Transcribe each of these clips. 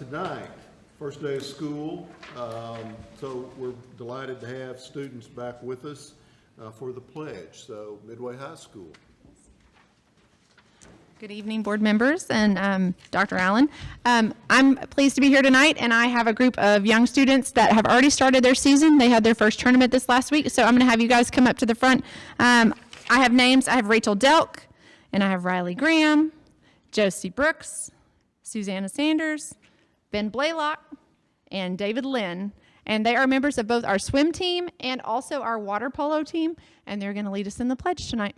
Tonight, first day of school, so we're delighted to have students back with us for the pledge. So Midway High School. Good evening, board members and Dr. Allen. I'm pleased to be here tonight, and I have a group of young students that have already started their season. They had their first tournament this last week, so I'm going to have you guys come up to the front. I have names. I have Rachel Delk, and I have Riley Graham, Josie Brooks, Susanna Sanders, Ben Blaylock, and David Lynn. And they are members of both our swim team and also our water polo team, and they're going to lead us in the pledge tonight.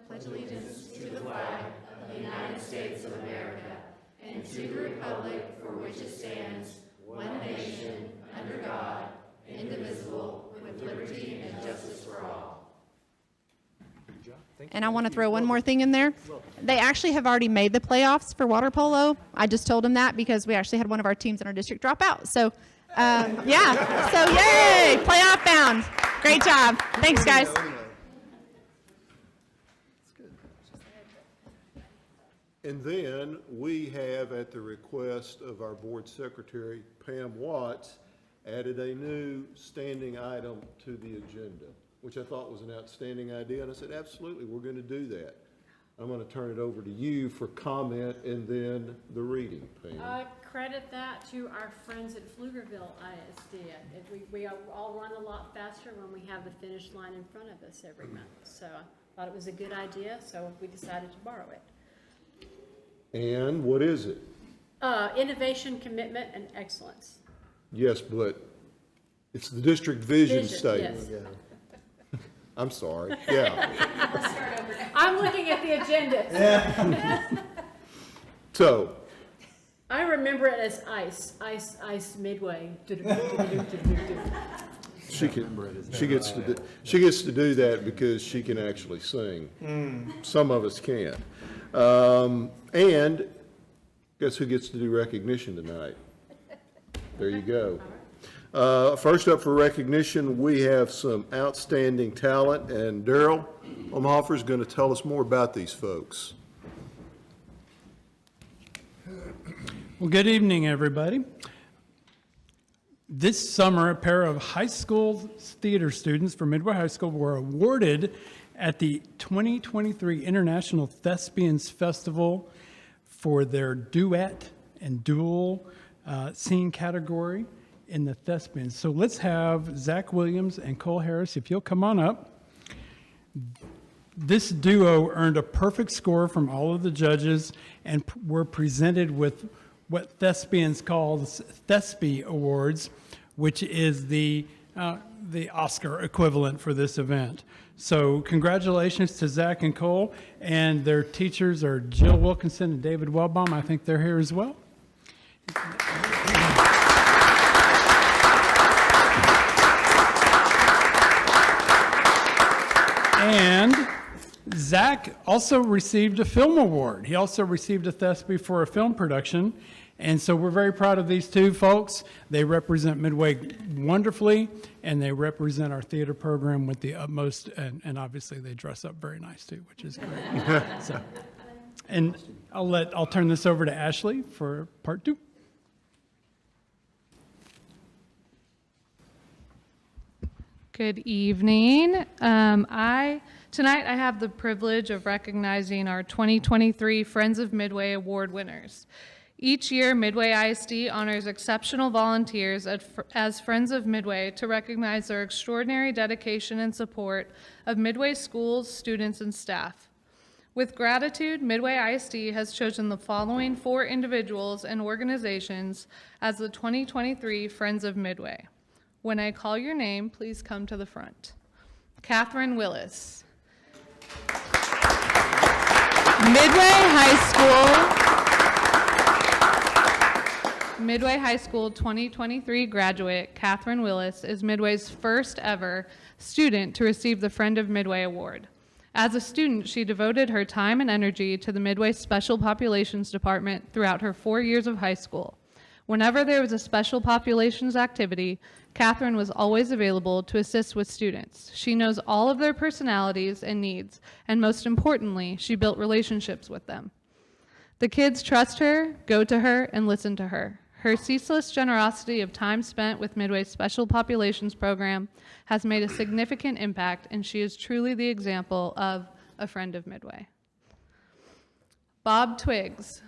Pledge allegiance to the flag of the United States of America and to the republic for which it stands, one nation, under God, indivisible, with liberty and justice for all. And I want to throw one more thing in there. They actually have already made the playoffs for water polo. I just told them that because we actually had one of our teams in our district drop out. So, yeah. So, yay! Playoff bound. Great job. Thanks, guys. And then we have, at the request of our board secretary, Pam Watts, added a new standing item to the agenda, which I thought was an outstanding idea. And I said, absolutely, we're going to do that. I'm going to turn it over to you for comment and then the reading, Pam. I credit that to our friends at Pflugerville ISD. We all run a lot faster when we have the finish line in front of us every month. So I thought it was a good idea, so we decided to borrow it. And what is it? Innovation, commitment, and excellence. Yes, but it's the district vision statement. Yes. I'm sorry, yeah. I'm looking at the agenda. So, I remember it as ice midway. she gets to do that because she can actually sing. Some of us can't. And guess who gets to do recognition tonight? There you go. First up for recognition, we have some outstanding talent, and Daryl Omhofer is going to tell us more about these folks. Well, good evening, everybody. This summer, a pair of high school theater students from Midway High School were awarded at the 2023 International Thespians Festival for their duet and dual scene category in the Thespians. So let's have Zach Williams and Cole Harris, if you'll come on up. This duo earned a perfect score from all of the judges and were presented with what thespians call the Thespy Awards, which is the Oscar equivalent for this event. So congratulations to Zach and Cole, and their teachers are Jill Wilkinson and David Wellbaum. I think they're here as well. And Zach also received a film award. He also received a Thespy for a film production. And so we're very proud of these two folks. They represent Midway wonderfully, and they represent our theater program with the utmost, and obviously they dress up very nice too, which is great. So, and I'll turn this over to Ashley for part two. Good evening. Tonight I have the privilege of recognizing our 2023 Friends of Midway Award winners. Each year, Midway ISD honors exceptional volunteers as Friends of Midway to recognize their extraordinary dedication and support of Midway schools, students, and staff. With gratitude, Midway ISD has chosen the following 4 individuals and organizations as the 2023 Friends of Midway. When I call your name, please come to the front. Catherine Willis. Midway High School 2023 graduate Catherine Willis is Midway's first ever student to receive the Friend of Midway Award. As a student, she devoted her time and energy to the Midway Special Populations Department throughout her 4 years of high school. Whenever there was a special populations activity, Catherine was always available to assist with students. She knows all of their personalities and needs, and most importantly, she built relationships with them. The kids trust her, go to her, and listen to her. Her ceaseless generosity of time spent with Midway's Special Populations Program has made a significant impact, and she is truly the example of a friend of Midway. Bob Twiggs.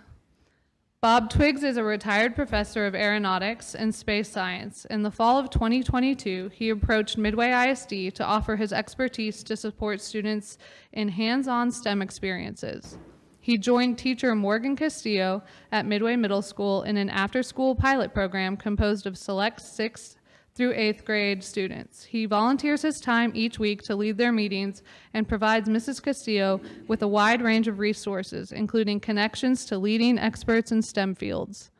Bob Twiggs is a retired professor of aeronautics and space science. In the fall of 2022, he approached Midway ISD to offer his expertise to support students in hands-on STEM experiences. He joined teacher Morgan Castillo at Midway Middle School in an after-school pilot program composed of select 6th through 8th grade students. He volunteers his time each week to lead their meetings and provides Mrs. Castillo with a wide range of resources, including connections to leading experts in STEM fields.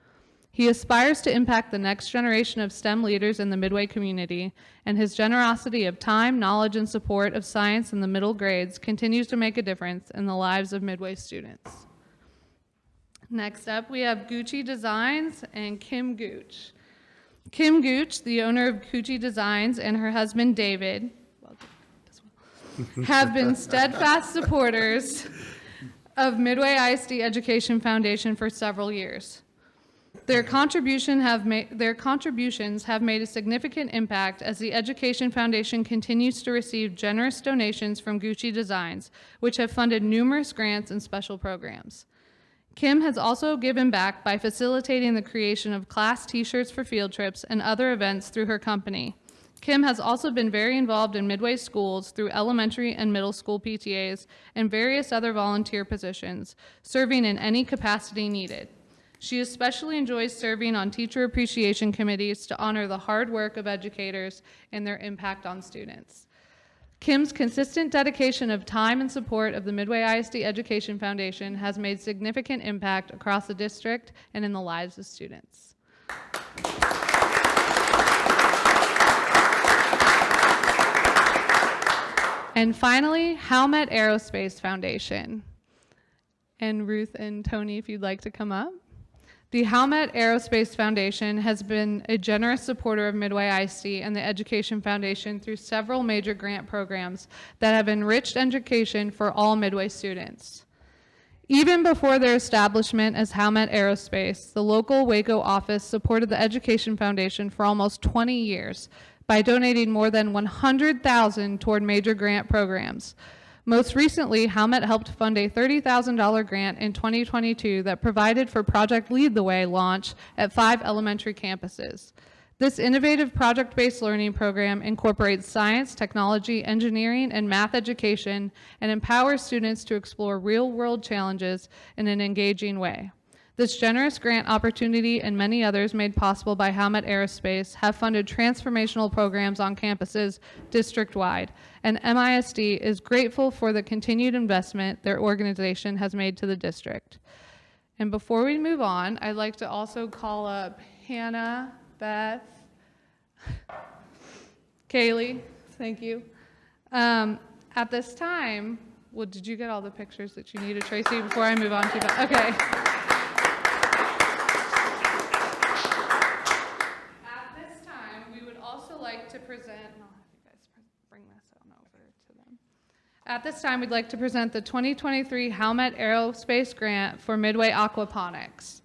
He aspires to impact the next generation of STEM leaders in the Midway community, and his generosity of time, knowledge, and support of science in the middle grades continues to make a difference in the lives of Midway students. Next up, we have Gucci Designs and Kim Gooch. Kim Gooch, the owner of Gucci Designs, and her husband David, have been steadfast supporters of Midway ISD Education Foundation for several years. Their contributions have made a significant impact as the Education Foundation continues to receive generous donations from Gucci Designs, which have funded numerous grants and special programs. Kim has also given back by facilitating the creation of class t-shirts for field trips and other events through her company. Kim has also been very involved in Midway schools through elementary and middle school PTAs and various other volunteer positions, serving in any capacity needed. She especially enjoys serving on teacher appreciation committees to honor the hard work of educators and their impact on students. Kim's consistent dedication of time and support of the Midway ISD Education Foundation has made significant impact across the district and in the lives of students. And finally, Howmet Aerospace Foundation. And Ruth and Tony, if you'd like to come up. The Howmet Aerospace Foundation has been a generous supporter of Midway ISD and the Education Foundation through several major grant programs that have enriched education for all Midway students. Even before their establishment as Howmet Aerospace, the local Waco office supported the Education Foundation for almost 20 years by donating more than $100,000 toward major grant programs. Most recently, Howmet helped fund a $30,000 grant in 2022 that provided for Project Lead the Way launch at 5 elementary campuses. This innovative project-based learning program incorporates science, technology, engineering, and math education and empowers students to explore real-world challenges in an engaging way. This generous grant opportunity and many others made possible by Howmet Aerospace have funded transformational programs on campuses district-wide, and MISD is grateful for the continued investment their organization has made to the district. And before we move on, I'd like to also call up Hannah, Beth, Kaylee, thank you. At this time, well, did you get all the pictures that you needed, Tracy, before I move on to that? Okay. To present, I'll have you guys bring this on over to them. At this time, we'd like to present the 2023 Howmet Aerospace Grant for Midway Aquaponics.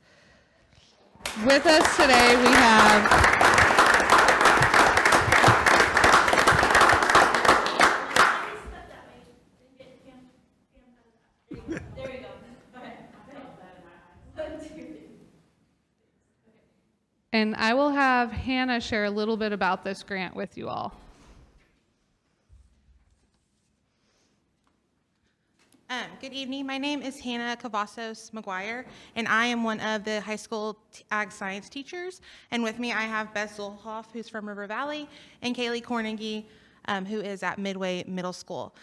With us today, we have There you go. and I will have Hannah share a little bit about this grant with you all. Good evening. My name is Hannah Cavazos McGuire, and I am one of the high school ag science teachers. And with me, I have Beth Zolhoff, who's from River Valley, and Kaylee Cornegie, who is at Midway Middle School.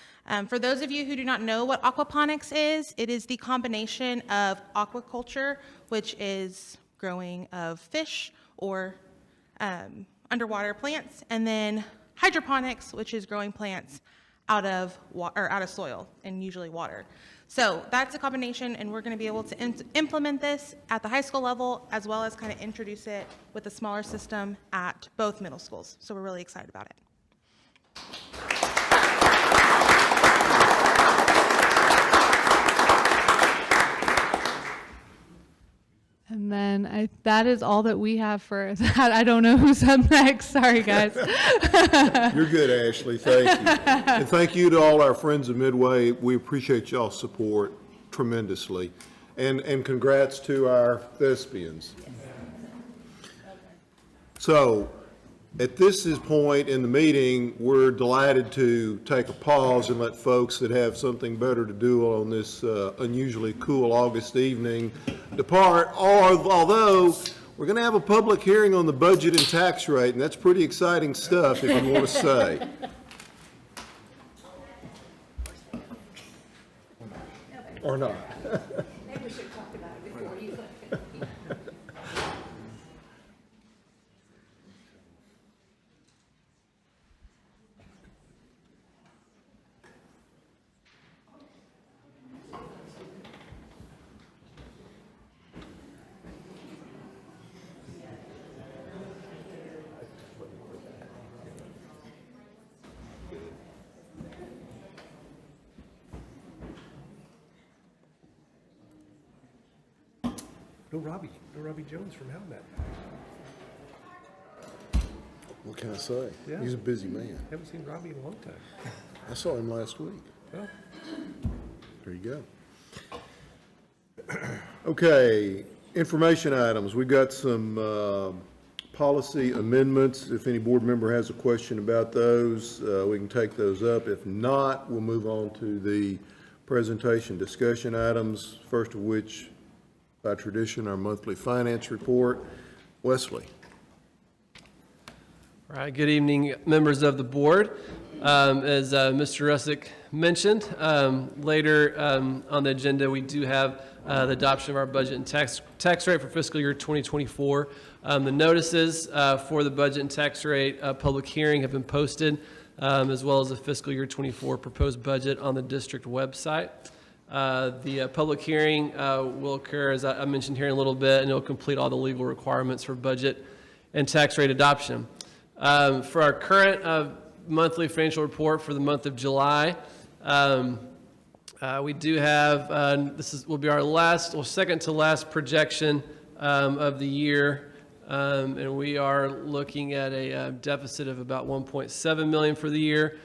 For those of you who do not know what aquaponics is, it is the combination of aquaculture, which is growing of fish or underwater plants, and then hydroponics, which is growing plants out of soil and usually water. So that's a combination, and we're going to be able to implement this at the high school level as well as kind of introduce it with a smaller system at both middle schools. So we're really excited about it. And then that is all that we have for that. I don't know who's up next. Sorry, guys. You're good, Ashley. Thank you. And thank you to all our friends of Midway. We appreciate y'all's support tremendously. And congrats to our thespians. So at this point in the meeting, we're delighted to take a pause and let folks that have something better to do on this unusually cool August evening depart. Although we're going to have a public hearing on the budget and tax rate, and that's pretty exciting stuff, if you want to say. Or not. Maybe we should talk about it before you. No Robbie Jones from Helmet. What can I say? Yeah. He's a busy man. Haven't seen Robbie in a long time. I saw him last week. Well, There you go. Okay, information items. We've got some policy amendments. If any board member has a question about those, we can take those up. If not, we'll move on to the presentation discussion items, first of which, by tradition, our monthly finance report. Wesley. All right, good evening, members of the board. As Mr. Russick mentioned, later on the agenda, we do have the adoption of our budget and tax rate for fiscal year 2024. The notices for the budget and tax rate public hearing have been posted, as well as the fiscal year 24 proposed budget on the district website. The public hearing will occur, as I mentioned here in a little bit, and it'll complete all the legal requirements for budget and tax rate adoption. For our current monthly financial report for the month of July, we do have, will be our second to last projection of the year, and we are looking at a deficit of about $1.7 million for the year.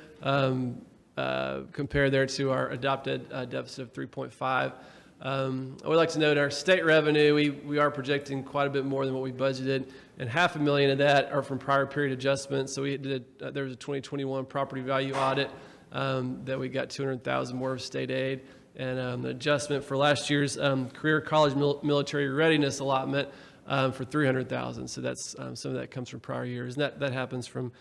Compared there to our adopted deficit of 3.5. I would like to note our state revenue, we are projecting quite a bit more than what we budgeted, and $500,000 of that are from prior period adjustments. So we did there was a 2021 property value audit that we got $200,000 more of state aid, and the adjustment for last year's career college military readiness allotment for $300,000. So that's some of that comes from prior years, and that happens from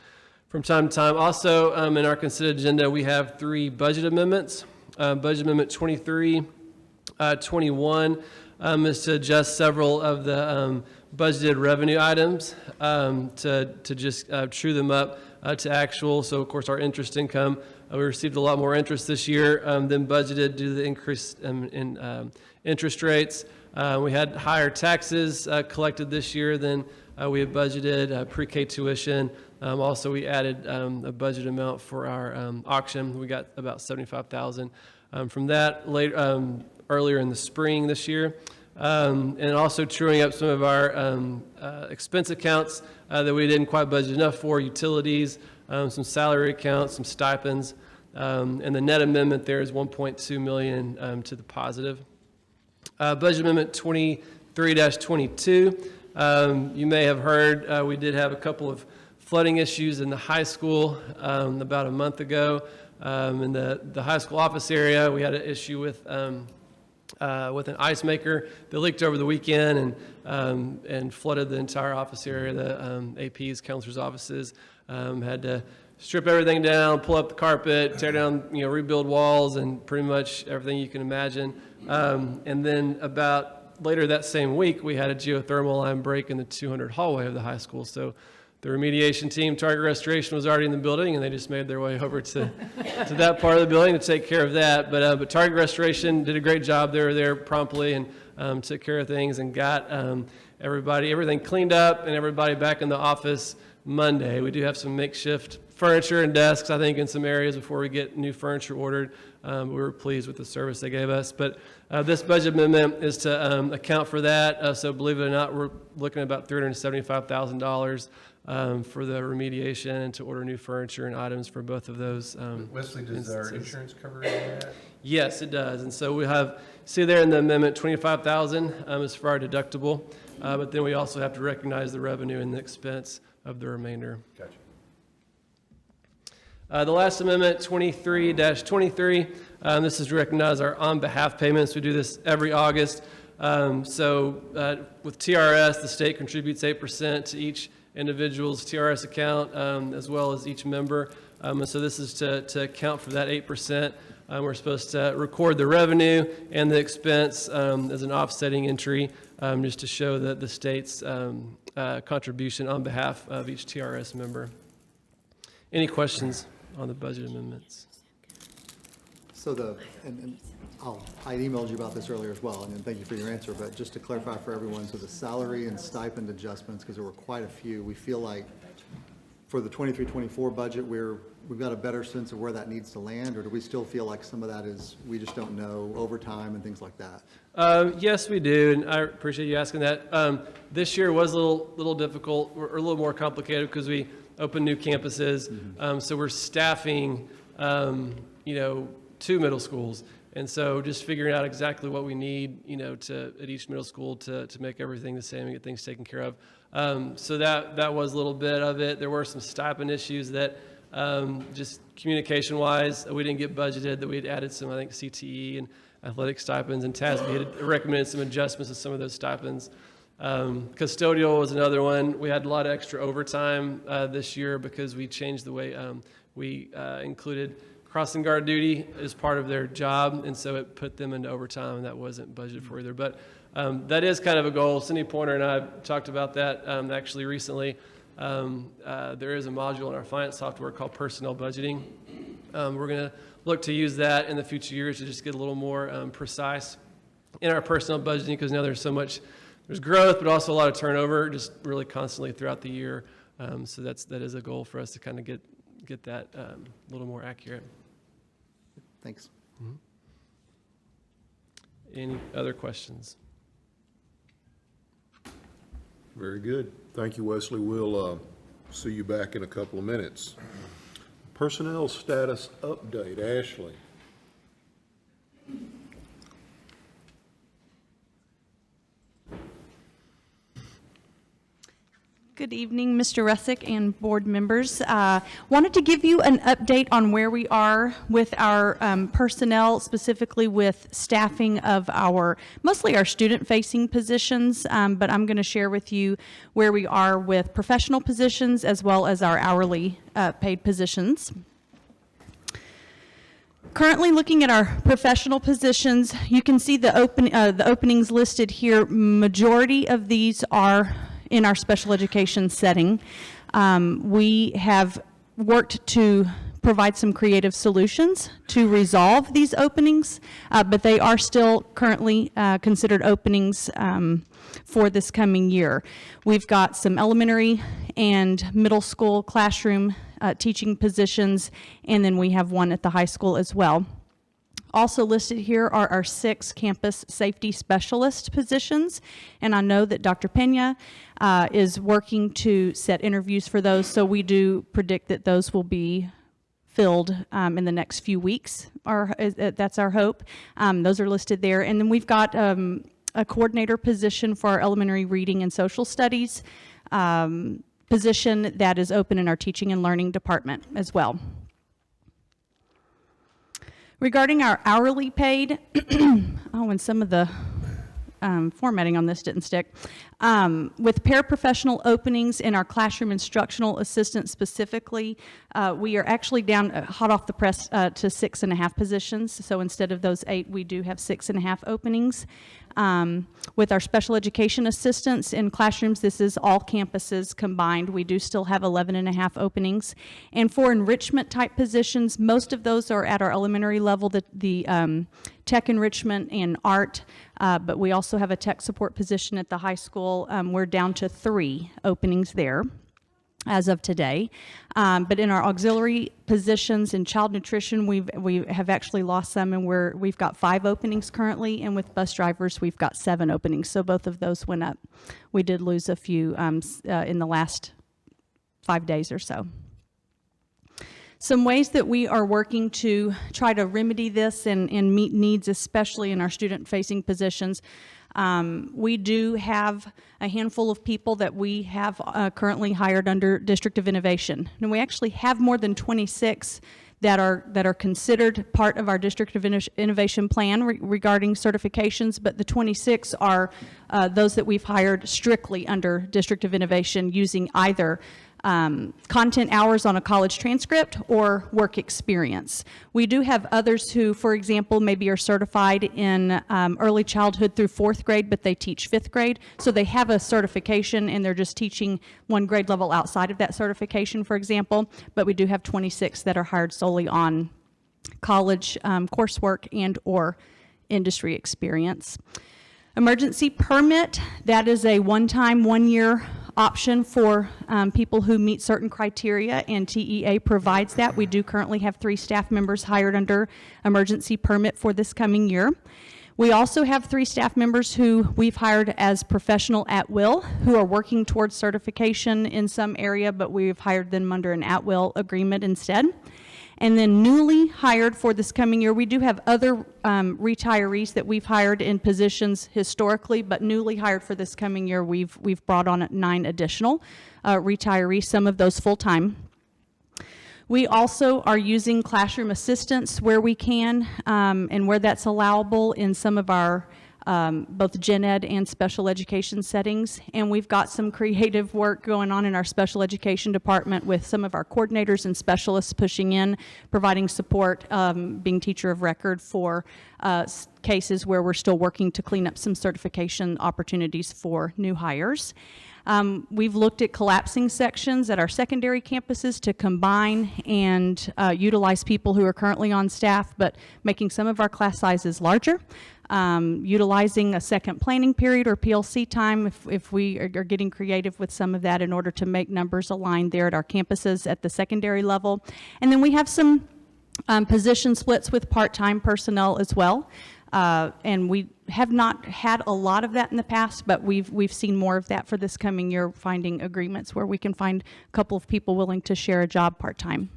time to time. Also, in our consent agenda, we have 3 budget amendments. Budget Amendment 2321 is to adjust several of the budgeted revenue items to just true them up to actual. So, of course, our interest income, we received a lot more interest this year than budgeted due to the increase in interest rates. We had higher taxes collected this year than we had budgeted, pre-K tuition. Also, we added a budget amount for our auction. We got about $75,000 from that earlier in the spring this year. And also truing up some of our expense accounts that we didn't quite budget enough for, utilities, some salary accounts, some stipends. And the net amendment there is $1.2 million to the positive. Budget Amendment 23-22. You may have heard we did have a couple of flooding issues in the high school about a month ago. In the high school office area, we had an issue with an ice maker that leaked over the weekend and flooded the entire office area. The APs, counselors' offices, had to strip everything down, pull up the carpet, tear down, rebuild walls, and pretty much everything you can imagine. And then about later that same week, we had a geothermal line break in the 200 hallway of the high school. So the remediation team. Target Restoration was already in the building, and they just made their way over to that part of the building to take care of that. But Target Restoration did a great job. They were there promptly and took care of things and got everything cleaned up and everybody back in the office Monday. We do have some makeshift furniture and desks, I think, in some areas before we get new furniture ordered. We were pleased with the service they gave us. But this budget amendment is to account for that. So believe it or not, we're looking at about $375,000 for the remediation and to order new furniture and items for both of those. Wesley, does our insurance cover any of that? Yes, it does. And so we have, see there in the amendment, $25,000 is for our deductible. But then we also have to recognize the revenue and the expense of the remainder. Gotcha. The last amendment, 23-23, this is to recognize our on-behalf payments. We do this every August. So with TRS, the state contributes 8% to each individual's TRS account, as well as each member. And so this is to account for that 8%. We're supposed to record the revenue and the expense as an offsetting entry, just to show that the state's contribution on behalf of each TRS member. Any questions on the budget amendments? So I emailed you about this earlier as well, and thank you for your answer, but just to clarify for everyone, so the salary and stipend adjustments, because there were quite a few, we feel like for the 23-24 budget, we've got a better sense of where that needs to land, or do we still feel like some of that is, we just don't know, overtime and things like that? Yes, we do, and I appreciate you asking that. This year was a little difficult, or a little more complicated, because we opened new campuses. So we're staffing, 2 middle schools. And so just figuring out exactly what we need, at each middle school to make everything the same and get things taken care of. So that was a little bit of it. There were some stipend issues that just communication-wise, we didn't get budgeted, that we'd added some, I think, CTE and athletic stipends, and TASB had recommended some adjustments to some of those stipends. Custodial was another one. We had a lot of extra overtime this year because we changed the way we included crossing guard duty as part of their job, and so it put them into overtime, and that wasn't budgeted for either. But that is kind of a goal. Cindy Pointer and I talked about that actually recently. There is a module in our finance software called personnel budgeting. We're going to look to use that in the future years to just get a little more precise in our personnel budgeting, because now there's growth, but also a lot of turnover, just really constantly throughout the year. So that is a goal for us to kind of get that a little more accurate. Thanks. Mm-hmm. Any other questions? Very good. Thank you, Wesley. We'll see you back in a couple of minutes. Personnel status update, Ashley. Good evening, Mr. Russick and board members. Wanted to give you an update on where we are with our personnel, specifically with staffing of mostly our student-facing positions, but I'm going to share with you where we are with professional positions as well as our hourly paid positions. Currently looking at our professional positions, you can see the openings listed here. Majority of these are in our special education setting. We have worked to provide some creative solutions to resolve these openings, but they are still currently considered openings for this coming year. We've got some elementary and middle school classroom teaching positions, and then we have one at the high school as well. Also listed here are our 6 campus safety specialist positions, and I know that Dr. Pena is working to set interviews for those, so we do predict that those will be filled in the next few weeks, that's our hope. Those are listed there, and then we've got a coordinator position for our elementary reading and social studies position that is open in our teaching and learning department as well. Regarding our hourly paid, and some of the formatting on this didn't stick. With paraprofessional openings in our classroom instructional assistant specifically, we are actually down hot off the press to 6.5 positions. So instead of those 8, we do have 6.5 openings. With our special education assistants in classrooms, this is all campuses combined. We do still have 11.5 openings. And for enrichment type positions, most of those are at our elementary level, the tech enrichment and art, but we also have a tech support position at the high school. We're down to 3 openings there as of today. But in our auxiliary positions in child nutrition, we have actually lost some, and we've got 5 openings currently, and with bus drivers, we've got 7 openings. So both of those went up. We did lose a few in the last 5 days or so. Some ways that we are working to try to remedy this and meet needs, especially in our student-facing positions. We do have a handful of people that we have currently hired under District of Innovation. And we actually have more than 26 that are considered part of our District of Innovation plan regarding certifications, but the 26 are those that we've hired strictly under District of Innovation using either content hours on a college transcript or work experience. We do have others who, for example, maybe are certified in early childhood through 4th grade, but they teach 5th grade. So they have a certification and they're just teaching one grade level outside of that certification, for example. But we do have 26 that are hired solely on college coursework and or industry experience. Emergency permit, that is a one-time, 1-year option for people who meet certain criteria, and TEA provides that. We do currently have 3 staff members hired under emergency permit for this coming year. We also have 3 staff members who we've hired as professional at will, who are working towards certification in some area, but we've hired them under an at will agreement instead. And then newly hired for this coming year, we do have other retirees that we've hired in positions historically, but newly hired for this coming year, we've brought on 9 additional retirees, some of those full-time. We also are using classroom assistants where we can and where that's allowable in some of our both gen ed and special education settings. And we've got some creative work going on in our special education department with some of our coordinators and specialists pushing in, providing support, being teacher of record for cases where we're still working to clean up some certification opportunities for new hires. We've looked at collapsing sections at our secondary campuses to combine and utilize people who are currently on staff, but making some of our class sizes larger. Utilizing a second planning period or PLC time if we are getting creative with some of that in order to make numbers align there at our campuses at the secondary level. And then we have some position splits with part-time personnel as well. And we have not had a lot of that in the past, but we've seen more of that for this coming year, finding agreements where we can find a couple of people willing to share a job part-time.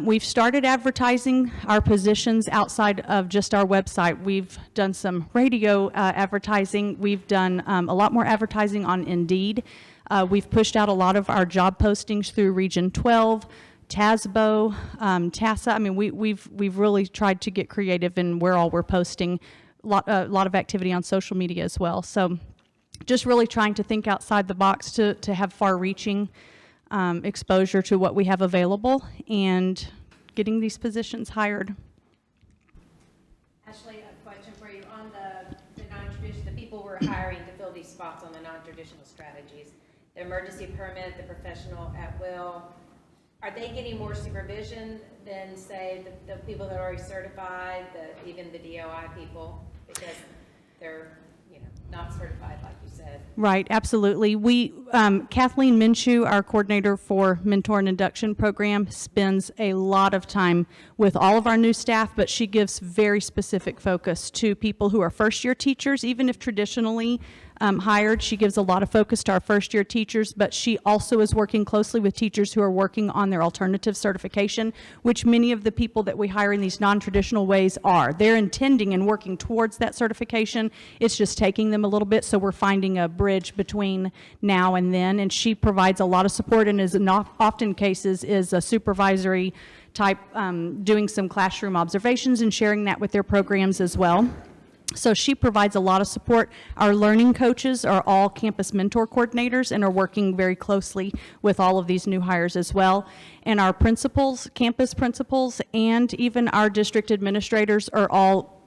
We've started advertising our positions outside of just our website. We've done some radio advertising. We've done a lot more advertising on Indeed. We've pushed out a lot of our job postings through Region 12, TASBO, TASA. I mean, we've really tried to get creative in where all we're posting. A lot of activity on social media as well. So just really trying to think outside the box to have far-reaching exposure to what we have available and getting these positions hired. Ashley, a question for you on the non-traditional, the people we're hiring to fill these spots on the non-traditional strategies, the emergency permit, the professional at will, are they getting more supervision than, say, the people that are already certified, even the DOI people, because they're not certified, like you said? Right, absolutely. We, Kathleen Minshew, our coordinator for Mentor and Induction Program, spends a lot of time with all of our new staff, but she gives very specific focus to people who are first-year teachers, even if traditionally hired. She gives a lot of focus to our first-year teachers, but she also is working closely with teachers who are working on their alternative certification, which many of the people that we hire in these non-traditional ways are. They're intending and working towards that certification. It's just taking them a little bit, so we're finding a bridge between now and then, and she provides a lot of support and is in often cases is a supervisory type, doing some classroom observations and sharing that with their programs as well. So she provides a lot of support. Our learning coaches are all campus mentor coordinators and are working very closely with all of these new hires as well. And our principals, campus principals, and even our district administrators are all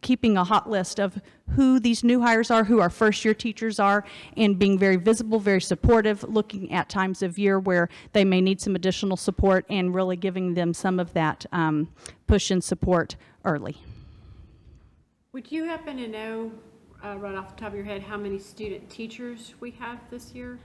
keeping a hot list of who these new hires are, who our first-year teachers are, and being very visible, very supportive, looking at times of year where they may need some additional support and really giving them some of that push and support early. Would you happen to know, right off the top of your head, how many student teachers we have this year?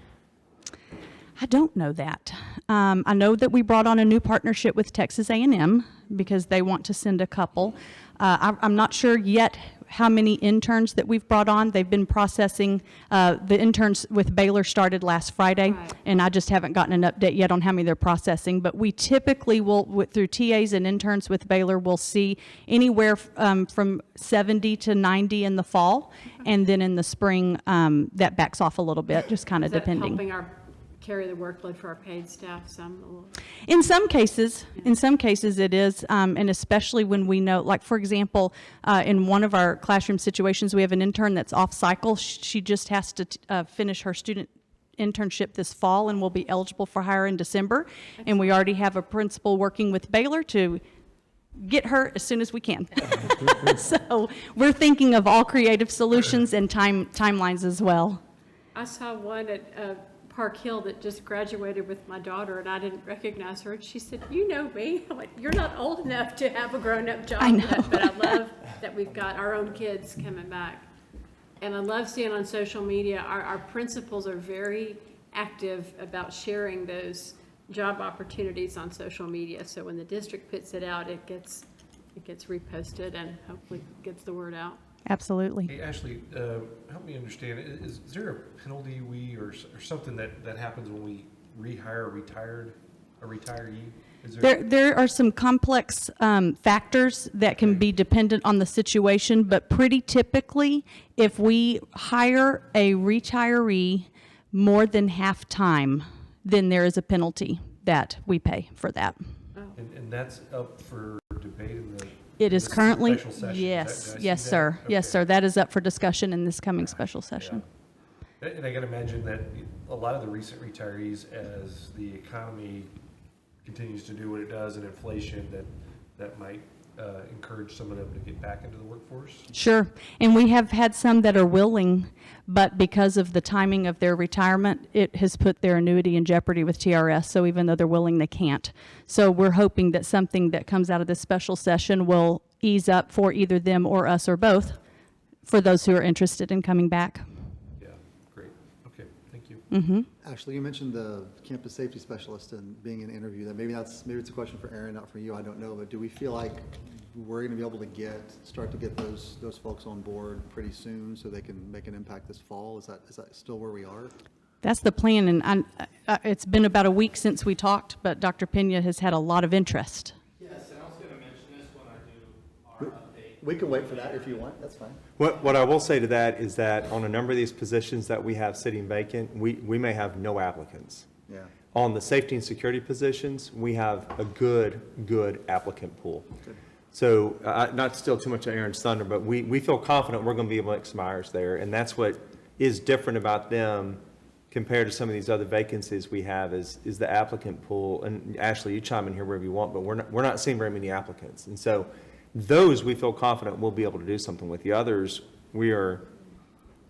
I don't know that. I know that we brought on a new partnership with Texas A&M because they want to send a couple. I'm not sure yet how many interns that we've brought on. They've been processing, the interns with Baylor started last Friday, Right. and I just haven't gotten an update yet on how many they're processing. But we typically will, through TAs and interns with Baylor, we'll see anywhere from 70 to 90 in the fall, and then in the spring, that backs off a little bit, just kind of Is that depending. helping carry the workload for our paid staff some? A little? In some cases it is, and especially when we know, like for example, in one of our classroom situations, we have an intern that's off cycle. She just has to finish her student internship this fall and will be eligible for hire in December. And we already have a principal working with Baylor to get her as soon as we can. So we're thinking of all creative solutions and timelines as well. I saw one at Park Hill that just graduated with my daughter, and I didn't recognize her. And she said, "You know me." I'm like, "You're not old enough to have a grown-up job I know. yet," but I love that we've got our own kids coming back. And I love seeing on social media, our principals are very active about sharing those job opportunities on social media. So when the district puts it out, it gets reposted and hopefully gets the word out. Absolutely. Hey, Ashley, help me understand, is there a penalty or something that happens when we rehire a retiree? Is There are some complex factors that can be dependent on the situation, but pretty typically, if we hire a retiree more than half time, then there is a penalty that we pay for that. And that's up for debate in the... It is this currently, special session. yes, Did I see yes, that? sir. Yes, Okay. sir. That is up for discussion in this coming special session. And I can imagine that a lot of the recent retirees, as the economy continues to do what it does and inflation, that might encourage some of them to get back into the workforce. Sure. And we have had some that are willing, but because of the timing of their retirement, it has put their annuity in jeopardy with TRS. So even though they're willing, they can't. So we're hoping that something that comes out of this special session will ease up for either them or us or both for those who are interested in coming back. Yeah, great. Okay, thank you. Mm-hmm. Actually, you mentioned the campus safety specialist and being an interview. That maybe it's a question for Aaron, not for you. I don't know, but do we feel like we're going to be able to start to get those folks on board pretty soon so they can make an impact this fall? Is that still where we are? That's the plan, and it's been about a week since we talked, but Dr. Pena has had a lot of interest. Yes, and I was going to mention this when I do our update. We can wait for that if you want. That's fine. What I will say to that is that on a number of these positions that we have sitting vacant, we may have no applicants. Yeah. On the safety and security positions, we have a good applicant pool. Good. So, not to steal too much of Aaron's thunder, but we feel confident we're going to be able to make some hires there. And that's what is different about them compared to some of these other vacancies we have is the applicant pool. And Ashley, you chime in here wherever you want, but we're not seeing very many applicants. And so those we feel confident we'll be able to do something with. The others, we're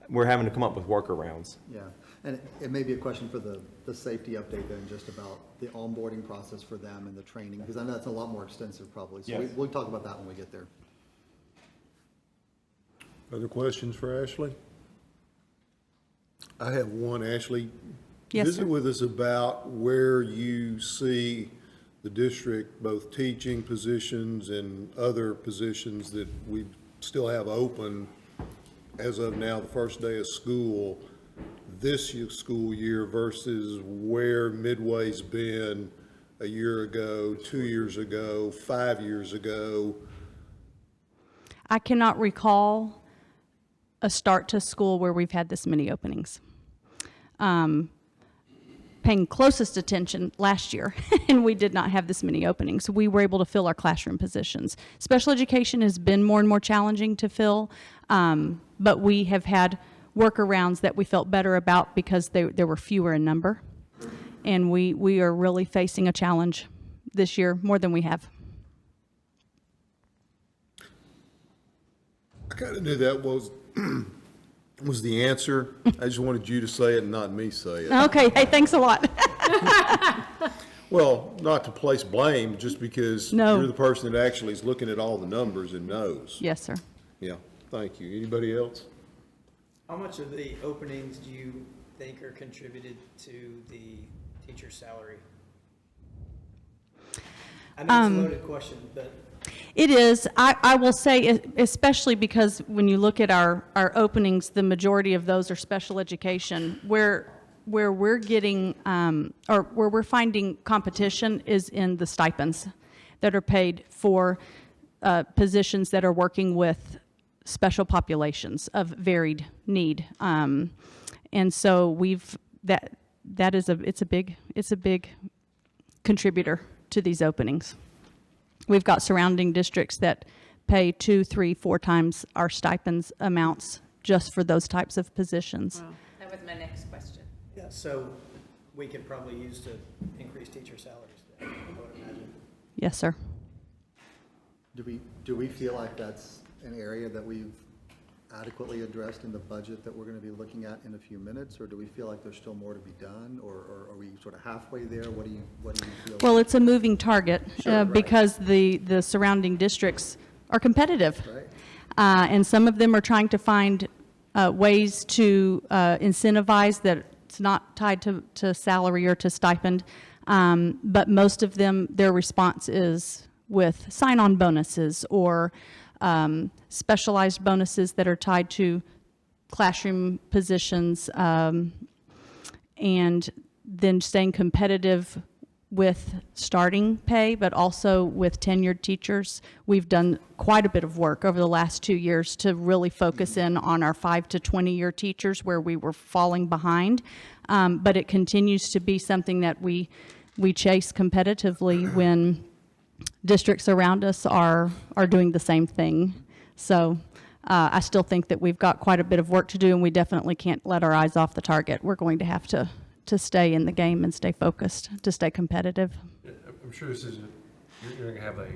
having to come up with workarounds. Yeah. And it may be a question for the safety update then, just about the onboarding process for them and the training, because I know that's a lot more extensive probably. So Yes. we'll talk about that when we get there. Other questions for Ashley? I have one, Ashley. Yes, Visit sir. with us about where you see the district, both teaching positions and other positions that we still have open as of now, the first day of school, this school year versus where Midway's been a year ago, 2 years ago, 5 years ago. I cannot recall a start to school where we've had this many openings. paying closest attention last year, and we did not have this many openings. We were able to fill our classroom positions. Special education has been more and more challenging to fill, but we have had workarounds that we felt better about because there were fewer in number. And we are really facing a challenge this year, more than we have. I kind of knew that was the answer. I just wanted you to say it and not me say it. Okay, hey, thanks a lot. Well, not to place blame, just because No. you're the person that actually is looking at all the numbers and knows. Yes, sir. Yeah, thank you. Anybody else? How much of the openings do you think are contributed to the teacher's salary? I know it's a loaded question, but It is. I will say, especially because when you look at our openings, the majority of those are special education. Where we're getting, or where we're finding competition is in the stipends that are paid for positions that are working with special populations of varied need. And so it's a big contributor to these openings. We've got surrounding districts that pay 2, 3, 4 times our stipends amounts just for those types of positions. Wow. That was my next question. yeah, so we could probably use to increase teacher salaries, I would imagine. Yes, sir. Do we feel like that's an area that we've adequately addressed in the budget that we're going to be looking at in a few minutes, or do we feel like there's still more to be done, or are we sort of halfway there? What do you feel? Well, it's a moving target Sure, right. because the surrounding districts are competitive. Right. And some of them are trying to find ways to incentivize that it's not tied to salary or to stipend. But most of them, their response is with sign-on bonuses or specialized bonuses that are tied to classroom positions, and then staying competitive with starting pay, but also with tenured teachers. We've done quite a bit of work over the last 2 years to really focus in on our 5 to 20-year teachers where we were falling behind. But it continues to be something that we chase competitively when districts around us are doing the same thing. So I still think that we've got quite a bit of work to do, and we definitely can't let our eyes off the target. We're going to have to stay in the game and stay focused, to stay competitive. I'm sure this isn't, you're going to have a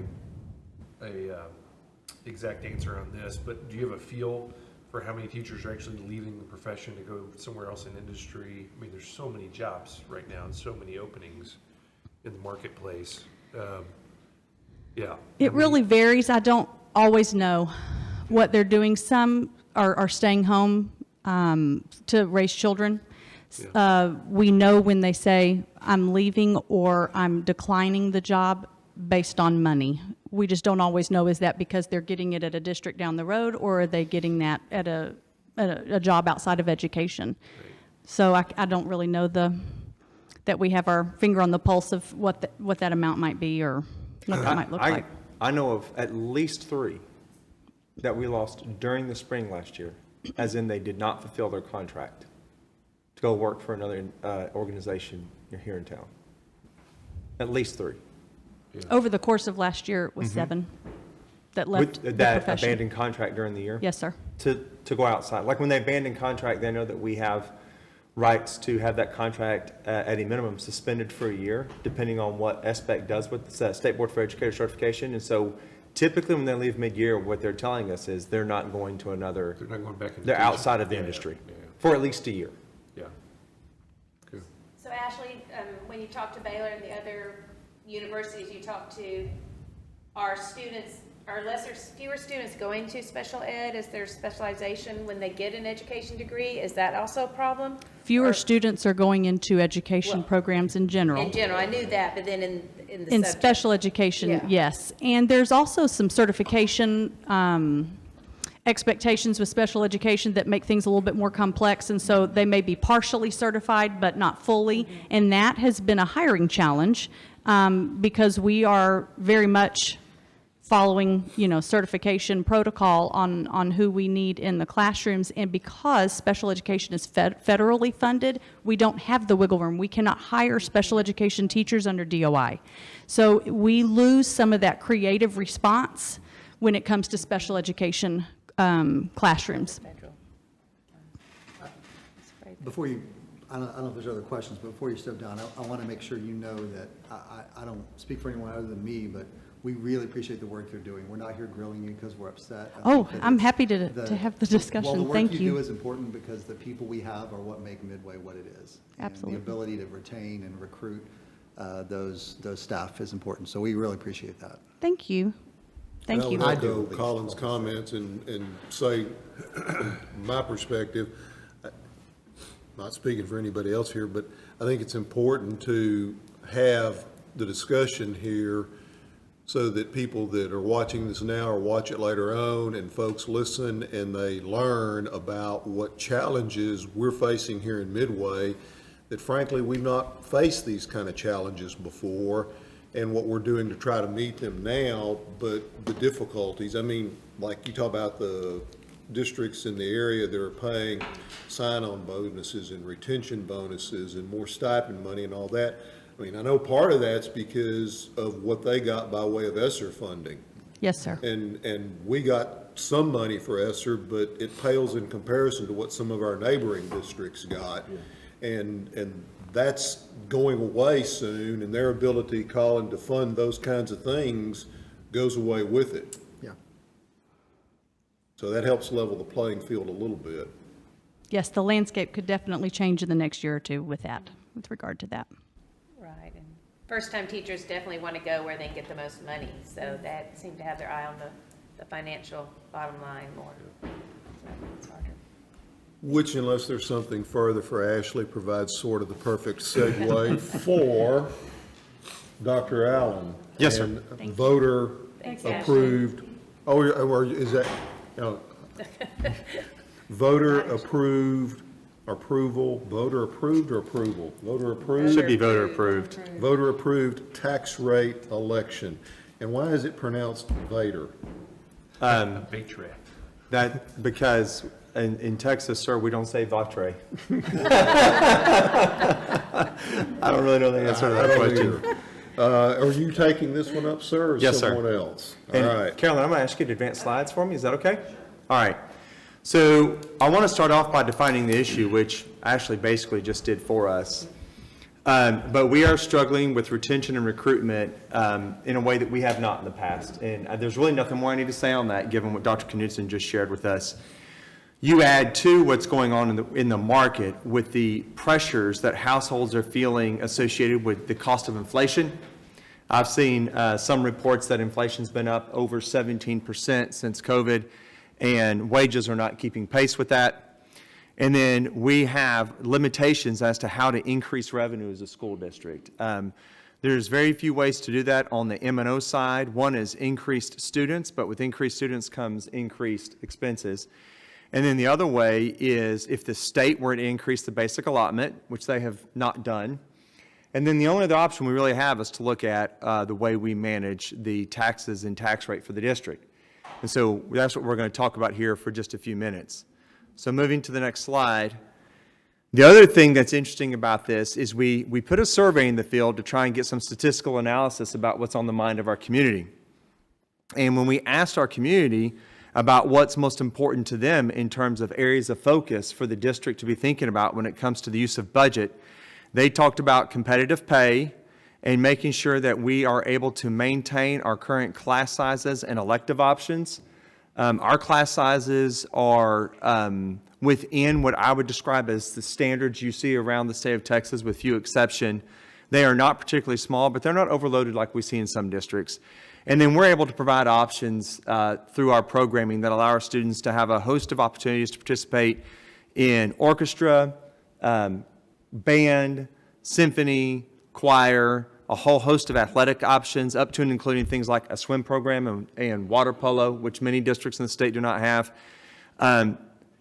exact answer on this, but do you have a feel for how many teachers are actually leaving the profession to go somewhere else in industry? I mean, there's so many jobs right now and so many openings in the marketplace. Yeah. It really varies. I don't always know what they're doing. Some are staying home to raise children. We know when they say, I'm leaving or I'm declining the job based on money. We just don't always know, is that because they're getting it at a district down the road, or are they getting that at a job outside of education? Right. So I don't really know that we have our finger on the pulse of what that amount might be or what that might look like. I know of at least 3 that we lost during the spring last year, as in they did not fulfill their contract to go work for another organization here in town. At least 3. Yeah. Over the course of last year, it was 7 that left the That profession. abandoned contract during the year? Yes, sir. To go outside. Like when they abandon contract, they know that we have rights to have that contract at a minimum suspended for a year, depending on what SBEC does with the State Board for Educator certification. And so typically when they leave mid-year, what they're telling us is they're not going to another, They're not going back into they're teaching. outside of the Yeah, industry yeah, for at least a year. yeah. Good. So Ashley, when you talk to Baylor and the other universities you talk to, are fewer students going to special ed? Is there specialization when they get an education degree? Is that also a problem? Fewer Or- students are going into education Well, programs in general. In general, I knew that, but then in the In subject. special education, Yeah. yes. And there's also some certification expectations with special education that make things a little bit more complex, and so they may be partially certified but not fully. And that has been a hiring challenge because we are very much following, certification protocol on who we need in the classrooms. And because special education is federally funded, we don't have the wiggle room. We cannot hire special education teachers under DOI. So we lose some of that creative response when it comes to special education classrooms. Before you, I don't know if there's other questions, but before you step down, I want to make sure you know that I don't speak for anyone other than me, but we really appreciate the work you're doing. We're not here grilling you because we're upset. Oh, I'm happy to have the discussion. Thank The work you. you do is important because the people we have are what make Midway what it is. Absolutely. And the ability to retain and recruit those staff is important. So we really appreciate that. Thank you. Thank you. And I would echo Colin's comments and say, my perspective, not speaking for anybody else here, but I think it's important to have the discussion here so that people that are watching this now or watch it later on, and folks listen and they learn about what challenges we're facing here in Midway, that frankly, we've not faced these kind of challenges before, and what we're doing to try to meet them now, but the difficulties, I mean, like you talk about the districts in the area that are paying sign-on bonuses and retention bonuses and more stipend money and all that. I mean, I know part of that's because of what they got by way of ESSER funding. Yes, sir. And we got some money for ESSER, but it pales in comparison to what some of our neighboring districts got. And that's going away soon, and their ability, Colin, to fund those kinds of things goes away with it. Yeah. So that helps level the playing field a little bit. Yes, the landscape could definitely change in the next year or two with regard to that. Right, and first-time teachers definitely want to go where they can get the most money, so that seem to have their eye on the financial bottom line more. So it's harder. Which, unless there's something further for Ashley, provides sort of the perfect segue for Dr. Allen. Yes, sir. And voter Thanks, approved, or is that, voter approved approval, voter approved or approval? Voter approved? Should be voter approved. Voter approved tax rate election. And why is it pronounced VATRE? VATRE. That, because in Texas, sir, we don't say VATRE. I don't really know the answer to that question. Are you taking this one up, sir, or Yes, sir. someone else? All And right. Carolyn, I'm going to ask you to advance slides for me. Is that okay? All right. So I want to start off by defining the issue, which Ashley basically just did for us. But we are struggling with retention and recruitment in a way that we have not in the past. And there's really nothing more I need to say on that, given what Dr. Knudsen just shared with us. You add to what's going on in the market with the pressures that households are feeling associated with the cost of inflation. I've seen some reports that inflation's been up over 17% since COVID, and wages are not keeping pace with that. And then we have limitations as to how to increase revenue as a school district. There's very few ways to do that on the M&O side. One is increased students, but with increased students comes increased expenses. And then the other way is if the state were to increase the basic allotment, which they have not done. And then the only other option we really have is to look at the way we manage the taxes and tax rate for the district. And so that's what we're going to talk about here for just a few minutes. So moving to the next slide. The other thing that's interesting about this is we put a survey in the field to try and get some statistical analysis about what's on the mind of our community. And when we asked our community about what's most important to them in terms of areas of focus for the district to be thinking about when it comes to the use of budget, they talked about competitive pay and making sure that we are able to maintain our current class sizes and elective options. Our class sizes are within what I would describe as the standards you see around the state of Texas, with few exception. They are not particularly small, but they're not overloaded like we see in some districts. And then we're able to provide options through our programming that allow our students to have a host of opportunities to participate in orchestra, band, symphony, choir, a whole host of athletic options, up to and including things like a swim program and water polo, which many districts in the state do not have.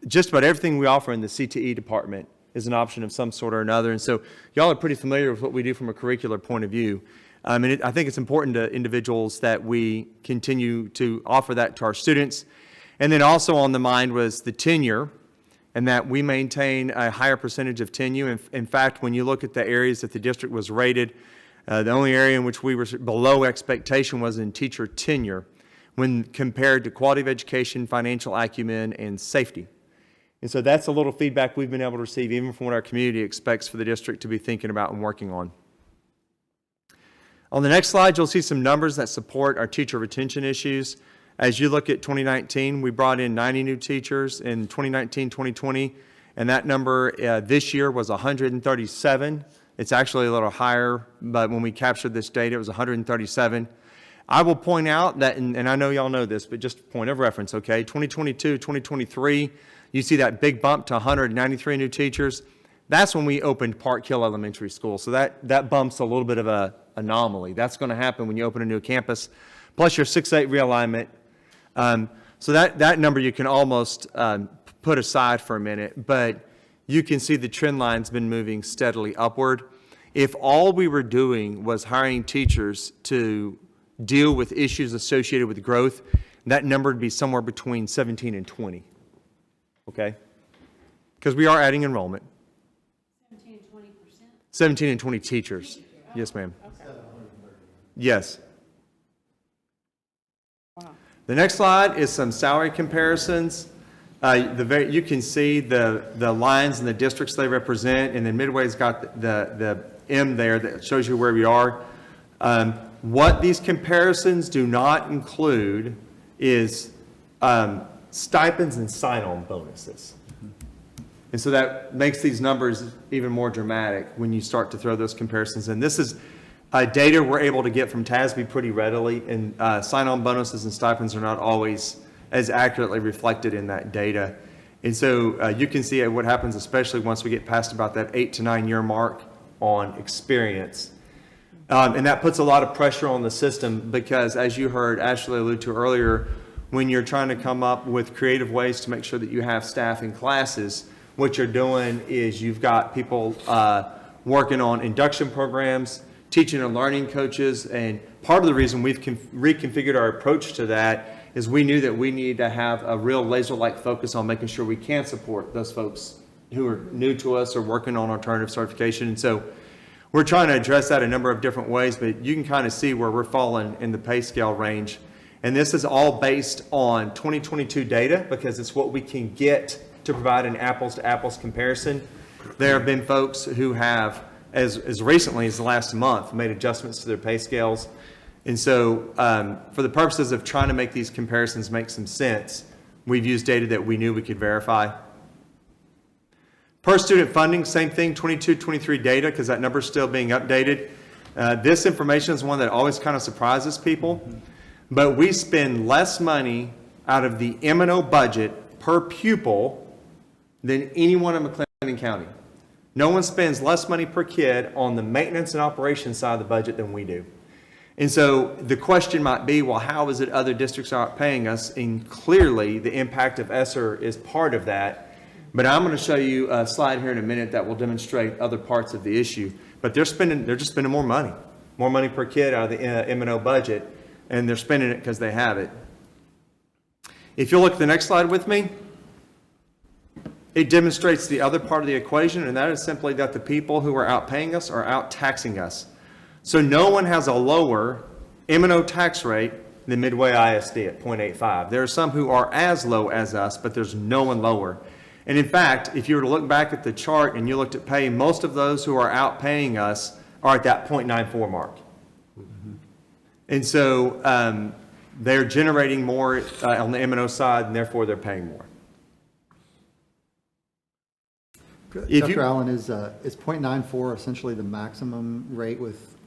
Just about everything we offer in the CTE department is an option of some sort or another. And so y'all are pretty familiar with what we do from a curricular point of view. I think it's important to individuals that we continue to offer that to our students. And then also on the mind was the tenure, and that we maintain a higher percentage of tenure. In fact, when you look at the areas that the district was rated, the only area in which we were below expectation was in teacher tenure when compared to quality of education, financial acumen, and safety. And so that's a little feedback we've been able to receive even from what our community expects for the district to be thinking about and working on. On the next slide, you'll see some numbers that support our teacher retention issues. As you look at 2019, we brought in 90 new teachers in 2019, 2020, and that number this year was 137. It's actually a little higher, but when we captured this data, it was 137. I will point out that, and I know y'all know this, but just point of reference, okay? 2022, 2023, you see that big bump to 193 new teachers. That's when we opened Park Hill Elementary School. So that bumps a little bit of a anomaly. That's going to happen when you open a new campus, plus your 6-8 realignment. So that number you can almost put aside for a minute, but you can see the trend line's been moving steadily upward. If all we were doing was hiring teachers to deal with issues associated with growth, that number would be somewhere between 17 and 20, okay? Because we are adding enrollment. 17 and 20%? 17 and 20 teachers. Yes, ma'am. Okay. Yes. The next slide is some salary comparisons. You can see the lines and the districts they represent, and then Midway's got the M there that shows you where we are. What these comparisons do not include is stipends and sign-on bonuses. And so that makes these numbers even more dramatic when you start to throw those comparisons in. This is data we're able to get from TASB pretty readily, and sign-on bonuses and stipends are not always as accurately reflected in that data. And so you can see what happens, especially once we get past about that 8 to 9 year mark on experience. And that puts a lot of pressure on the system because, as you heard Ashley allude to earlier, when you're trying to come up with creative ways to make sure that you have staff in classes, what you're doing is you've got people working on induction programs, teaching and learning coaches, and part of the reason we've reconfigured our approach to that is we knew that we need to have a real laser-like focus on making sure we can support those folks who are new to us or working on alternative certification. And so we're trying to address that a number of different ways, but you can kind of see where we're falling in the pay scale range. And this is all based on 2022 data because it's what we can get to provide an apples-to-apples comparison. There have been folks who have, as recently as the last month, made adjustments to their pay scales. And so for the purposes of trying to make these comparisons make some sense, we've used data that we knew we could verify. Per student funding, same thing, 22-23 data, because that number is still being updated. This information is one that always kind of surprises people, but we spend less money out of the M&O budget per pupil than anyone in McLennan County. No one spends less money per kid on the maintenance and operations side of the budget than we do. And so the question might be, well, how is it other districts aren't paying us? And clearly the impact of ESSER is part of that. But I'm going to show you a slide here in a minute that will demonstrate other parts of the issue. But they're just spending more money per kid out of the M&O budget, and they're spending it because they have it. If you'll look at the next slide with me, it demonstrates the other part of the equation, and that is simply that the people who are out paying us are out taxing us. So no one has a lower M&O tax rate than Midway ISD at 0.85. There are some who are as low as us, but there's no one lower. And in fact, if you were to look back at the chart and you looked at pay, most of those who are out paying us are at that 0.94 mark. Mm-hmm. And so they're generating more on the M&O side, and therefore they're paying more. Dr. Allen, is 0.94 essentially the maximum rate with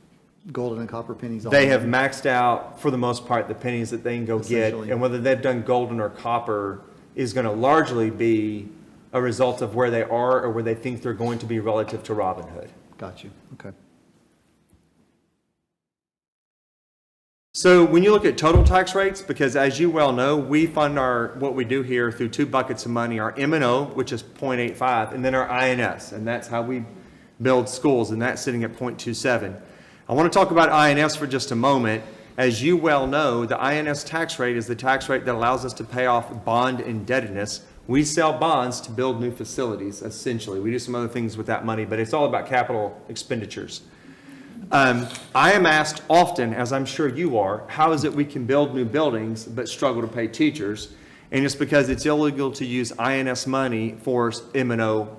golden and copper pennies? They have maxed out, for the most part, the pennies that they can go get, and whether they've done golden or copper is going to largely be a result of where they are or where they think they're going to be relative to Robin Hood. Got you. Okay. So when you look at total tax rates, because as you well know, we fund what we do here through two buckets of money, our M&O, which is 0.85, and then our INS, and that's how we build schools, and that's sitting at 0.27. I want to talk about INS for just a moment. As you well know, the INS tax rate is the tax rate that allows us to pay off bond indebtedness. We sell bonds to build new facilities, essentially. We do some other things with that money, but it's all about capital expenditures. I am asked often, as I'm sure you are, how is it we can build new buildings but struggle to pay teachers? And it's because it's illegal to use INS money for M&O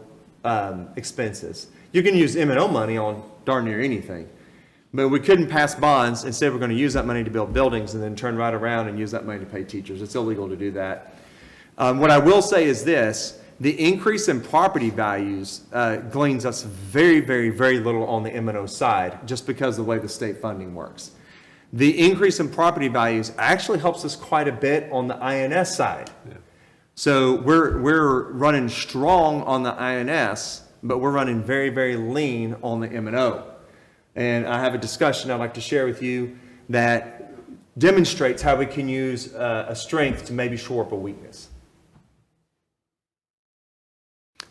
expenses. You can use M&O money on darn near anything, but we couldn't pass bonds and say we're going to use that money to build buildings and then turn right around and use that money to pay teachers. It's illegal to do that. What I will say is this: the increase in property values gleans us very, very, very little on the M&O side, just because of the way the state funding works. The increase in property values actually helps us quite a bit on the INS side. Yeah. So we're running strong on the INS, but we're running very, very lean on the M&O. And I have a discussion I'd like to share with you that demonstrates how we can use a strength to maybe shore up a weakness.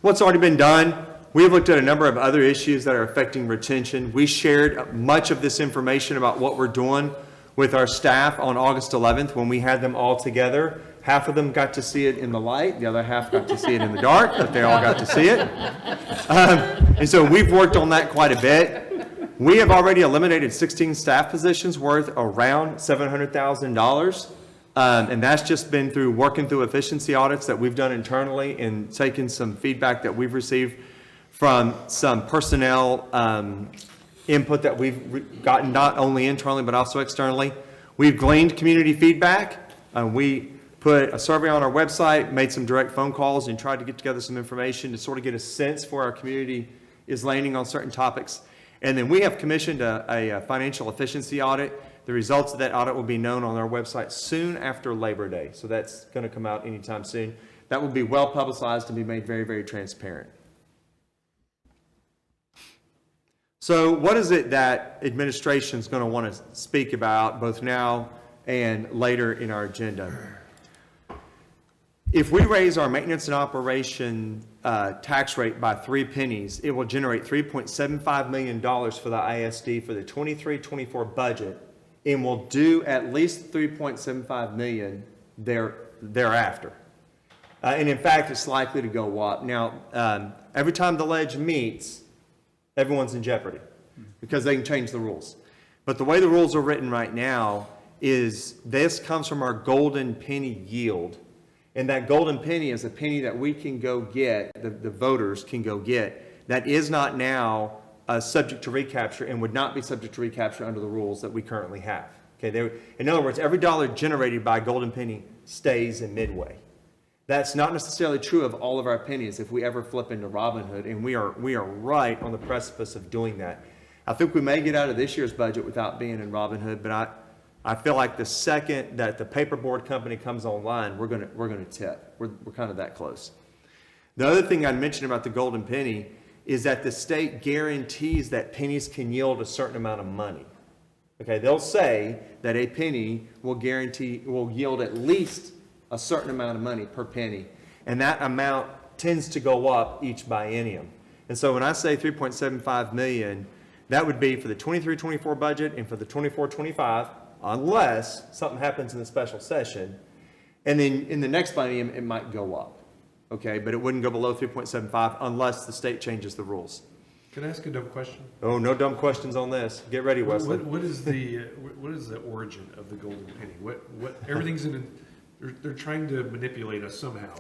What's already been done? We have looked at a number of other issues that are affecting retention. We shared much of this information about what we're doing with our staff on August 11th when we had them all together. Half of them got to see it in the light, the other half got to see it in the dark, but they all got to see it. And so we've worked on that quite a bit. We have already eliminated 16 staff positions worth around $700,000. And that's just been through working through efficiency audits that we've done internally and taken some feedback that we've received from some personnel input that we've gotten not only internally but also externally. We've gleaned community feedback. We put a survey on our website, made some direct phone calls, and tried to get together some information to sort of get a sense for our community is landing on certain topics. And then we have commissioned a financial efficiency audit. The results of that audit will be known on our website soon after Labor Day. So that's going to come out anytime soon. That will be well publicized and be made very, very transparent. So what is it that administration is going to want to speak about both now and later in our agenda? If we raise our maintenance and operation tax rate by 3 pennies, it will generate $3.75 million for the ISD for the 23-24 budget, and will do at least $3.75 million thereafter. And in fact, it's likely to go up. Now, every time the ledge meets, everyone's in jeopardy because they can change the rules. But the way the rules are written right now is this comes from our golden penny yield. And that golden penny is a penny that we can go get, the voters can go get, that is not now subject to recapture and would not be subject to recapture under the rules that we currently have. Okay, in other words, every dollar generated by a golden penny stays in Midway. That's not necessarily true of all of our pennies if we ever flip into Robin Hood, and we are right on the precipice of doing that. I think we may get out of this year's budget without being in Robin Hood, but I feel like the second that the paperboard company comes online, we're gonna tip. We're kind of that close. The other thing I mentioned about the golden penny is that the state guarantees that pennies can yield a certain amount of money. Okay, they'll say that a penny will yield at least a certain amount of money per penny, and that amount tends to go up each biennium. And so when I say 3.75 million, that would be for the 23-24 budget and for the 24-25, unless something happens in the special session. And then in the next biennium, it might go up. Okay, but it wouldn't go below 3.75 unless the state changes the rules. Can I ask a dumb question? Oh, no dumb questions on this. Get ready, Wesley. What is the origin of the golden penny? What everything's in? They're trying to manipulate us somehow.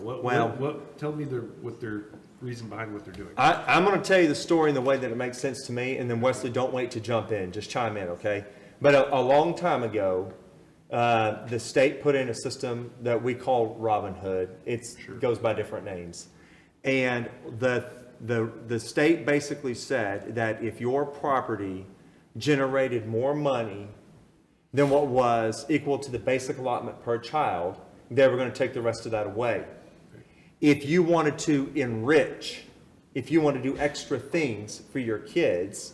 Tell me what their reason behind what they're doing. I'm going to tell you the story in the way that it makes sense to me, and then Wesley, don't wait to jump in. Just chime in, okay? But a long time ago, the state put in a system that we call Robin Hood. It goes by different names, and the state basically said that if your property generated more money than what was equal to the basic allotment per child, they were going to take the rest of that away. If you wanted to enrich, if you want to do extra things for your kids,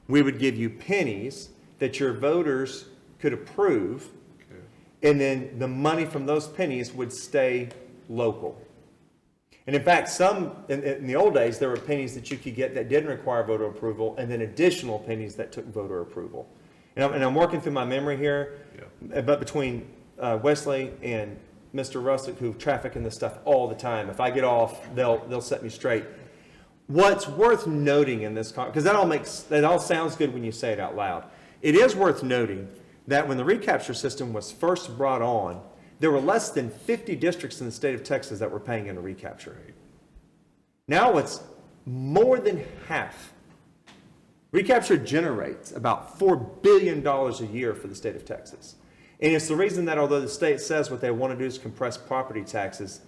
we would give you pennies that your voters could approve, and then the money from those pennies would stay local. And in fact, in the old days, there were pennies that you could get that didn't require voter approval, and then additional pennies that took voter approval. And I'm working through my memory here, but between Wesley and Mr. Russick, who traffic in this stuff all the time, if I get off, they'll set me straight. What's worth noting in this, because that all sounds good when you say it out loud. It is worth noting that when the recapture system was first brought on, there were less than 50 districts in the state of Texas that were paying into recapture. Now it's more than half. Recapture generates about $4 billion a year for the state of Texas. And it's the reason that although the state says what they want to do is compress property taxes,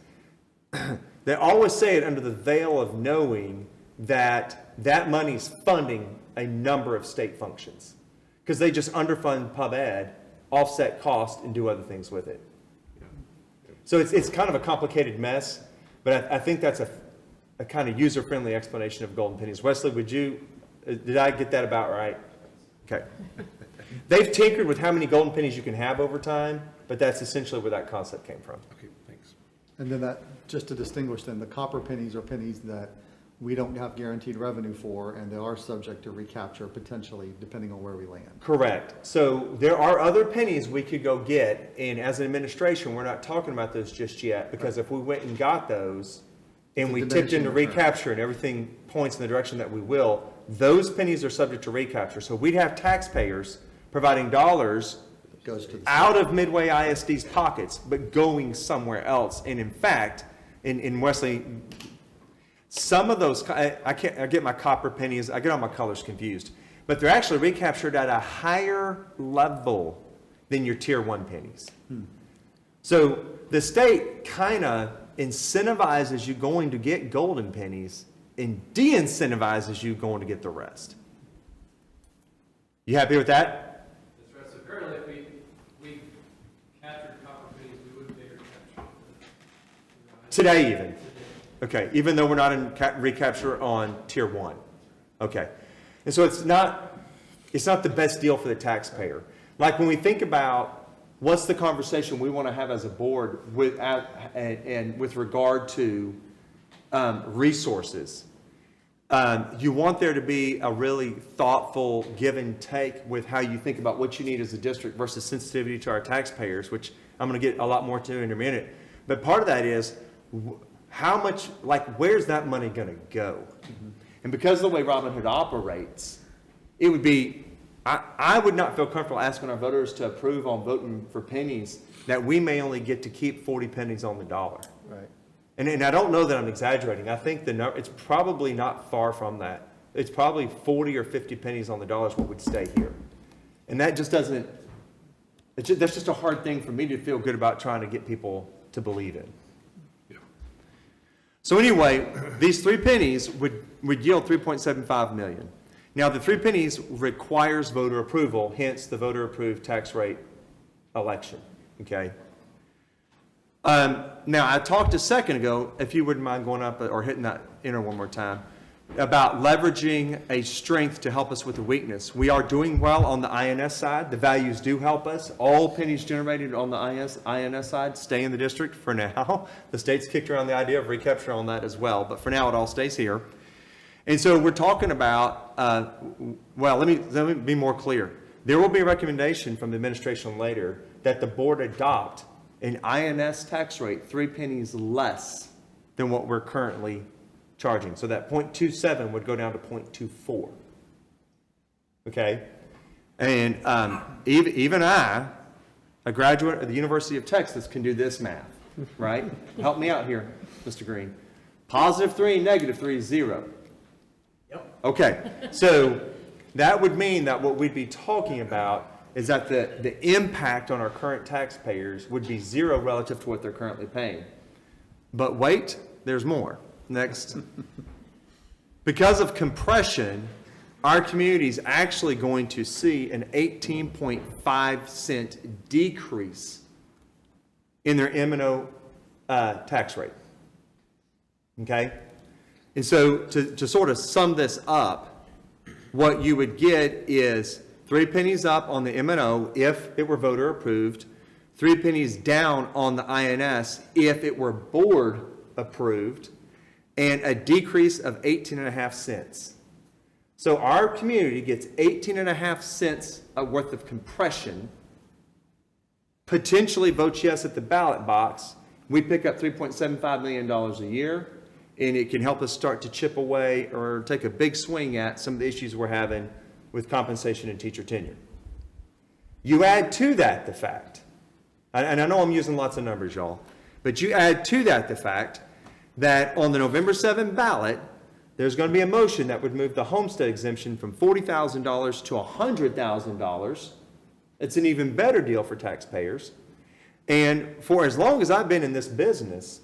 they always say it under the veil of knowing that that money's funding a number of state functions. Because they just underfund pub ed, offset cost, and do other things with it. So it's kind of a complicated mess, but I think that's a kind of user-friendly explanation of golden pennies. Wesley, did I get that about right? Okay. They've tinkered with how many golden pennies you can have over time, but that's essentially where that concept came from. Okay, thanks. And then that, just to distinguish then, the copper pennies are pennies that we don't have guaranteed revenue for, and they are subject to recapture potentially, depending on where we land. Correct. So there are other pennies we could go get, and as an administration, we're not talking about those just yet, because if we went and got those, and we tipped into recapture and everything points in the direction that we will, those pennies are subject to recapture. So we'd have taxpayers providing dollars out of Midway ISD's pockets, but going somewhere else. And in fact, in Wesley, some of those, I get my copper pennies, I get all my colors confused, but they're actually recaptured at a higher level than your tier 1 pennies. So the state kind of incentivizes you going to get golden pennies and de-incentivizes you going to get the rest. You happy with that? That's right. So currently, if we captured copper pennies, we wouldn't be able to capture them. Today even? Okay, even though we're not in recapture on tier 1. Okay. And so it's not the best deal for the taxpayer. Like when we think about what's the conversation we want to have as a board with regard to resources, you want there to be a really thoughtful give and take with how you think about what you need as a district versus sensitivity to our taxpayers, which I'm going to get a lot more to in a minute. But part of that is how much, where's that money going to go? And because of the way Robinhood operates, it would be, I would not feel comfortable asking our voters to approve on voting for pennies that we may only get to keep 40 pennies on the dollar. Right. And I don't know that I'm exaggerating. I think it's probably not far from that. It's probably 40 or 50 pennies on the dollar is what would stay here. And that just doesn't, that's just a hard thing for me to feel good about trying to get people to believe in. So anyway, these 3 pennies would yield $3.75 million. Now, the 3 pennies requires voter approval, hence the voter-approved tax rate election, okay? Now, I talked a second ago, if you wouldn't mind going up or hitting that enter one more time, about leveraging a strength to help us with a weakness. We are doing well on the INS side. The values do help us. All pennies generated on the INS side stay in the district for now. The state's kicked around the idea of recapture on that as well, but for now it all stays here. And so we're talking about, well, let me be more clear. There will be a recommendation from the administration later that the board adopt an INS tax rate 3 pennies less than what we're currently charging. So that 0.27 would go down to 0.24. Okay? And even I, a graduate of the University of Texas, can do this math, right? Help me out here, Mr. Green. +3, -3 is 0. Yep. Okay, so that would mean that what we'd be talking about is that the impact on our current taxpayers would be 0 relative to what they're currently paying. But wait, there's more. Next. Because of compression, our community is actually going to see an 18.5-cent decrease in their M&O tax rate. Okay? And so to sort of sum this up, what you would get is 3 pennies up on the M&O if it were voter approved, 3 pennies down on the INS if it were board approved, and a decrease of 18.5 cents. So our community gets 18.5 cents worth of compression, potentially votes yes at the ballot box. We pick up $3.75 million a year, and it can help us start to chip away or take a big swing at some of the issues we're having with compensation and teacher tenure. You add to that the fact, and I know I'm using lots of numbers, y'all, but you add to that the fact that on the November 7 ballot, there's going to be a motion that would move the homestead exemption from $40,000 to $100,000. It's an even better deal for taxpayers. And for as long as I've been in this business,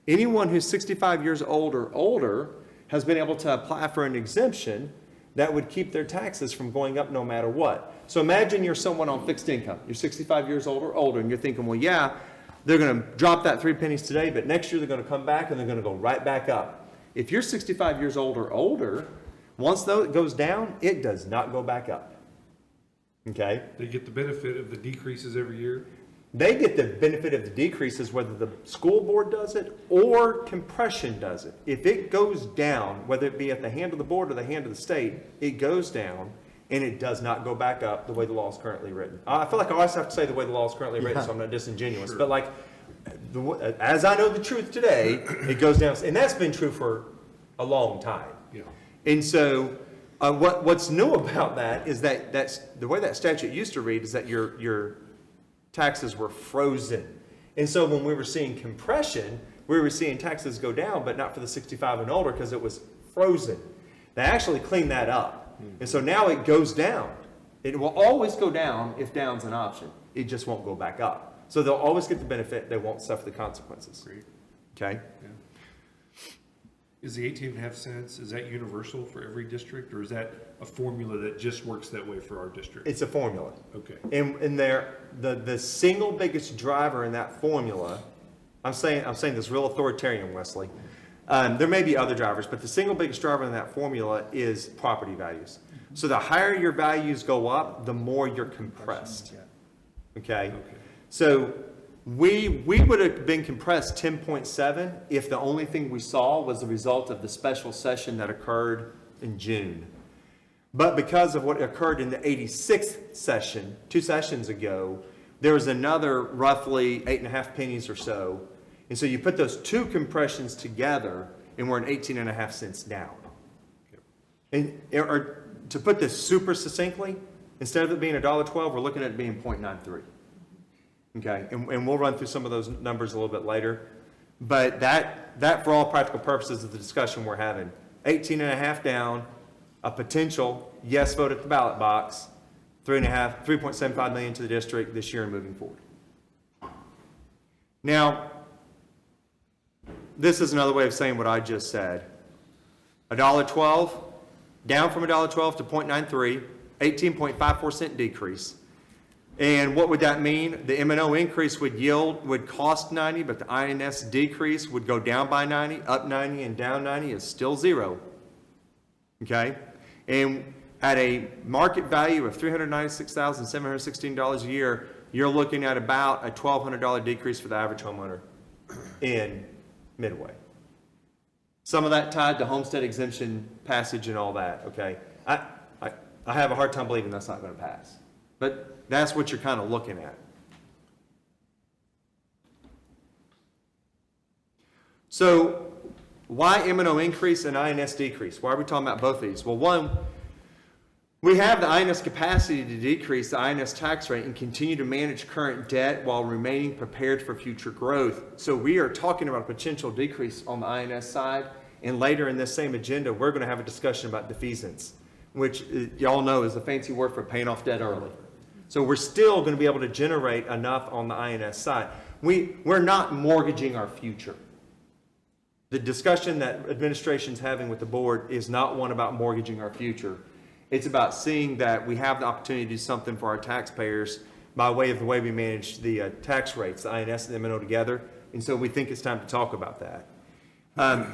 anyone who's 65 years old or older has been able to apply for an exemption that would keep their taxes from going up no matter what. So imagine you're someone on fixed income. You're 65 years old or older, and you're thinking, well, yeah, they're going to drop that 3 pennies today, but next year they're going to come back and they're going to go right back up. If you're 65 years old or older, once though it goes down, it does not go back up. Okay? They get the benefit of the decreases every year? They get the benefit of the decreases whether the school board does it or compression does it. If it goes down, whether it be at the hand of the board or the hand of the state, it goes down and it does not go back up the way the law is currently written. I feel like I always have to say the way the law is currently written, so I'm not disingenuous. Sure. But like, as I know the truth today, it goes down, and that's been true for a long time. Yeah. And so what's new about that is that that's the way that statute used to read is that your taxes were frozen. And so when we were seeing compression, we were seeing taxes go down, but not for the 65 and older because it was frozen. They actually cleaned that up. And so now it goes down. It will always go down if down's an option. It just won't go back up. So they'll always get the benefit. They won't suffer the consequences. Great. Okay? Yeah. Is the 18.5 cents, is that universal for every district, or is that a formula that just works that way for our district? It's a formula. Okay. And the single biggest driver in that formula, I'm saying this real authoritarian, Wesley. There may be other drivers, but the single biggest driver in that formula is property values. So the higher your values go up, the more you're compressed. Okay? So we would have been compressed 10.7 if the only thing we saw was the result of the special session that occurred in June. But because of what occurred in the 86th session, 2 sessions ago, there was another roughly 8.5 pennies or so. And so you put those 2 compressions together, and we're an 18.5 cents down. And or to put this super succinctly, instead of it being $1.12, we're looking at it being 0.93. Okay, and we'll run through some of those numbers a little bit later. But that for all practical purposes of the discussion we're having, 18.5 down, a potential yes vote at the ballot box, 3.75 million to the district this year and moving forward. Now, this is another way of saying what I just said. $1.12, down from $1.12 to 0.93, 18.54 cent decrease. And what would that mean? The M&O increase would cost 90, but the INS decrease would go down by 90, up 90, and down 90 is still 0. Okay? And at a market value of $396,716 a year, you're looking at about a $1,200 decrease for the average homeowner in Midway. Some of that tied to homestead exemption passage and all that, okay? I have a hard time believing that's not going to pass. But that's what you're kind of looking at. So why M&O increase and INS decrease? Why are we talking about both of these? Well, one, we have the INS capacity to decrease the INS tax rate and continue to manage current debt while remaining prepared for future growth. So we are talking about a potential decrease on the INS side, and later in this same agenda, we're going to have a discussion about defeasance, which y'all know is a fancy word for paying off debt early. So we're still going to be able to generate enough on the INS side. We're not mortgaging our future. The discussion that administration's having with the board is not one about mortgaging our future. It's about seeing that we have the opportunity to do something for our taxpayers by way of the way we manage the tax rates, the INS and the M&O together. And so we think it's time to talk about that.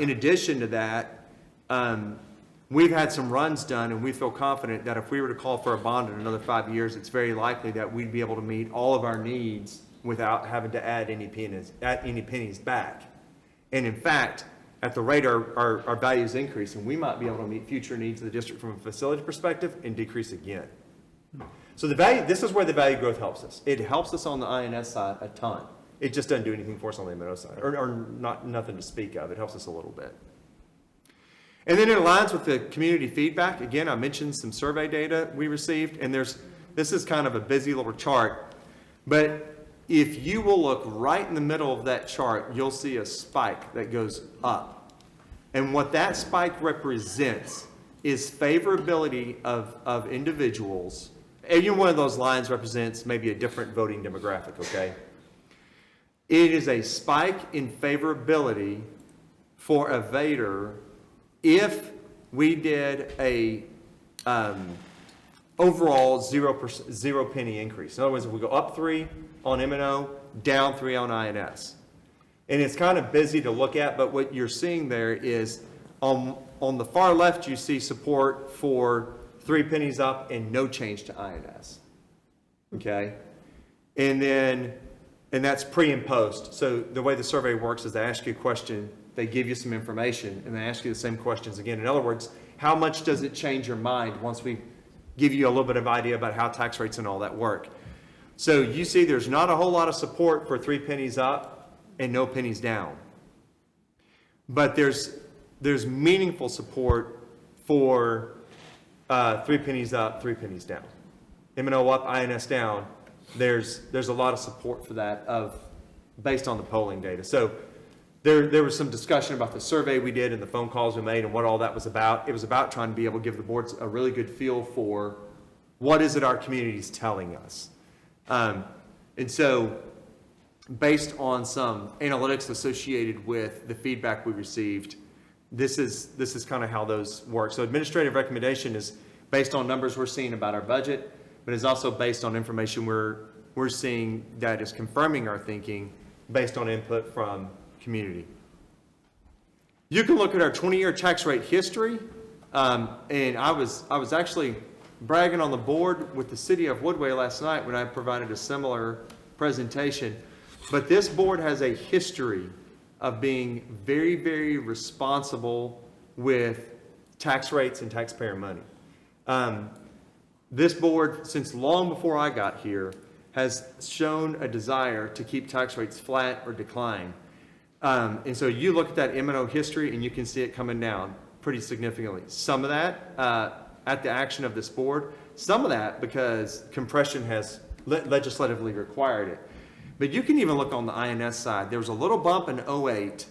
In addition to that, we've had some runs done, and we feel confident that if we were to call for a bond in another 5 years, it's very likely that we'd be able to meet all of our needs without having to add any pennies back. And in fact, at the rate our values increase, and we might be able to meet future needs of the district from a facility perspective and decrease again. So this is where the value growth helps us. It helps us on the INS side a ton. It just doesn't do anything for us on the M&O side, or nothing to speak of. It helps us a little bit. And then it aligns with the community feedback. Again, I mentioned some survey data we received, and this is kind of a busy little chart, but if you will look right in the middle of that chart, you'll see a spike that goes up. And what that spike represents is favorability of individuals. Any one of those lines represents maybe a different voting demographic, okay? It is a spike in favorability for a VATRE if we did a overall 0 penny increase. In other words, if we go up 3 on M&O, down 3 on INS. And it's kind of busy to look at, but what you're seeing there is on the far left, you see support for 3 pennies up and no change to INS. Okay? And that's pre and post. So the way the survey works is they ask you a question, they give you some information, and they ask you the same questions again. In other words, how much does it change your mind once we give you a little bit of idea about how tax rates and all that work? So you see there's not a whole lot of support for 3 pennies up and no pennies down. But there's meaningful support for 3 pennies up, 3 pennies down. M&O up, INS down. There's a lot of support for that based on the polling data. So there was some discussion about the survey we did and the phone calls we made and what all that was about. It was about trying to be able to give the boards a really good feel for what is it our community is telling us. And so based on some analytics associated with the feedback we received, this is kind of how those work. So administrative recommendation is based on numbers we're seeing about our budget, but is also based on information we're seeing that is confirming our thinking based on input from community. You can look at our 20-year tax rate history, and I was actually bragging on the board with the city of Woodway last night when I provided a similar presentation. But this board has a history of being very, very responsible with tax rates and taxpayer money. This board, since long before I got here, has shown a desire to keep tax rates flat or decline. And so you look at that M&O history and you can see it coming down pretty significantly. Some of that at the action of this board, some of that because compression has legislatively required it. But you can even look on the INS side. There was a little bump in 2008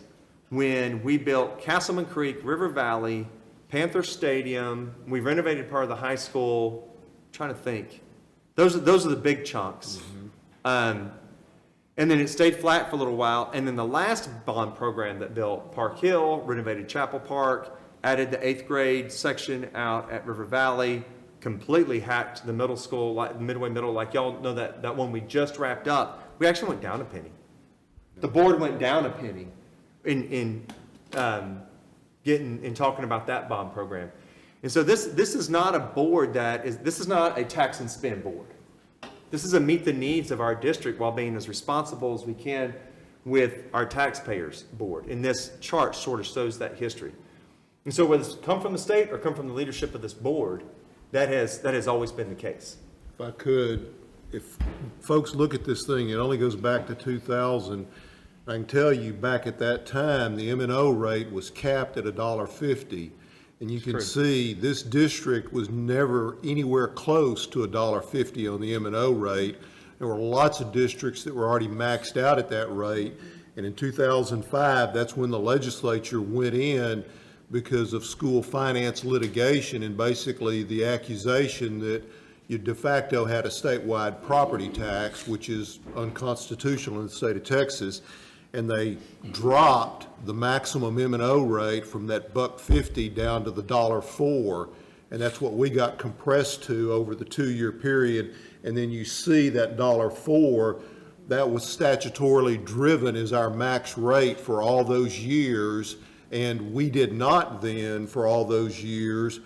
when we built Castleman Creek, River Valley, Panther Stadium. We renovated part of the high school. I'm trying to think. Those are the big chunks. And then it stayed flat for a little while. And then the last bond program that built Park Hill, renovated Chapel Park, added the 8th grade section out at River Valley, completely hacked the middle school, like Midway Middle, like y'all know that one we just wrapped up. We actually went down a penny. The board went down a penny in talking about that bond program. And so this is not a board this is not a tax and spend board. This is a meet the needs of our district while being as responsible as we can with our taxpayers board. And this chart sort of shows that history. And so whether it's come from the state or come from the leadership of this board, that has always been the case. If I could, if folks look at this thing, it only goes back to 2000. I can tell you back at that time, the M&O rate was capped at $1.50. And you can see this district was never anywhere close to $1.50 on the M&O rate. There were lots of districts that were already maxed out at that rate. And in 2005, that's when the legislature went in because of school finance litigation and basically the accusation that you de facto had a statewide property tax, which is unconstitutional in the state of Texas. And they dropped the maximum M&O rate from that $1.50 down to the $1.04, and that's what we got compressed to over the 2-year period. And then you see that $1.04, that was statutorily driven as our max rate for all those years, and we did not then, for all those years,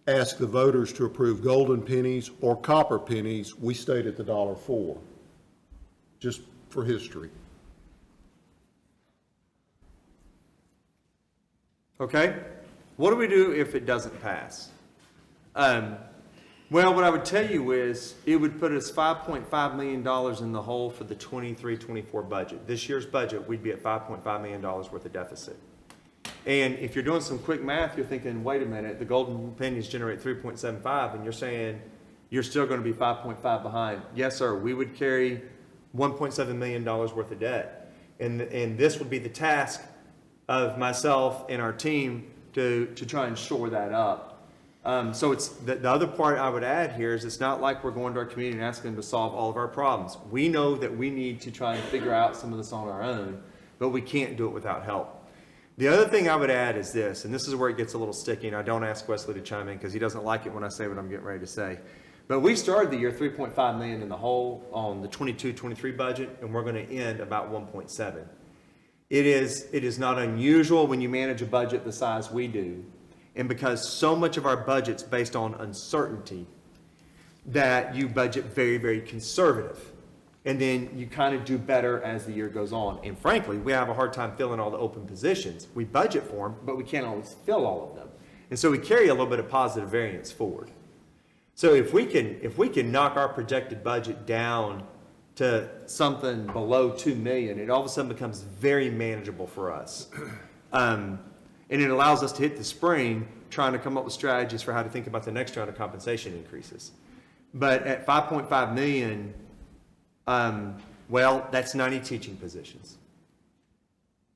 ask the voters to approve golden pennies or copper pennies. We stayed at the $1.04, just for history. Okay? What do we do if it doesn't pass? Well, what I would tell you is it would put us $5.5 million in the hole for the 23-24 budget. This year's budget, we'd be at $5.5 million worth of deficit. And if you're doing some quick math, you're thinking, wait a minute, the golden pennies generate 3.75, and you're saying you're still going to be 5.5 behind. Yes, sir, we would carry $1.7 million worth of debt. And this would be the task of myself and our team to try and shore that up. So it's the other part I would add here is it's not like we're going to our community and asking them to solve all of our problems. We know that we need to try and figure out some of this on our own, but we can't do it without help. The other thing I would add is this, and this is where it gets a little sticky, and I don't ask Wesley to chime in because he doesn't like it when I say what I'm getting ready to say. But we started the year $3.5 million in the hole on the 22-23 budget, and we're going to end about 1.7. It is not unusual when you manage a budget the size we do, and because so much of our budget's based on uncertainty, that you budget very, very conservative. And then you kind of do better as the year goes on. And frankly, we have a hard time filling all the open positions. We budget for them, but we can't always fill all of them. And so we carry a little bit of positive variance forward. So if we can knock our projected budget down to something below 2 million, it all of a sudden becomes very manageable for us. And it allows us to hit the spring trying to come up with strategies for how to think about the next round of compensation increases. But at 5.5 million, well, that's 90 teaching positions.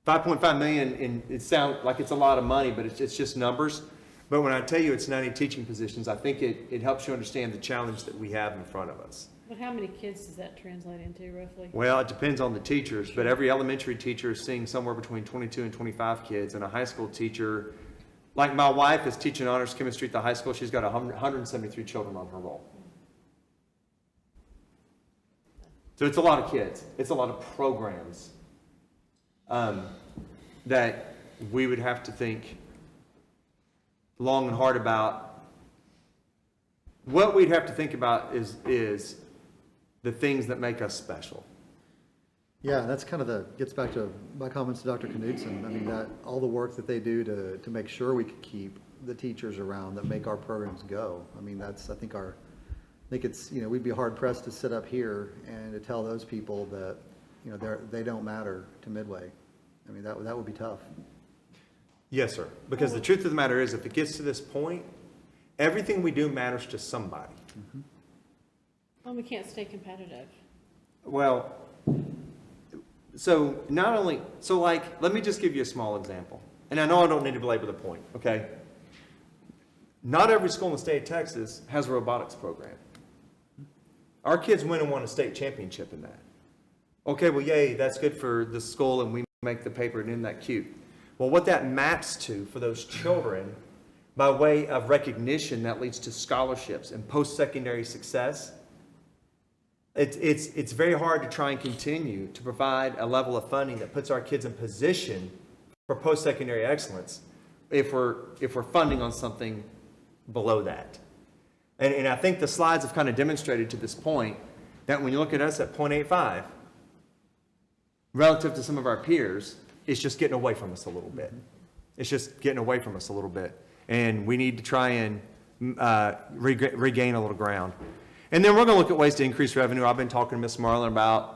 5.5 million, and it sounds like it's a lot of money, but it's just numbers. But when I tell you it's 90 teaching positions, I think it helps you understand the challenge that we have in front of us. But how many kids does that translate into roughly? Well, it depends on the teachers, but every elementary teacher is seeing somewhere between 22 and 25 kids, and a high school teacher, like my wife is teaching honors chemistry at the high school, she's got 173 children on her roll. So it's a lot of kids. It's a lot of programs that we would have to think long and hard about. What we'd have to think about is the things that make us special. Yeah, that's kind of gets back to my comments to Dr. Knudsen. I mean, that all the work that they do to make sure we can keep the teachers around that make our programs go. I mean, I think it's, we'd be hard pressed to sit up here and to tell those people that, they don't matter to Midway. I mean, that would be tough. Yes, sir. Because the truth of the matter is, if it gets to this point, everything we do matters to somebody. Mm-hmm. Well, we can't stay competitive. Well, so let me just give you a small example. And I know I don't need to belabor the point, okay? Not every school in the state of Texas has a robotics program. Our kids win and won a state championship in that. Okay, well, yay, that's good for the school and we make the paper, and isn't that cute? Well, what that maps to for those children, by way of recognition that leads to scholarships and post-secondary success, it's very hard to try and continue to provide a level of funding that puts our kids in position for post-secondary excellence if we're funding on something below that. And I think the slides have kind of demonstrated to this point that when you look at us at 0.85, relative to some of our peers, it's just getting away from us a little bit. It's just getting away from us a little bit. And we need to try and regain a little ground. And then we're going to look at ways to increase revenue. I've been talking to Ms. Marlin about,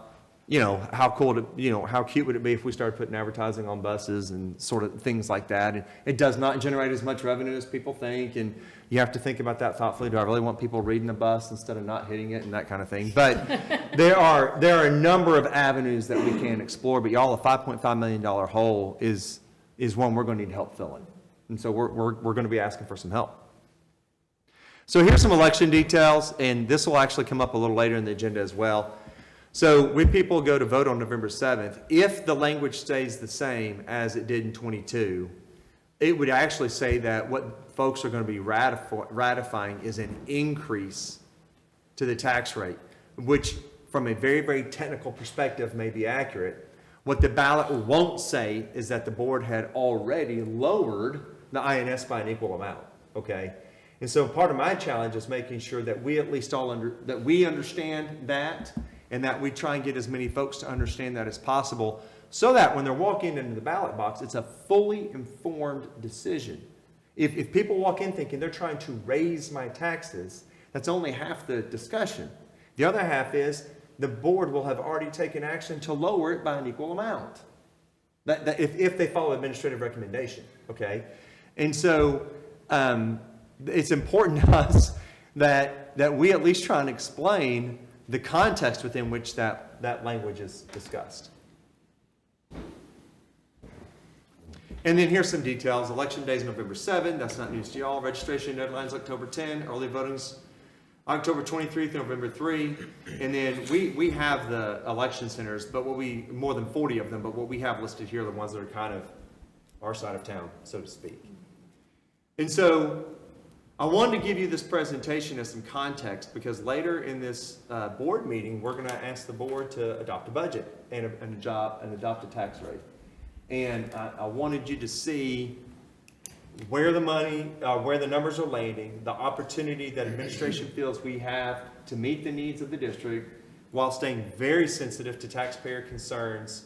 how cute would it be if we started putting advertising on buses and sort of things like that. And it does not generate as much revenue as people think. And you have to think about that thoughtfully. Do I really want people reading the bus instead of not hitting it and that kind of thing? But there are a number of avenues that we can explore. But y'all, a $5.5 million hole is one we're going to need help filling. And so we're going to be asking for some help. So here's some election details, and this will actually come up a little later in the agenda as well. So when people go to vote on November 7th, if the language stays the same as it did in 22, it would actually say that what folks are going to be ratifying is an increase to the tax rate, which from a very, very technical perspective may be accurate. What the ballot won't say is that the board had already lowered the INS by an equal amount, okay? And so part of my challenge is making sure that we at least that we understand that, and that we try and get as many folks to understand that as possible, so that when they're walking into the ballot box, it's a fully informed decision. If people walk in thinking they're trying to raise my taxes, that's only half the discussion. The other half is the board will have already taken action to lower it by an equal amount. If they follow administrative recommendation, okay? And so it's important to us that we at least try and explain the context within which that language is discussed. And then here's some details. Election day is November 7. That's not news to y'all. Registration deadline's October 10. Early voting's October 23, November 3. And then we have the election centers, but more than 40 of them, but what we have listed here are the ones that are kind of our side of town, so to speak. And so I wanted to give you this presentation as some context because later in this board meeting, we're going to ask the board to adopt a budget and adopt a tax rate. And I wanted you to see where the money, where the numbers are landing, the opportunity that administration feels we have to meet the needs of the district while staying very sensitive to taxpayer concerns,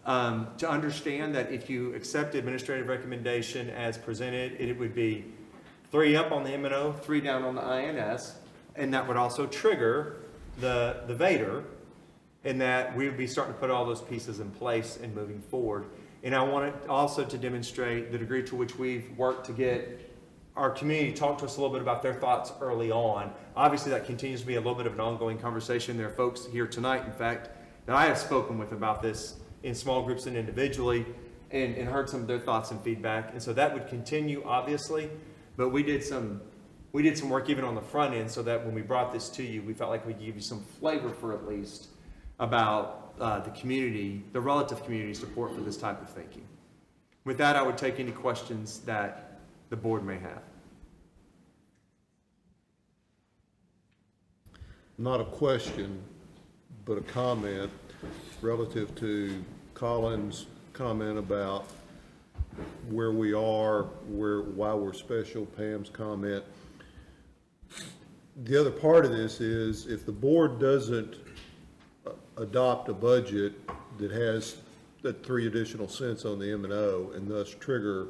to understand that if you accept the administrative recommendation as presented, it would be 3 up on the M&O, 3 down on the INS, and that would also trigger the VATRE, and that we would be starting to put all those pieces in place and moving forward. And I wanted also to demonstrate the degree to which we've worked to get our community to talk to us a little bit about their thoughts early on. Obviously, that continues to be a little bit of an ongoing conversation. There are folks here tonight, in fact, that I have spoken with about this in small groups and individually, and heard some of their thoughts and feedback. And so that would continue, obviously, but we did some work even on the front end so that when we brought this to you, we felt like we'd give you some flavor for at least about the community, the relative community support for this type of thinking. With that, I would take any questions that the board may have. Not a question, but a comment relative to Colin's comment about where we are, why we're special, Pam's comment. The other part of this is if the board doesn't adopt a budget that has that 3 additional cents on the M&O and thus trigger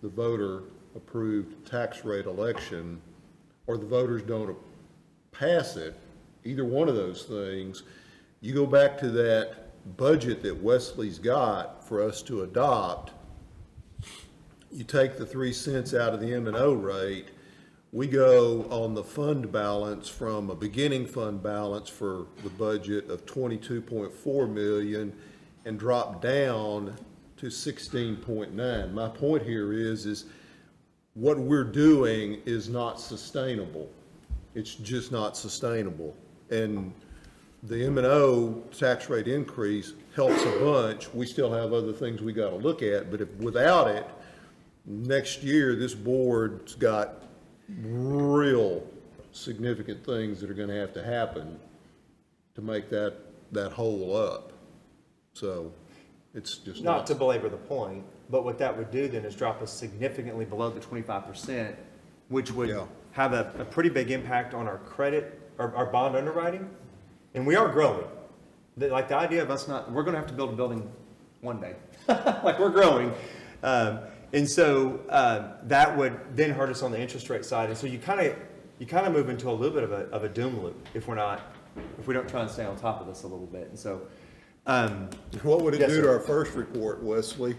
the voter approved tax rate election, or the voters don't pass it, either one of those things, you go back to that budget that Wesley's got for us to adopt, you take the 3 cents out of the M&O rate, we go on the fund balance from a beginning fund balance for the budget of 22.4 million and drop down to 16.9. My point here is what we're doing is not sustainable. It's just not sustainable. And the M&O tax rate increase helps a bunch. We still have other things we got to look at, but if without it, next year this board's got real significant things that are going to have to happen to make that hole up. So it's just Not to belabor the point, but what that would do then is drop us significantly below the 25%, which would have a pretty big impact on our credit, our bond underwriting. And we are growing. Like the idea of us we're going to have to build a building one day. Like we're growing. And so that would then hurt us on the interest rate side. And so you kind of move into a little bit of a doom loop if we don't try and stay on top of this a little bit. And so what would it do sir. to our first report, Wesley?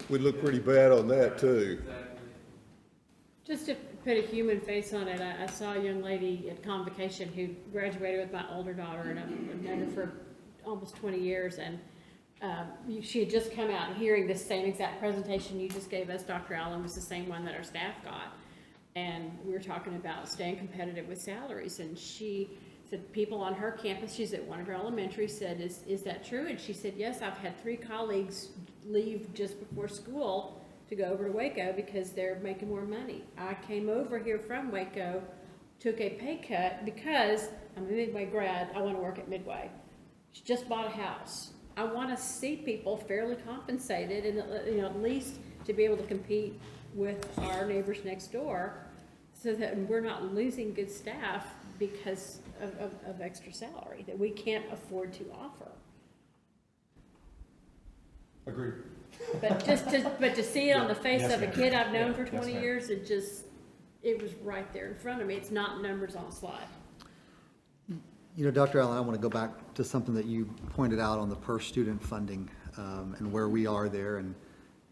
We'd look pretty bad on that too. Just to put a human face on it, I saw a young lady at convocation who graduated with my older daughter, and I've known her for almost 20 years, and she had just come out and hearing this same exact presentation you just gave us, Dr. Allen, was the same one that our staff got. And we were talking about staying competitive with salaries, and she said people on her campus, she's at one of her elementary, said, is that true? And she said, yes, I've had 3 colleagues leave just before school to go over to Waco because they're making more money. I came over here from Waco, took a pay cut because I'm a Midway grad, I want to work at Midway. She just bought a house. I want to see people fairly compensated and at least to be able to compete with our neighbors next door so that we're not losing good staff because of extra salary that we can't afford to offer. Agreed. But to see it on the face Yes, of a ma'am. kid I've known Yeah, for yes, 20 ma'am. years, it was right there in front of me. It's not numbers on a slide. You know, Dr. Allen, I want to go back to something that you pointed out on the per-student funding, and where we are there, and,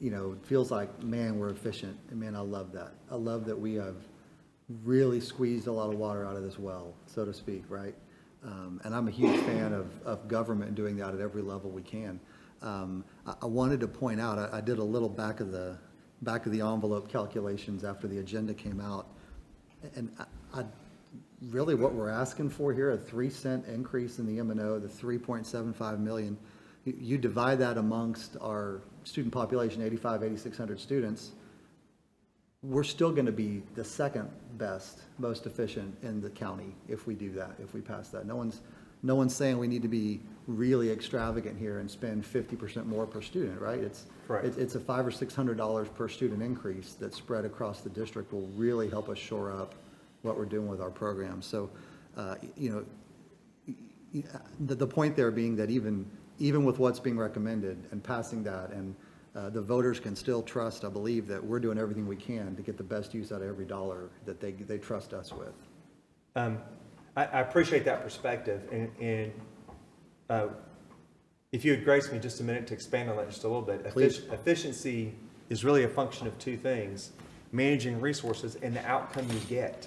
you know, it feels like, man, we're efficient, and man, I love that. I love that we have really squeezed a lot of water out of this well, so to speak, right? And I'm a huge fan of government doing that at every level we can. I wanted to point out, I did a little back of the envelope calculations after the agenda came out, and really what we're asking for here, a 3-cent increase in the M&O, the 3.75 million, you divide that amongst our student population, 8,600 students, we're still going to be the second best, most efficient in the county if we do that, if we pass that. No one's saying we need to be really extravagant here and spend 50% more per student, right? Correct. It's a $500 or $600 per student increase that spread across the district will really help us shore up what we're doing with our programs. So, you know, the point there being that even with what's being recommended and passing that, and the voters can still trust, I believe, that we're doing everything we can to get the best use out of every dollar that they trust us with. I appreciate that perspective, and if you would grace me just a minute to expand on that just a little bit. Please. Efficiency is really a function of two things: managing resources and the outcome you get.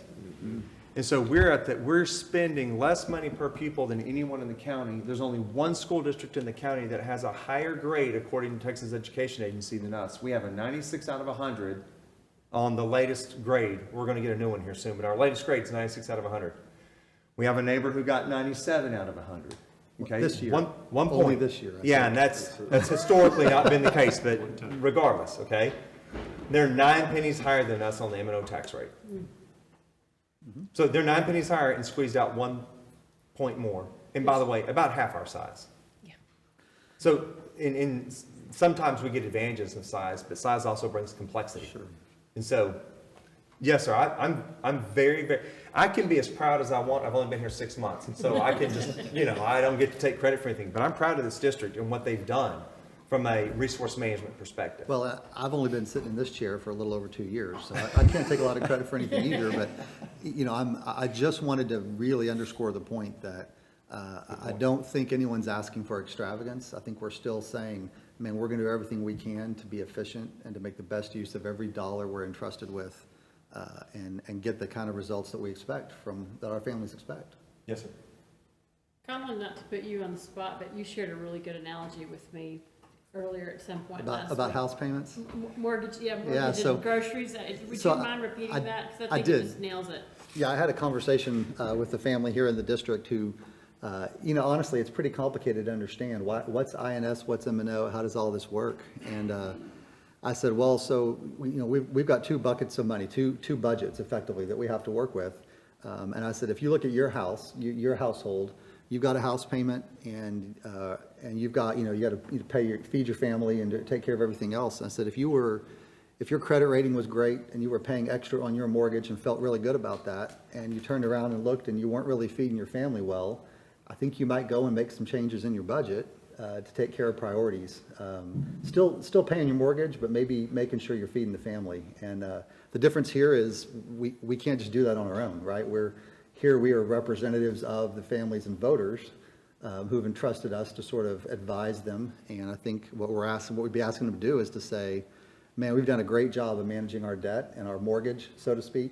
And so we're spending less money per pupil than anyone in the county. There's only one school district in the county that has a higher grade according to Texas Education Agency than us. We have a 96 out of 100 on the latest grade. We're going to get a new one here soon, but our latest grade is 96 out of 100. We have a neighbor who got 97 out of 100. Okay, This year. One point. Only this year, I Yeah, think. and that's historically not been the case, but regardless, okay? They're 9 pennies higher than us on the M&O tax rate. So they're 9 pennies higher and squeezed out 1 point more. And by the way, about half our size. Yeah. So sometimes we get advantages of size, but size also brings complexity. Sure. And so, yes, sir, I'm very, very, I can be as proud as I want. I've only been here 6 months. And so I can just, you know, I don't get to take credit for anything, but I'm proud of this district and what they've done from a resource management perspective. Well, I've only been sitting in this chair for a little over 2 years, so I can't take a lot of credit for anything either, but, you know, I just wanted to really underscore the point that I don't think anyone's asking for extravagance. I think we're still saying, man, we're going to do everything we can to be efficient and to make the best use of every dollar we're entrusted with, and get the kind of results that we expect that our families expect. Yes, sir. Colin, not to put you on the spot, but you shared a really good analogy with me earlier at some point last About week. house payments? Mortgage, Yeah, mortgage so- and groceries. Would so you mind repeating that? Because I I think did. it just nails it. Yeah, I had a conversation with the family here in the district who, you know, honestly, it's pretty complicated to understand. What's INS, what's M&O, how does all this work? And I said, well, so, you know, we've got 2 buckets of money, two budgets effectively that we have to work with. And I said, if you look at your house, your household, you've got a house payment and you've got, you know, you got to feed your family and take care of everything else. And I said, if your credit rating was great and you were paying extra on your mortgage and felt really good about that, and you turned around and looked and you weren't really feeding your family well, I think you might go and make some changes in your budget to take care of priorities. Still paying your mortgage, but maybe making sure you're feeding the family. And the difference here is we can't just do that on our own, right? We are representatives of the families and voters who've entrusted us to sort of advise them. And I think what we'd be asking them to do is to say, man, we've done a great job of managing our debt and our mortgage, so to speak.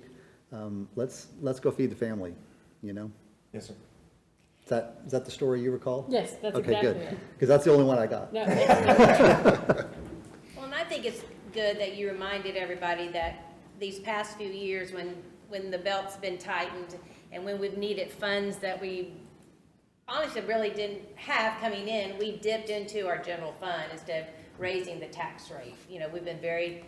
Let's go feed the family, you know? Yes, sir. Is that the story you recall? Yes, that's Okay, exactly good. it. Because that's the only one I got. No, Well, and I think it's good that you reminded everybody that these past few years when the belt's been tightened and when we've needed funds that we honestly really didn't have coming in, we dipped into our general fund instead of raising the tax rate. You know, we've been very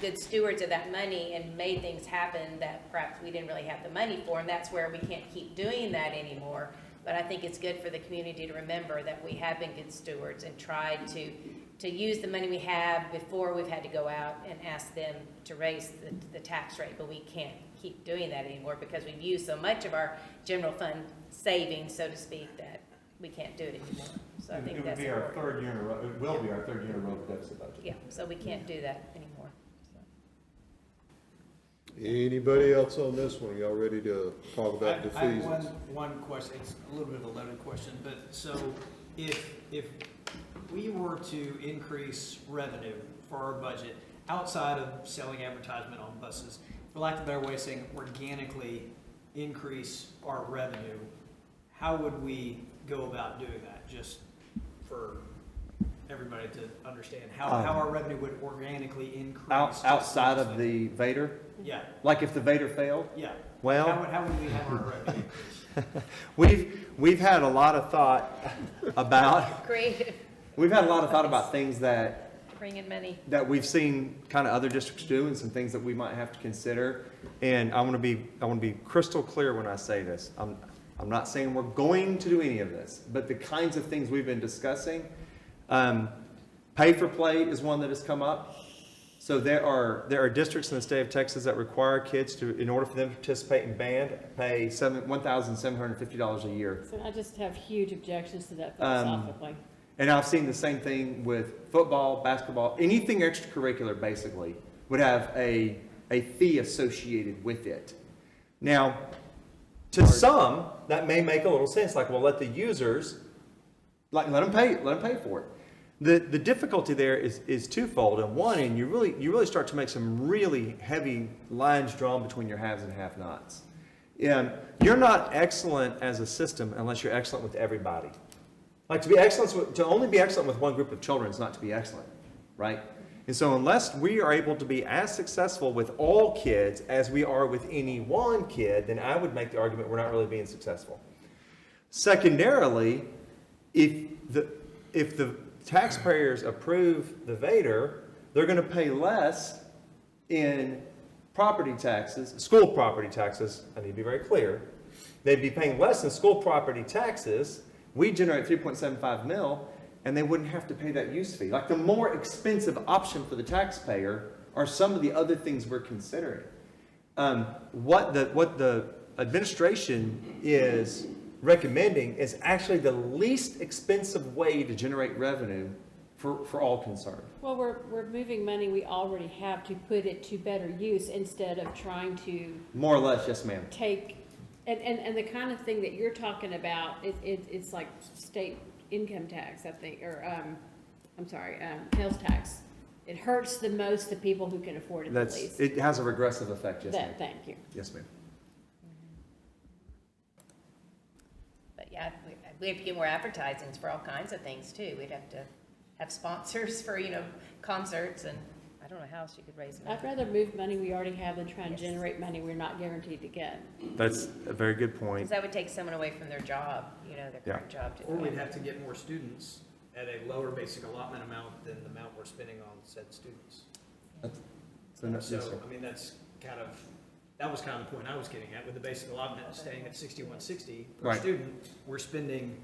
good stewards of that money and made things happen that perhaps we didn't really have the money for, and that's where we can't keep doing that anymore. But I think it's good for the community to remember that we have been good stewards and tried to use the money we have before we've had to go out and ask them to raise the tax rate. But we can't keep doing that anymore because we've used so much of our general fund savings, so to speak, that we can't do it anymore. So I It think would that's be our important. third year in a row, it will be our third year in a row with deficit budget. Yeah, so we can't do that anymore. So. Anybody else on this one? Y'all ready to talk about I have defeasance? one question, it's a little bit of a loaded question, but so if we were to increase revenue for our budget outside of selling advertisement on buses, for lack of a better way of saying organically increase our revenue, how would we go about doing that? Just for everybody to understand how our revenue would organically increase. Outside of the VATRE, Yeah, like if the VATRE failed? yeah. Well- How would we have our revenue increase? We've had a lot of thought about, Creative, we've had a lot of thought about things that bring in money. we've seen kind of other districts do and some things that we might have to consider. And I want to be crystal clear when I say this. I'm not saying we're going to do any of this, but the kinds of things we've been discussing, pay for play is one that has come up. So there are districts in the state of Texas that require kids to, in order for them to participate in band, pay $1,750 a year. So I just have huge objections to that philosophically. And I've seen the same thing with football, basketball, anything extracurricular basically would have a fee associated with it. Now, to some, that may make a little sense, like, well, let the users, like, let them pay for it. The difficulty there is twofold. And one, and you really start to make some really heavy lines drawn between your haves and have-nots. You're not excellent as a system unless you're excellent with everybody. Like to only be excellent with one group of children is not to be excellent, right? And so unless we are able to be as successful with all kids as we are with any one kid, then I would make the argument we're not really being successful. Secondarily, if the taxpayers approve the VATRE, they're going to pay less in property taxes, school property taxes. I need to be very clear. They'd be paying less in school property taxes. We generate 3.75 mil, and they wouldn't have to pay that use fee. Like the more expensive option for the taxpayer are some of the other things we're considering. What the administration is recommending is actually the least expensive way to generate revenue for all concerned. Well, we're moving money we already have to put it to better use instead of trying to More or less, yes, ma'am. take, and the kind of thing that you're talking about, it's like state income tax, I think, or, sales tax. It hurts the most the people who can afford it the least. It has a regressive effect, yes, ma'am. Thank you. Yes, ma'am. But yeah, we have to get more advertisings for all kinds of things too. We'd have to have sponsors for, concerts, and I don't know how else you could raise money. I'd rather move money we already have than try and generate money we're not guaranteed to get. That's a very good Because point. that would take someone away from their job, their current job. Or we'd have to get more students at a lower basic allotment amount than the amount we're spending on said students. So, I mean, that was kind of the point I was getting at, with the basic allotment staying at 6160 per Right. student, we're spending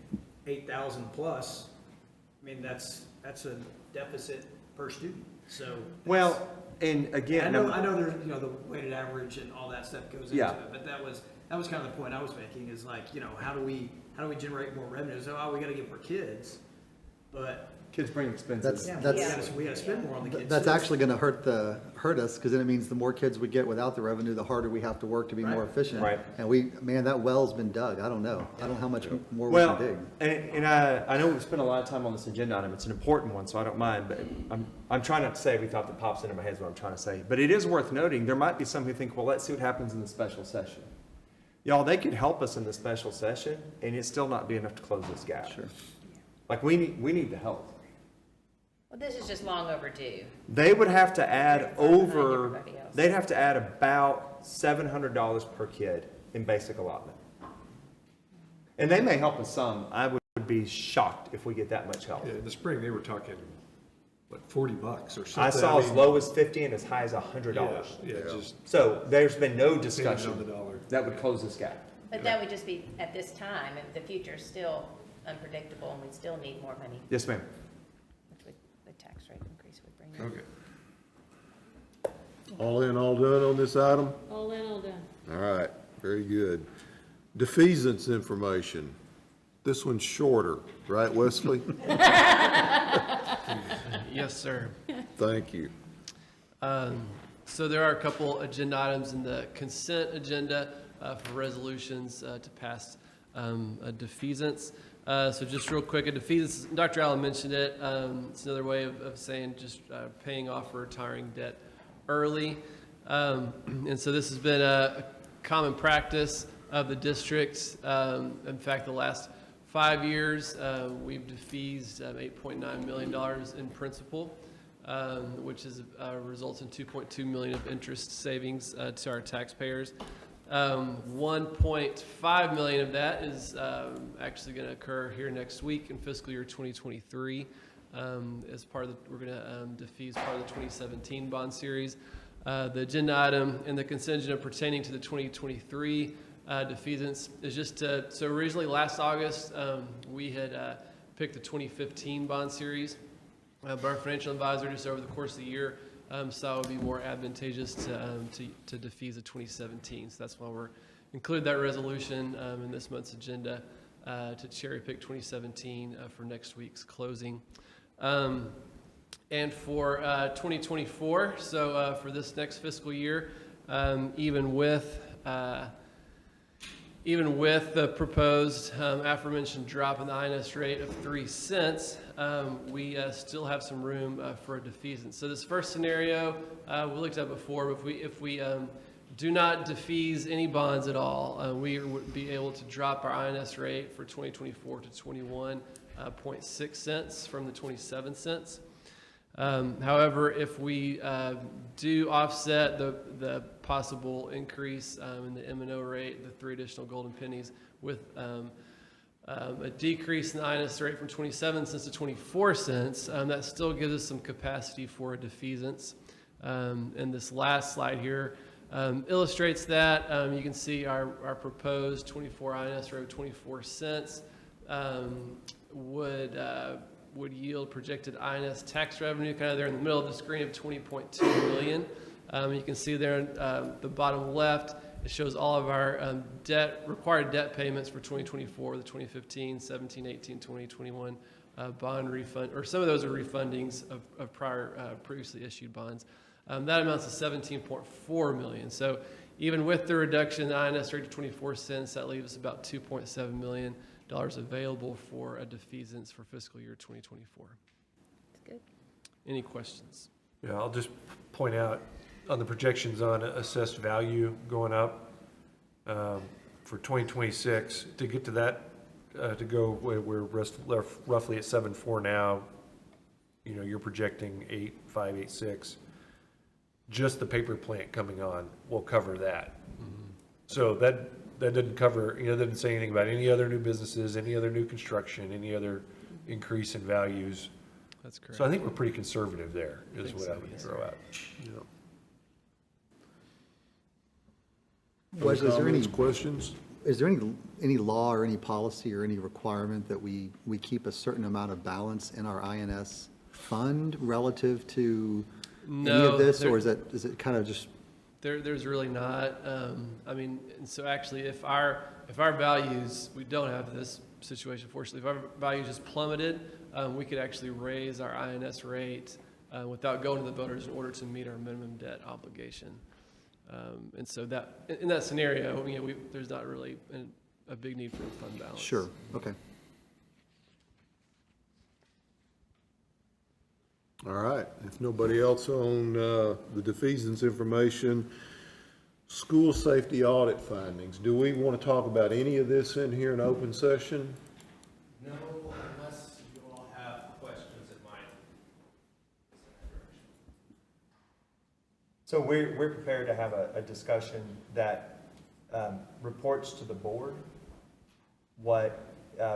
8,000 plus. I mean, that's a deficit per student, so. Well, and again, I know there's, the weighted average and all that stuff goes into Yeah. it, but that was kind of the point I was making, is like, how do we generate more revenue? So, we gotta get more kids, but kids bring expenses. we gotta spend more on the kids. That's too. actually gonna hurt us, because then it means the more kids we get without the revenue, the harder we have to work to be more Right. efficient. Right. And that well's been dug. I don't know how much more we Well, can dig. and I know we've spent a lot of time on this agenda item. It's an important one, so I don't mind, but I'm trying not to say every thought that pops into my head is what I'm trying to say. But it is worth noting, there might be some who think, well, let's see what happens in the special session. Y'all, they could help us in the special session, and it still not be enough to close this gap. Sure. Like, we need the help. Well, this is just long overdue. They would have to add over, everybody else. they'd have to add about $700 per kid in basic allotment. And they may help us some. I would be shocked if we get that much help. Yeah, in the spring, they were talking, $40 or something. I saw as mean, low as 50 and as high as $100. Yeah, just So there's been no pennies on the discussion dollar. that would close this gap. But that would just be at this time, and the future's still unpredictable, and we still need more money, Yes, ma'am. which would, the tax rate increase would bring in. Okay. All in, all done on this item? All in, all done. All right, very good. Defeasance information. This one's shorter, right, Wesley? Yes, sir. Thank you. So there are a couple agenda items in the consent agenda for resolutions to pass a defeasance. So just real quick, a defeasance, Dr. Allen mentioned it. It's another way of saying just paying off or retiring debt early. And so this has been a common practice of the district. In fact, the last 5 years, we've defeased $8.9 million in principal, which is results in $2.2 million of interest savings to our taxpayers. 1.5 million of that is actually going to occur here next week in fiscal year 2023. As part of the, we're going to defease part of the 2017 bond series. The agenda item in the consent agenda pertaining to the 2023 defeasance is just to, so originally last August, we had picked the 2015 bond series, but our financial advisor just over the course of the year saw it would be more advantageous to defease the 2017. So that's why we're included that resolution in this month's agenda to cherry pick 2017 for next week's closing. And for 2024, so for this next fiscal year, even with the proposed aforementioned drop in the INS rate of 3 cents, we still have some room for a defeasance. So this first scenario we looked at before, but if we do not defease any bonds at all, we would be able to drop our INS rate for 2024 to 21.6 cents from the 27 cents. However, if we do offset the possible increase in the M&O rate, the 3 additional golden pennies, with a decrease in the INS rate from 27 cents to 24 cents, that still gives us some capacity for a defeasance. And this last slide here illustrates that. You can see our proposed 24 INS rate of 24 cents would yield projected INS tax revenue kind of there in the middle of the screen of $20.2 million. You can see there at the bottom left, it shows all of our required debt payments for 2024, the 2015, 17, 18, 20, 21 bond refund, or some of those are refundings of prior previously issued bonds. That amounts to $17.4 million. So even with the reduction in the INS rate to 24 cents, that leaves us about $2.7 million available for a defeasance for fiscal year 2024. That's good. Any questions? Yeah, I'll just point out on the projections on assessed value going up for 2026, to get to that, to go where we're roughly at 7.4 now, you know, you're projecting 8.586. Just the paper plant coming on will cover that. Mm-hmm. So that doesn't cover, you know, that doesn't say anything about any other new businesses, any other new construction, any other increase in values. That's correct. So I think we're pretty conservative there, is what I would throw out. Wes, is there any questions? Is there any law or any policy or any requirement that we keep a certain amount of balance in our INS fund relative to any of this, or is it kind of just? There's really not. I mean, and so actually, if our values, we don't have this situation, fortunately. If our values just plummeted, we could actually raise our INS rate without going to the voters in order to meet our minimum debt obligation. And so that in that scenario, you know, there's not really a big need for a fund balance. Sure. Okay. All right, if nobody else on the defeasance information, school safety audit findings, do we want to talk about any of this in here in open session? No, unless you all have questions that might. So we're prepared to have a discussion that reports to the board what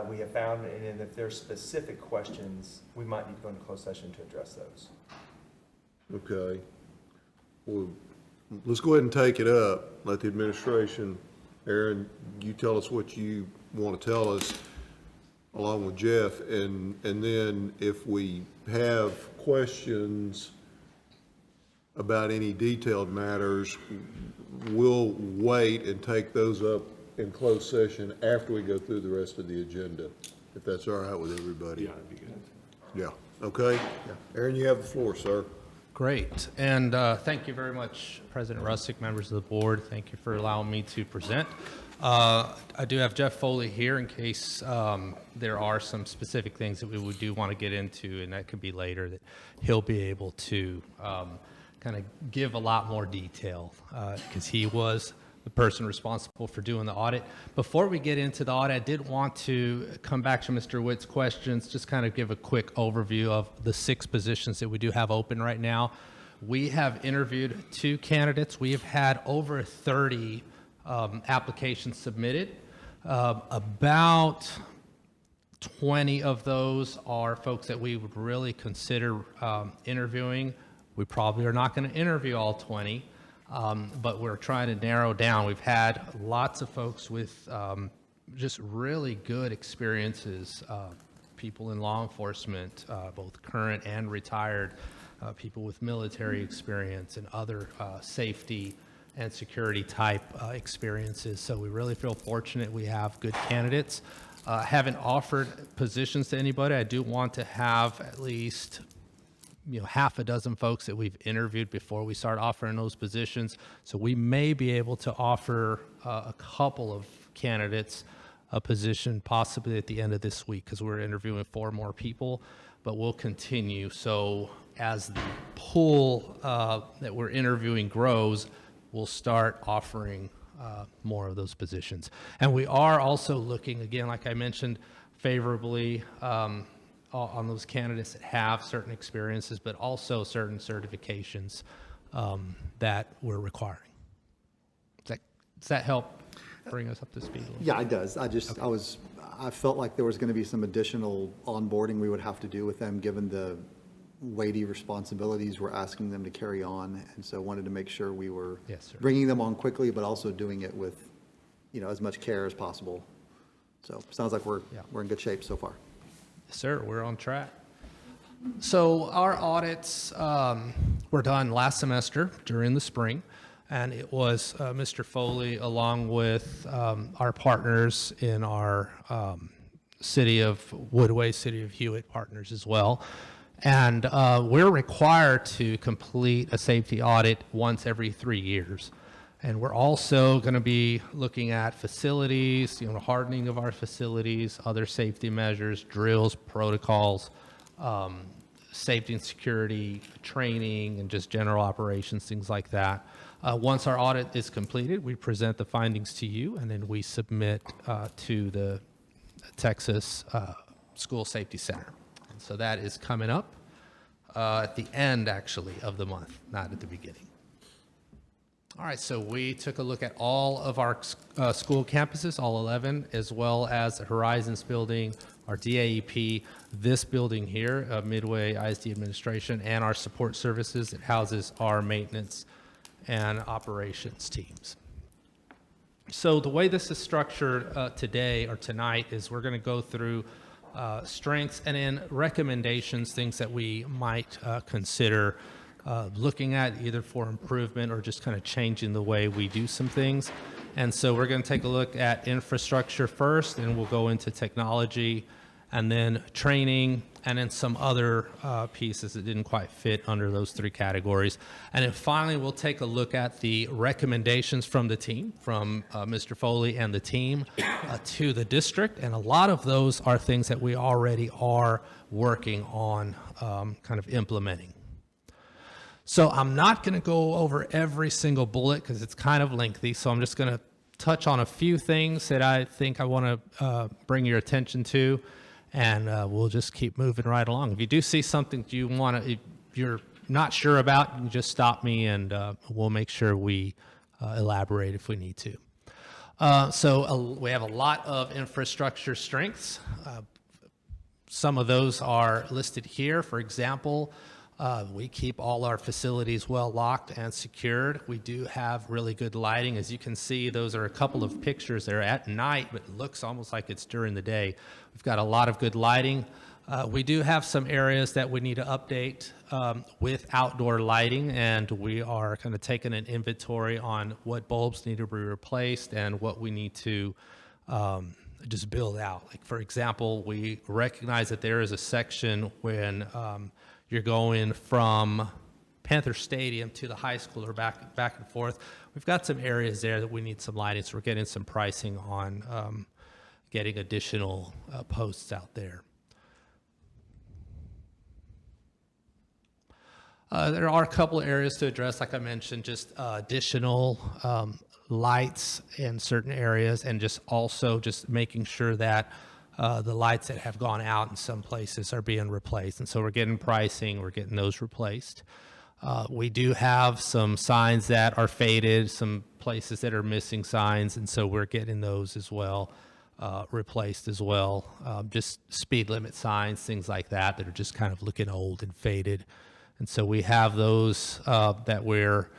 we have found, and if there's specific questions, we might need to go into closed session to address those. Okay. Well, let's go ahead and take it up. Let the administration, Aaron, you tell us what you want to tell us along with Jeff, and then if we have questions about any detailed matters, we'll wait and take those up in closed session after we go through the rest of the agenda, if that's all right with everybody. Yeah, that'd be good. Yeah, okay? Aaron, you have the floor, sir. Great, and thank you very much, President Russick, members of the board. Thank you for allowing me to present. I do have Jeff Foley here in case there are some specific things that we do want to get into, and that could be later, that he'll be able to kind of give a lot more detail because he was the person responsible for doing the audit. Before we get into the audit, I did want to come back to Mr. Witt's questions, just kind of give a quick overview of the 6 positions that we do have open right now. We have interviewed 2 candidates. We have had over 30 applications submitted. About 20 of those are folks that we would really consider interviewing. We probably are not going to interview all 20. But we're trying to narrow down. We've had lots of folks with just really good experiences, people in law enforcement, both current and retired, people with military experience and other safety and security type experiences. So we really feel fortunate we have good candidates. Haven't offered positions to anybody. I do want to have at least half a dozen folks that we've interviewed before we start offering those positions. So we may be able to offer a couple of candidates a position possibly at the end of this week because we're interviewing 4 more people, but we'll continue. So as the pool that we're interviewing grows, we'll start offering more of those positions. And we are also looking, again, like I mentioned, favorably on those candidates that have certain experiences, but also certain certifications that we're requiring. Does that help bring us up to speed a little bit? Yeah, it does. I felt like there was going to be some additional onboarding we would have to do with them, given the weighty responsibilities we're asking them to carry on. And so wanted to make sure we were bringing them on quickly, but also doing it with, as much care as possible. So sounds like we're in good shape so far. Sir, we're on track. So our audits were done last semester during the spring, and it was Mr. Foley along with our partners in our City of Woodway, City of Hewitt partners as well. And we're required to complete a safety audit once every 3 years. And we're also going to be looking at facilities, hardening of our facilities, other safety measures, drills, protocols, safety and security training, and just general operations, things like that. Once our audit is completed, we present the findings to you, and then we submit to the Texas School Safety Center. And so that is coming up at the end, actually, of the month, not at the beginning. All right, so we took a look at all of our school campuses, all 11, as well as the Horizons building, our DAEP, this building here, Midway ISD Administration, and our support services. It houses our maintenance and operations teams. So the way this is structured today or tonight is we're going to go through strengths and then recommendations, things that we might consider looking at either for improvement or just kind of changing the way we do some things. And so we're going to take a look at infrastructure first, and we'll go into technology, and then training, and then some other pieces that didn't quite fit under those 3 categories. And then finally, we'll take a look at the recommendations from the team, from Mr. Foley and the team to the district. And a lot of those are things that we already are working on kind of implementing. So I'm not going to go over every single bullet because it's kind of lengthy. So I'm just going to touch on a few things that I think I want to bring your attention to, and we'll just keep moving right along. If you do see something you want to, if you're not sure about, you can just stop me, and we'll make sure we elaborate if we need to. So we have a lot of infrastructure strengths. Some of those are listed here. For example, we keep all our facilities well locked and secured. We do have really good lighting. As you can see, those are a couple of pictures. They're at night, but it looks almost like it's during the day. We've got a lot of good lighting. We do have some areas that we need to update with outdoor lighting, and we are kind of taking an inventory on what bulbs need to be replaced and what we need to just build out. Like, for example, we recognize that there is a section when you're going from Panther Stadium to the high school or back and forth. We've got some areas there that we need some lighting, so we're getting some pricing on getting additional posts out there. There are a couple of areas to address, like I mentioned, just additional lights in certain areas, and just also just making sure that the lights that have gone out in some places are being replaced. And so we're getting pricing, we're getting those replaced. We do have some signs that are faded, some places that are missing signs, and so we're getting those as well replaced as well. Just speed limit signs, things like that are just kind of looking old and faded. And so we have those that we're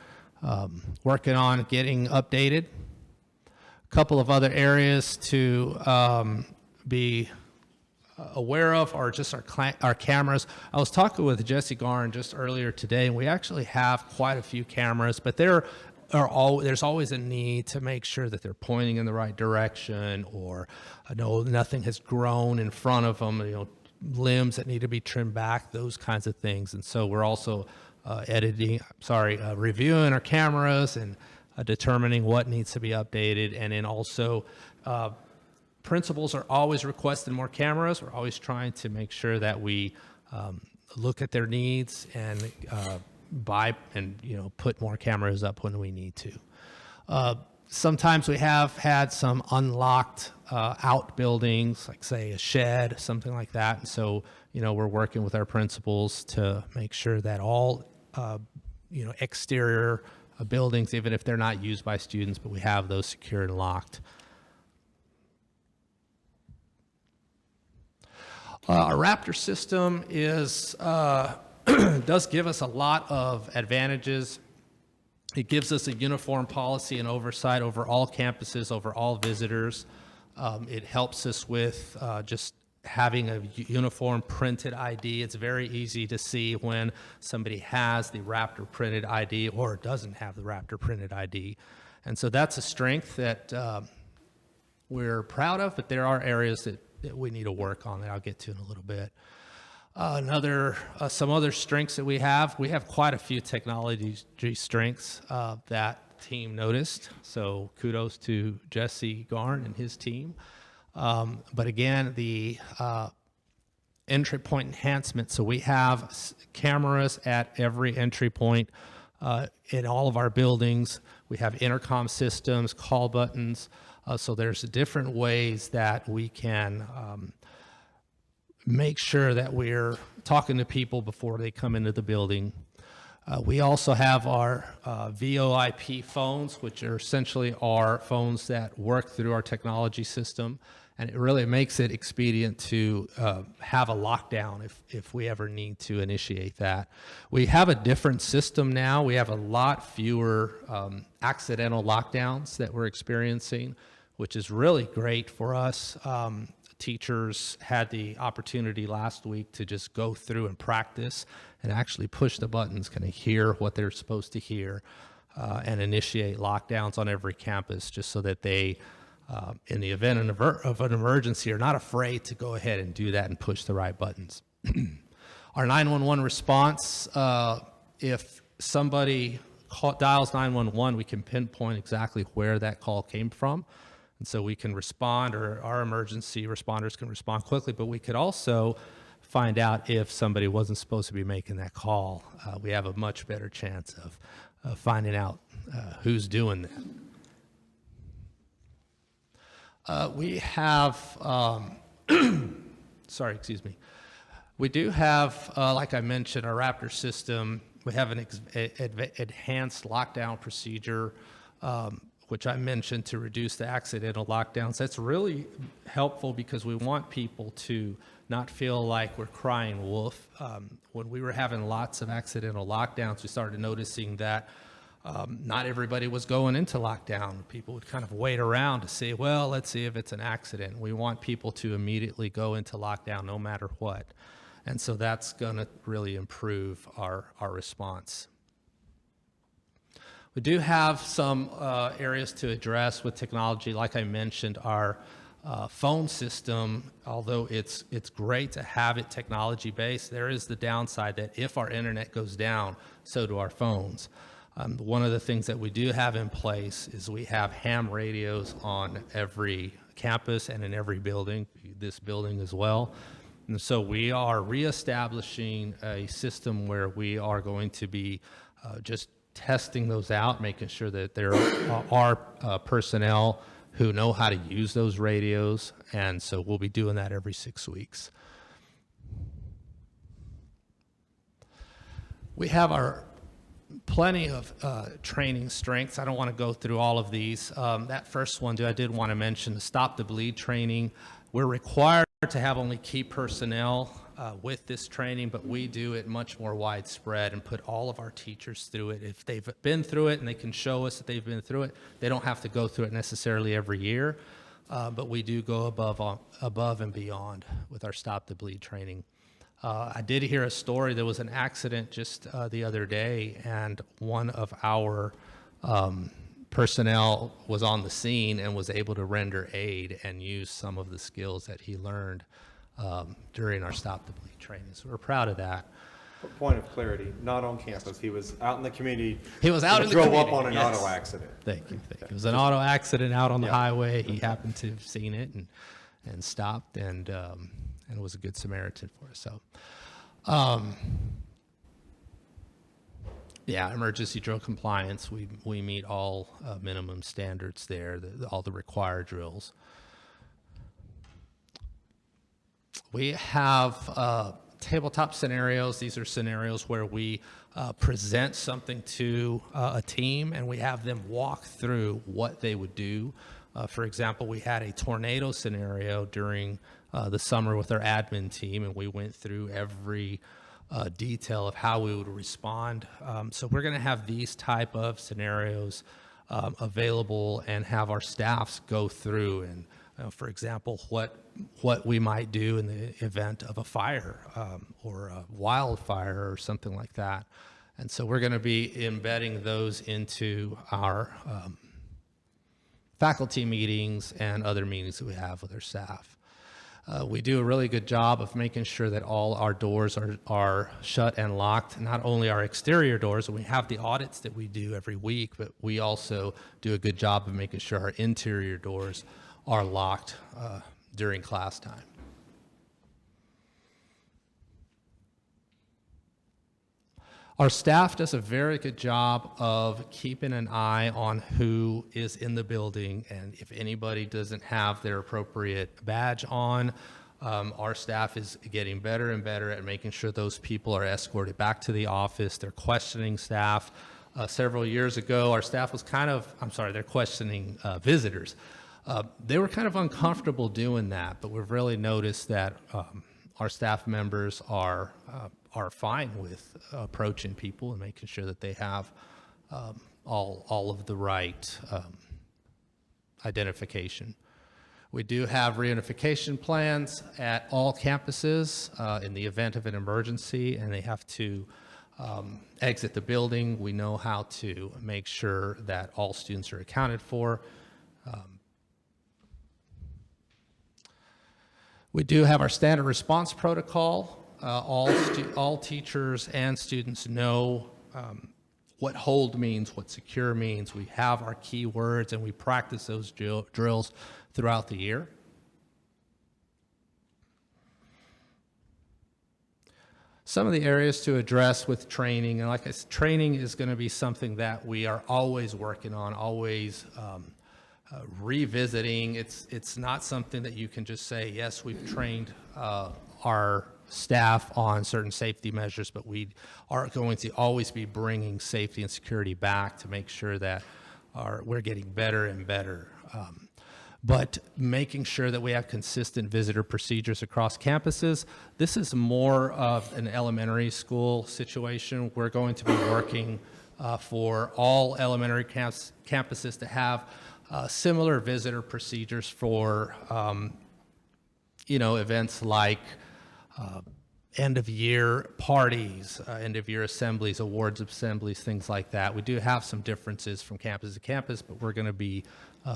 working on getting updated. A couple of other areas to be aware of are just our cameras. I was talking with Jesse Garn just earlier today, and we actually have quite a few cameras, but there's always a need to make sure that they're pointing in the right direction, or nothing has grown in front of them, limbs that need to be trimmed back, those kinds of things. And so we're also reviewing our cameras and determining what needs to be updated. And then also principals are always requesting more cameras. We're always trying to make sure that we look at their needs and buy and put more cameras up when we need to. Sometimes we have had some unlocked outbuildings, like say a shed, something like that. And so, we're working with our principals to make sure that all, exterior buildings, even if they're not used by students, but we have those secured and locked. Our Raptor system is does give us a lot of advantages. It gives us a uniform policy and oversight over all campuses, over all visitors. It helps us with just having a uniform printed ID. It's very easy to see when somebody has the Raptor printed ID or doesn't have the Raptor printed ID. And so that's a strength that we're proud of, but there are areas that we need to work on that I'll get to in a little bit. Some other strengths that we have quite a few technology strengths that team noticed. So kudos to Jesse Garn and his team. But again, the entry point enhancement. So we have cameras at every entry point in all of our buildings. We have intercom systems, call buttons. So there's different ways that we can make sure that we're talking to people before they come into the building. We also have our VoIP phones, which are essentially our phones that work through our technology system. And it really makes it expedient to have a lockdown if we ever need to initiate that. We have a different system now. We have a lot fewer accidental lockdowns that we're experiencing, which is really great for us. Teachers had the opportunity last week to just go through and practice and actually push the buttons, kind of hear what they're supposed to hear, and initiate lockdowns on every campus, just so that they, in the event of an emergency, are not afraid to go ahead and do that and push the right buttons. Our 911 response, if somebody dials 911, we can pinpoint exactly where that call came from. And so we can respond, or our emergency responders can respond quickly, but we could also find out if somebody wasn't supposed to be making that call. We have a much better chance of finding out who's doing that. We have, we do have, like I mentioned, our Raptor system. We have an enhanced lockdown procedure, which I mentioned, to reduce the accidental lockdowns. That's really helpful because we want people to not feel like we're crying wolf. When we were having lots of accidental lockdowns, we started noticing that Not everybody was going into lockdown. People would kind of wait around to see, well, let's see if it's an accident. We want people to immediately go into lockdown no matter what. And so that's going to really improve our response. We do have some areas to address with technology. Like I mentioned, our phone system, although it's great to have it technology-based, there is the downside that if our internet goes down, so do our phones. One of the things that we do have in place is we have ham radios on every campus and in every building, this building as well. And so we are reestablishing a system where we are going to be just testing those out, making sure that there are personnel who know how to use those radios. And so we'll be doing that every 6 weeks. We have our plenty of training strengths. I don't want to go through all of these. That first one, I did want to mention the Stop the Bleed training. We're required to have only key personnel with this training, but we do it much more widespread and put all of our teachers through it. If they've been through it and they can show us that they've been through it, they don't have to go through it necessarily every year, but we do go above and beyond with our Stop the Bleed training. I did hear a story. There was an accident just the other day, and one of our personnel was on the scene and was able to render aid and use some of the skills that he learned during our Stop the Bleed training. So we're proud of that. Point of clarity, not on campus. He was out in the community. He was out in the drove community. up on an Yes. auto accident. Thank you. It was an auto accident out on the highway. He happened to have seen it and stopped and was a good Samaritan for us. So, emergency drill compliance. We meet all minimum standards there. All the required drills. We have tabletop scenarios. These are scenarios where we present something to a team and we have them walk through what they would do. For example, we had a tornado scenario during the summer with our admin team, and we went through every detail of how we would respond. So we're going to have these type of scenarios available and have our staffs go through and for example, what we might do in the event of a fire or a wildfire or something like that. And so we're going to be embedding those into our faculty meetings and other meetings that we have with our staff. We do a really good job of making sure that all our doors are shut and locked, not only our exterior doors, and we have the audits that we do every week, but we also do a good job of making sure our interior doors are locked during class time. Our staff does a very good job of keeping an eye on who is in the building, and if anybody doesn't have their appropriate badge on, our staff is getting better and better at making sure those people are escorted back to the office. They're questioning staff. Several years ago, our staff was they're questioning visitors. They were kind of uncomfortable doing that, but we've really noticed that our staff members are fine with approaching people and making sure that they have all of the right identification. We do have reunification plans at all campuses in the event of an emergency, and they have to exit the building. We know how to make sure that all students are accounted for. We do have our standard response protocol. All teachers and students know what hold means, what secure means. We have our key words, and we practice those drills throughout the year. Some of the areas to address with training, and like I said, training is going to be something that we are always working on, always revisiting. It's not something that you can just say, yes, we've trained our staff on certain safety measures, but we are going to always be bringing safety and security back to make sure that we're getting better and better. but making sure that we have consistent visitor procedures across campuses. This is more of an elementary school situation. We're going to be working for all elementary campuses to have similar visitor procedures for events like end-of-year parties, end-of-year assemblies, awards assemblies, things like that. We do have some differences from campus to campus, but we're going to be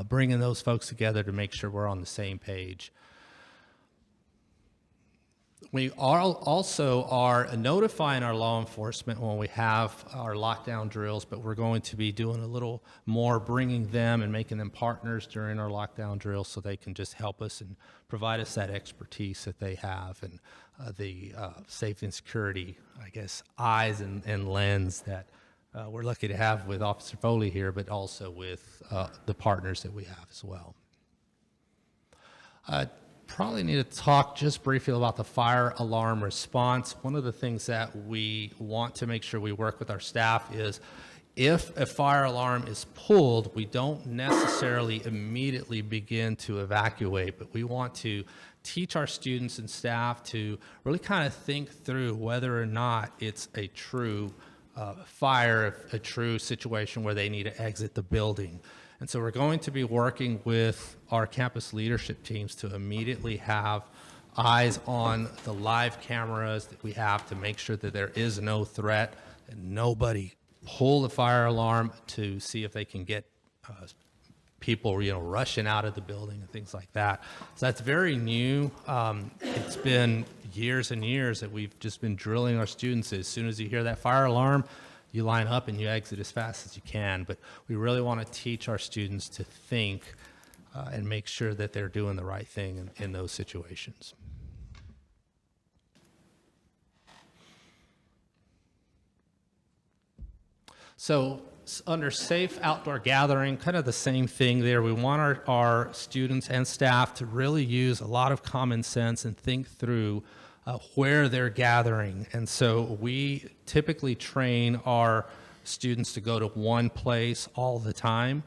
bringing those folks together to make sure we're on the same page. We also are notifying our law enforcement when we have our lockdown drills, but we're going to be doing a little more, bringing them and making them partners during our lockdown drills so they can just help us and provide us that expertise that they have and the safety and security, I guess, eyes and lens that we're lucky to have with Officer Foley here, but also with the partners that we have as well. Probably need to talk just briefly about the fire alarm response. One of the things that we want to make sure we work with our staff is if a fire alarm is pulled, we don't necessarily immediately begin to evacuate, but we want to teach our students and staff to really kind of think through whether or not it's a true fire, a true situation where they need to exit the building. And so we're going to be working with our campus leadership teams to immediately have eyes on the live cameras that we have to make sure that there is no threat and nobody pull the fire alarm to see if they can get people, rushing out of the building and things like that. So that's very new. It's been years and years that we've just been drilling our students. As soon as you hear that fire alarm, you line up and you exit as fast as you can. But we really want to teach our students to think and make sure that they're doing the right thing in those situations. So under safe outdoor gathering, kind of the same thing there. We want our students and staff to really use a lot of common sense and think through where they're gathering. And so we typically train our students to go to one place all the time,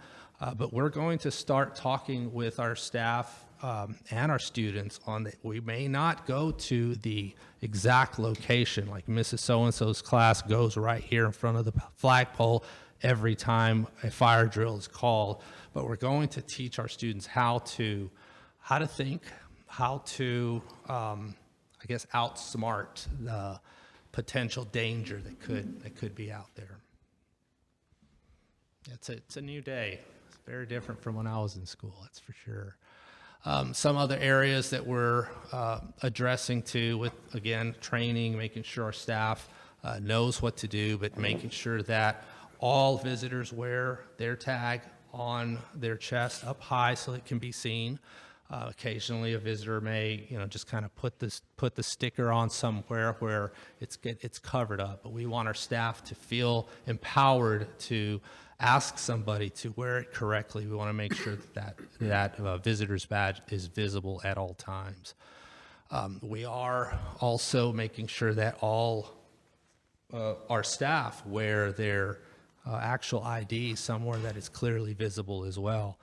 but we're going to start talking with our staff and our students on that. We may not go to the exact location, like Mrs. So-and-so's class goes right here in front of the flagpole every time a fire drill is called, but we're going to teach our students how to think, how to I guess outsmart the potential danger that could be out there. It's a new day. It's very different from when I was in school, that's for sure. Some other areas that we're addressing too with, again, training, making sure our staff knows what to do, but making sure that all visitors wear their tag on their chest up high so it can be seen. Occasionally a visitor may, just kind of put the sticker on somewhere where it's covered up, but we want our staff to feel empowered to ask somebody to wear it correctly. We want to make sure that visitor's badge is visible at all times. We are also making sure that all our staff wear their actual ID somewhere that is clearly visible as well.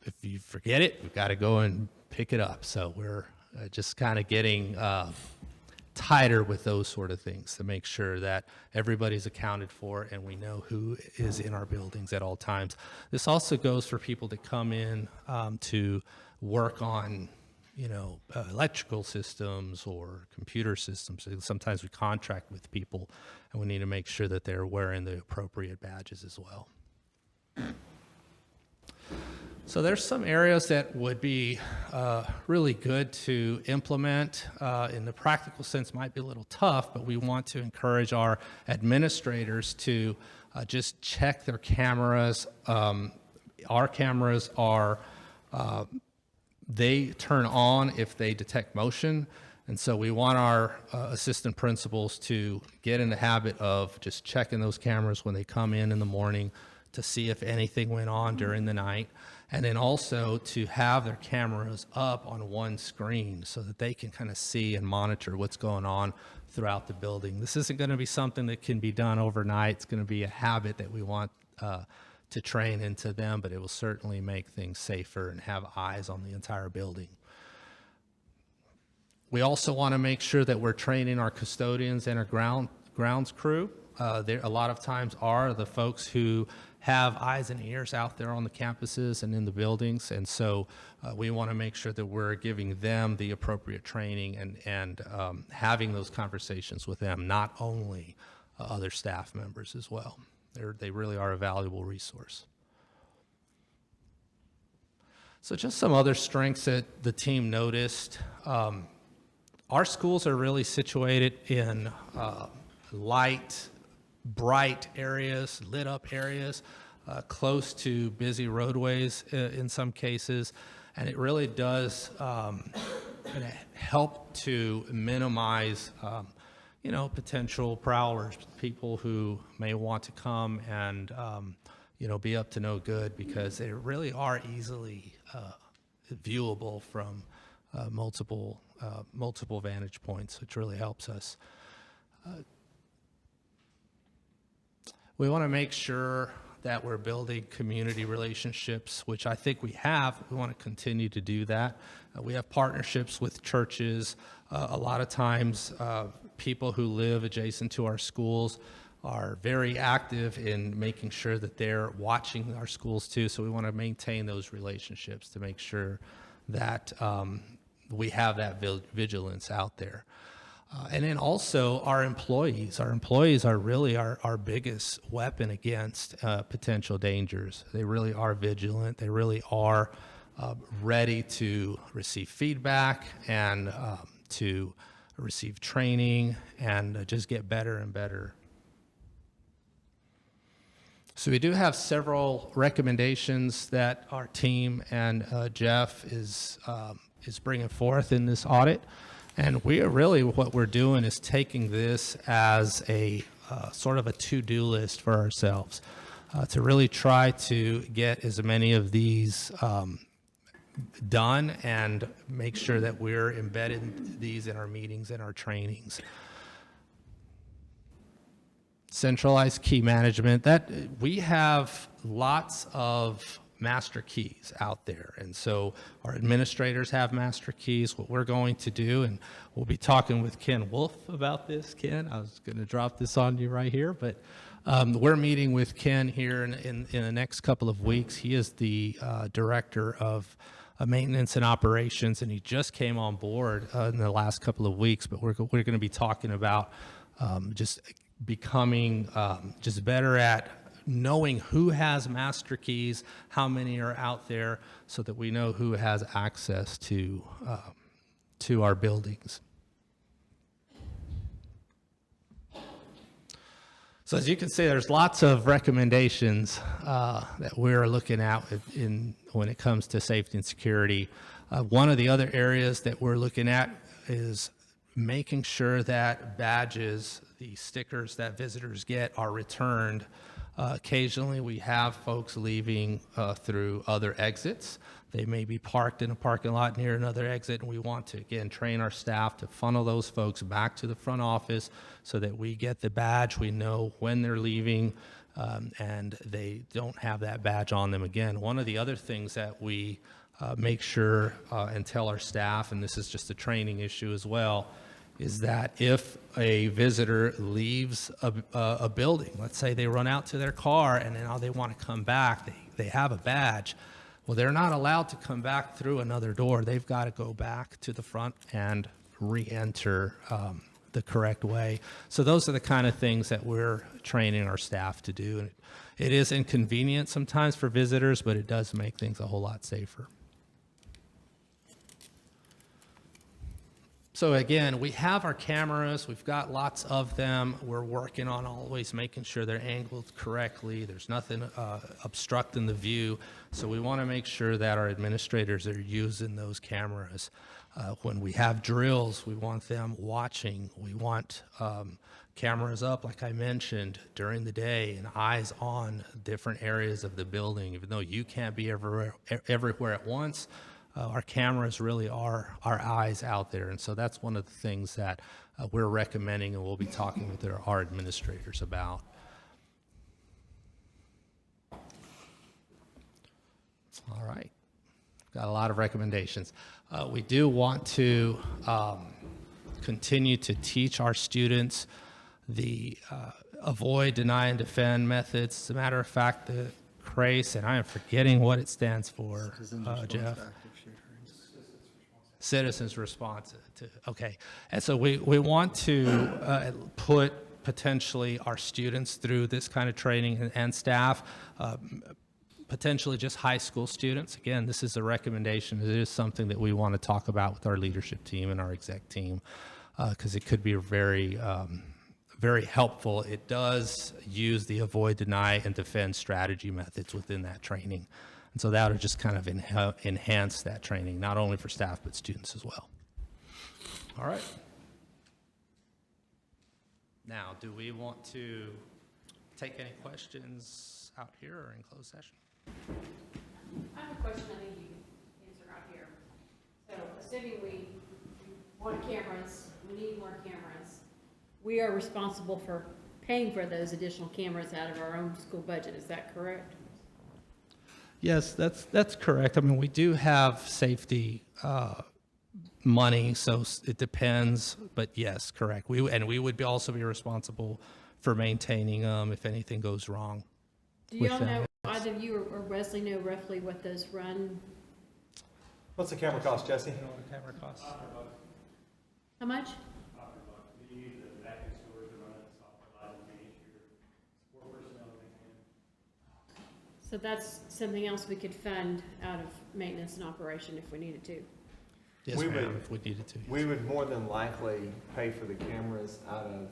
If you forget it, we've got to go and pick it up. So we're just kind of getting tighter with those sort of things to make sure that everybody's accounted for and we know who is in our buildings at all times. This also goes for people that come in to work on, electrical systems or computer systems. Sometimes we contract with people and we need to make sure that they're wearing the appropriate badges as well. So there's some areas that would be really good to implement. In the practical sense, might be a little tough, but we want to encourage our administrators to just check their cameras. Our cameras are, they turn on if they detect motion. And so we want our assistant principals to get in the habit of just checking those cameras when they come in the morning to see if anything went on during the night. And then also to have their cameras up on one screen so that they can kind of see and monitor what's going on throughout the building. This isn't going to be something that can be done overnight. It's going to be a habit that we want to train into them, but it will certainly make things safer and have eyes on the entire building. We also want to make sure that we're training our custodians and our grounds crew. There a lot of times are the folks who have eyes and ears out there on the campuses and in the buildings, and so we want to make sure that we're giving them the appropriate training and having those conversations with them, not only other staff members as well. They really are a valuable resource. So just some other strengths that the team noticed. Our schools are really situated in light, bright areas, lit up areas, close to busy roadways in some cases, and it really does help to minimize potential prowlers, people who may want to come and be up to no good, because they really are easily viewable from multiple vantage points, which really helps us. We want to make sure that we're building community relationships, which I think we have. We want to continue to do that. We have partnerships with churches. A lot of times, people who live adjacent to our schools are very active in making sure that they're watching our schools too. So we want to maintain those relationships to make sure that we have that vigilance out there. And then also our employees. Our employees are really our biggest weapon against potential dangers. They really are vigilant. They really are ready to receive feedback and to receive training and just get better and better. So we do have several recommendations that our team and Jeff is bringing forth in this audit. And what we're doing is taking this as a sort of a to-do list for ourselves to really try to get as many of these done and make sure that we're embedding these in our meetings and our trainings. Centralized key management, that we have lots of master keys out there, and so our administrators have master keys. What we're going to do, and we'll be talking with Ken Wolf about this. Ken, I was going to drop this on you right here, but we're meeting with Ken here in the next couple of weeks. He is the director of maintenance and operations, and he just came on board in the last couple of weeks, but we're going to be talking about just becoming just better at knowing who has master keys, how many are out there, so that we know who has access to our buildings. So as you can see, there's lots of recommendations that we're looking at when it comes to safety and security. One of the other areas that we're looking at is making sure that badges, the stickers that visitors get, are returned. Occasionally we have folks leaving through other exits. They may be parked in a parking lot near another exit, and we want to, again, train our staff to funnel those folks back to the front office so that we get the badge, we know when they're leaving, and they don't have that badge on them again. One of the other things that we make sure and tell our staff, and this is just a training issue as well, is that if a visitor leaves a building, let's say they run out to their car and now they want to come back, they have a badge, well, they're not allowed to come back through another door. They've got to go back to the front and re-enter the correct way. So those are the kind of things that we're training our staff to do. And it is inconvenient sometimes for visitors, but it does make things a whole lot safer. So again, we have our cameras, we've got lots of them. We're working on always making sure they're angled correctly. There's nothing obstructing the view. So we want to make sure that our administrators are using those cameras. When we have drills, we want them watching. We want cameras up, like I mentioned, during the day, and eyes on different areas of the building. Even though you can't be everywhere at once, our cameras really are our eyes out there. And so that's one of the things that we're recommending, and we'll be talking with our administrators about. got a lot of recommendations. We do want to continue to teach our students the avoid, deny, and defend methods. As a matter of fact, the CRACE, and I am forgetting what it stands for, Jeff. Citizens response to, okay. And so we want to put potentially our students through this kind of training and staff, potentially just high school students. Again, this is a recommendation. It is something that we want to talk about with our leadership team and our exec team, because it could be very, very helpful. It does use the avoid, deny, and defend strategy methods within that training. And so that would just kind of enhance that training, not only for staff, but students as well. All right. Now, do we want to take any questions out here or in closed session? I have a question I think you can answer out here. So assuming we want cameras, we need more cameras, we are responsible for paying for those additional cameras out of our own school budget, is that correct? Yes, that's correct. I mean, we do have safety money, so it depends, but yes, correct. We would also be responsible for maintaining them if anything goes wrong. Do y'all know, either of you or Wesley know roughly what those run? What's the camera cost, Jesse? You know what a camera costs? How much? So that's something else we could fund out of maintenance and operation if we needed to. Yes, We ma'am, would- if we needed to. We would more than likely pay for the cameras out of,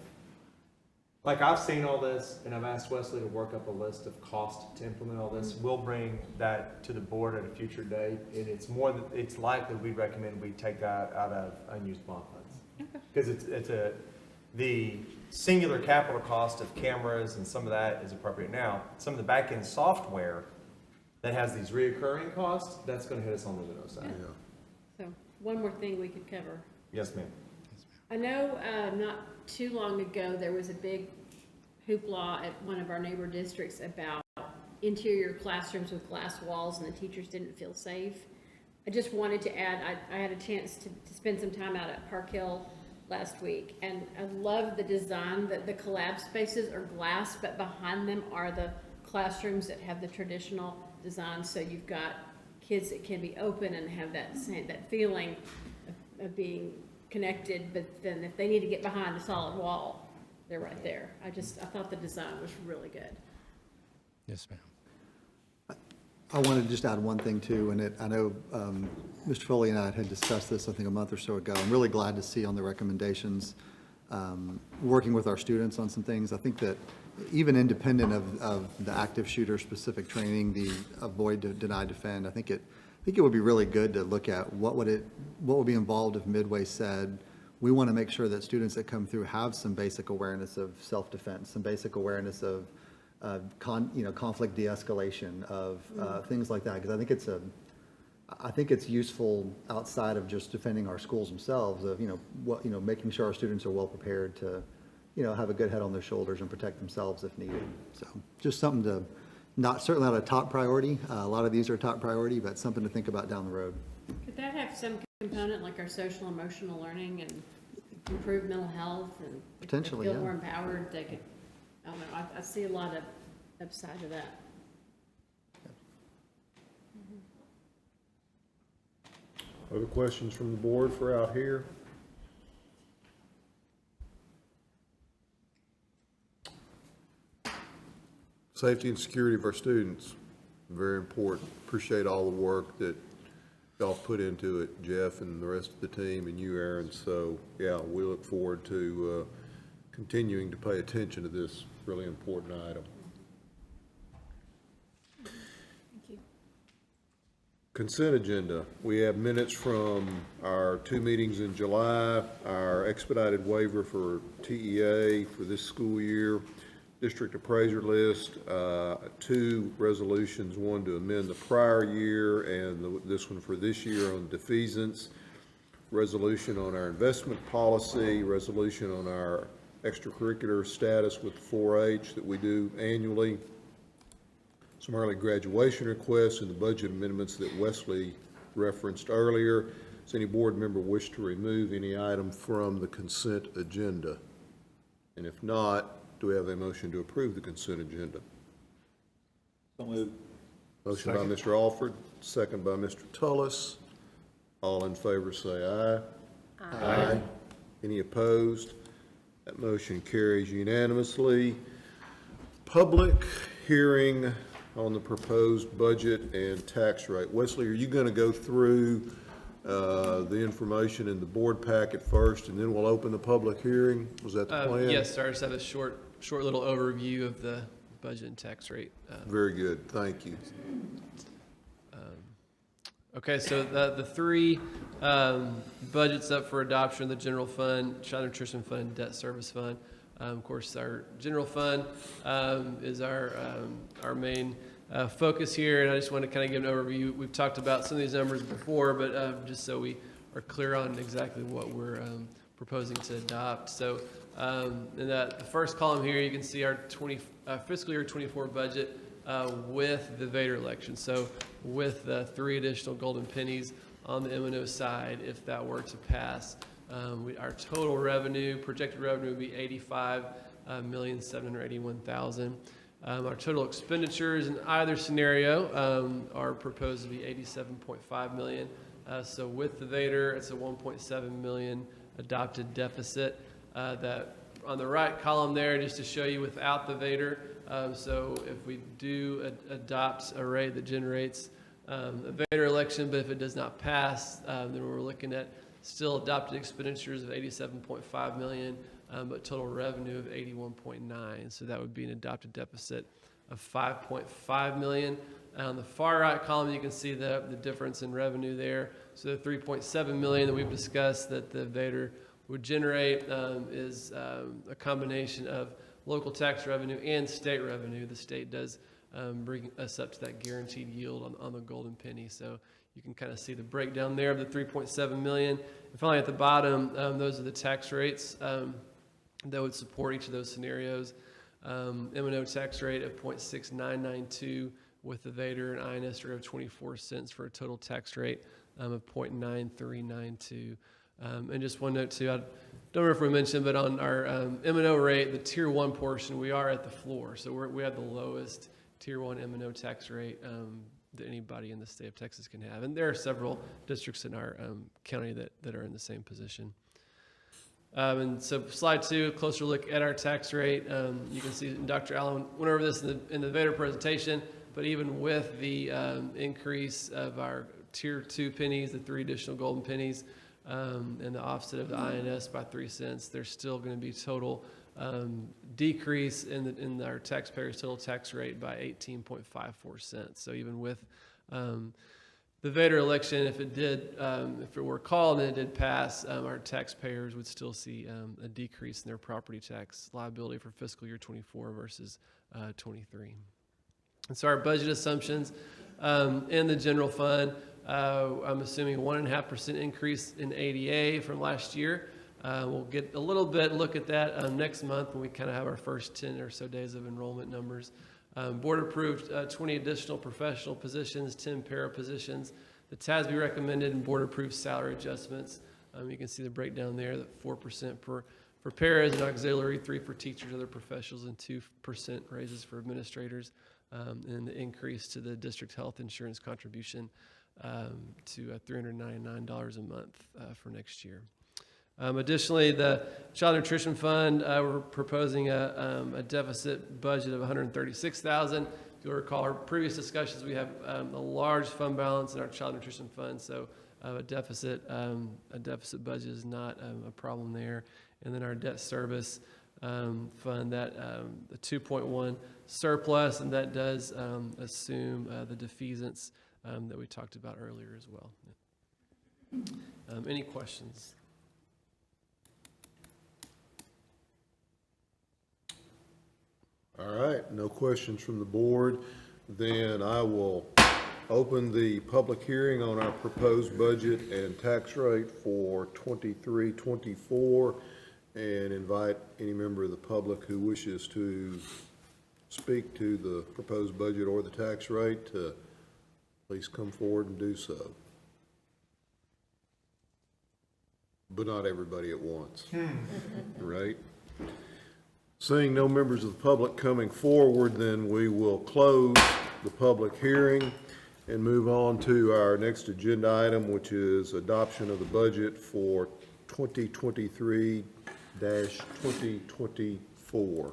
like, I've seen all this, and I've asked Wesley to work up a list of costs to implement all this. We'll bring that to the board at a future date, and it's likely we'd recommend we take that out of unused bond funds. Because the singular capital cost of cameras and some of that is appropriate now. Some of the back-end software that has these reoccurring costs, that's gonna hit us on the minnow side. So one more thing we could cover. Yes, ma'am. I know not too long ago, there was a big hoopla at one of our neighbor districts about interior classrooms with glass walls and the teachers didn't feel safe. I just wanted to add, I had a chance to spend some time out at Park Hill last week, and I love the design, that the collab spaces are glass, but behind them are the classrooms that have the traditional design, so you've got kids that can be open and have that feeling of being connected, but then if they need to get behind a solid wall, they're right there. I thought the design was really good. Yes, ma'am. I wanted to just add one thing too, and I know Mr. Foley and I had discussed this, I think, a month or so ago. I'm really glad to see on the recommendations, working with our students on some things. I think that even independent of the active shooter specific training, the avoid, deny, defend, I think it would be really good to look at what would be involved if Midway said, we want to make sure that students that come through have some basic awareness of self-defense, some basic awareness of conflict de-escalation, of things like that, because I think it's useful outside of just defending our schools themselves, of making sure our students are well prepared to have a good head on their shoulders and protect themselves if needed. So just something to certainly not a top priority. A lot of these are top priority, but something to think about down the road. Could that have some component like our social emotional learning and improve mental health and Potentially, feel yeah. more empowered? They could, I don't know, I see a lot of upside to that. Other questions from the board for out here? Safety and security of our students, very important. Appreciate all the work that y'all put into it, Jeff and the rest of the team, and you, Aaron. So, yeah, we look forward to continuing to pay attention to this really important item. Thank you. Consent agenda. We have minutes from our 2 meetings in July, our expedited waiver for TEA for this school year, district appraiser list, 2 resolutions, one to amend the prior year and this one for this year on defeasance, resolution on our investment policy, resolution on our extracurricular status with 4-H that we do annually, some early graduation requests, and the budget amendments that Wesley referenced earlier. Does any board member wish to remove any item from the consent agenda? And if not, do we have a motion to approve the consent agenda? Motion by Mr. Alford, second by Mr. Tullis. All in favor say aye. Aye. Any opposed? That motion carries unanimously. Public hearing on the proposed budget and tax rate. Wesley, are you going to go through the information in the board packet first, and then we'll open the public hearing? Was that the plan? Yes, sir. I just have a short little overview of the budget and tax rate. Very good. Thank you. Okay, so the three budgets up for adoption: the general fund, child nutrition fund, debt service fund. Of course, our general fund is our main focus here, and I just want to kind of give an overview. We've talked about some of these numbers before, but just so we are clear on exactly what we're proposing to adopt. So in the first column here, you can see our fiscal year 24 budget with the VATRE election. So with the 3 additional golden pennies on the M&O side, if that were to pass, our total revenue, projected revenue would be $85,781,000. Our total expenditures in either scenario are proposed to be $87.5 million. So with the VATRE, it's a $1.7 million adopted deficit. That on the right column there, just to show you without the VATRE. So if we do adopt a rate that generates a VATRE election, but if it does not pass, then we're looking at still adopted expenditures of $87.5 million, but total revenue of $81.9. So that would be an adopted deficit of $5.5 million. On the far right column, you can see the difference in revenue there. So the $3.7 million that we've discussed that the VATRE would generate is a combination of local tax revenue and state revenue. The state does bring us up to that guaranteed yield on the golden penny. So you can kind of see the breakdown there of the $3.7 million. And finally, at the bottom, those are the tax rates that would support each of those scenarios. M&O tax rate of 0.6992 with the VATRE and INS rate of 24 cents for a total tax rate of 0.9392. And just one note too, I don't know if we mentioned, but on our M&O rate, the Tier 1 portion, we are at the floor. So we have the lowest Tier 1 M&O tax rate that anybody in the state of Texas can have. And there are several districts in our county that are in the same position. And so slide 2, a closer look at our tax rate. You can see Dr. Allen went over this in the VATRE presentation, but even with the increase of our Tier 2 pennies, the 3 additional golden pennies, and the offset of the INS by 3 cents, there's still going to be total decrease in our taxpayers' total tax rate by 18.54 cents. So even with the VATRE election, if it were called and it did pass, our taxpayers would still see a decrease in their property tax liability for fiscal year 24 versus 23. And so our budget assumptions in the general fund, I'm assuming 1.5% increase in ADA from last year. We'll get a little bit look at that next month when we kind of have our first 10 or so days of enrollment numbers. Board approved 20 additional professional positions, 10 para positions. The TASB recommended and board approved salary adjustments. You can see the breakdown there, that 4% for paras and auxiliary, 3% for teachers, other professionals, and 2% raises for administrators, and the increase to the district health insurance contribution to $399 a month for next year. Additionally, the Child Nutrition Fund, we're proposing a deficit budget of $136,000. If you'll recall our previous discussions, we have a large fund balance in our Child Nutrition Fund, so a deficit budget is not a problem there. And then our debt service fund, that the 2.1 surplus, and that does assume the defeasance that we talked about earlier as well. Any questions? All right, no questions from the board. Then I will open the public hearing on our proposed budget and tax rate for 23-24 and invite any member of the public who wishes to speak to the proposed budget or the tax rate to please come forward and do so. but not everybody at once. Right? Seeing no members of the public coming forward, then we will close the public hearing and move on to our next agenda item, which is adoption of the budget for 2023-2024.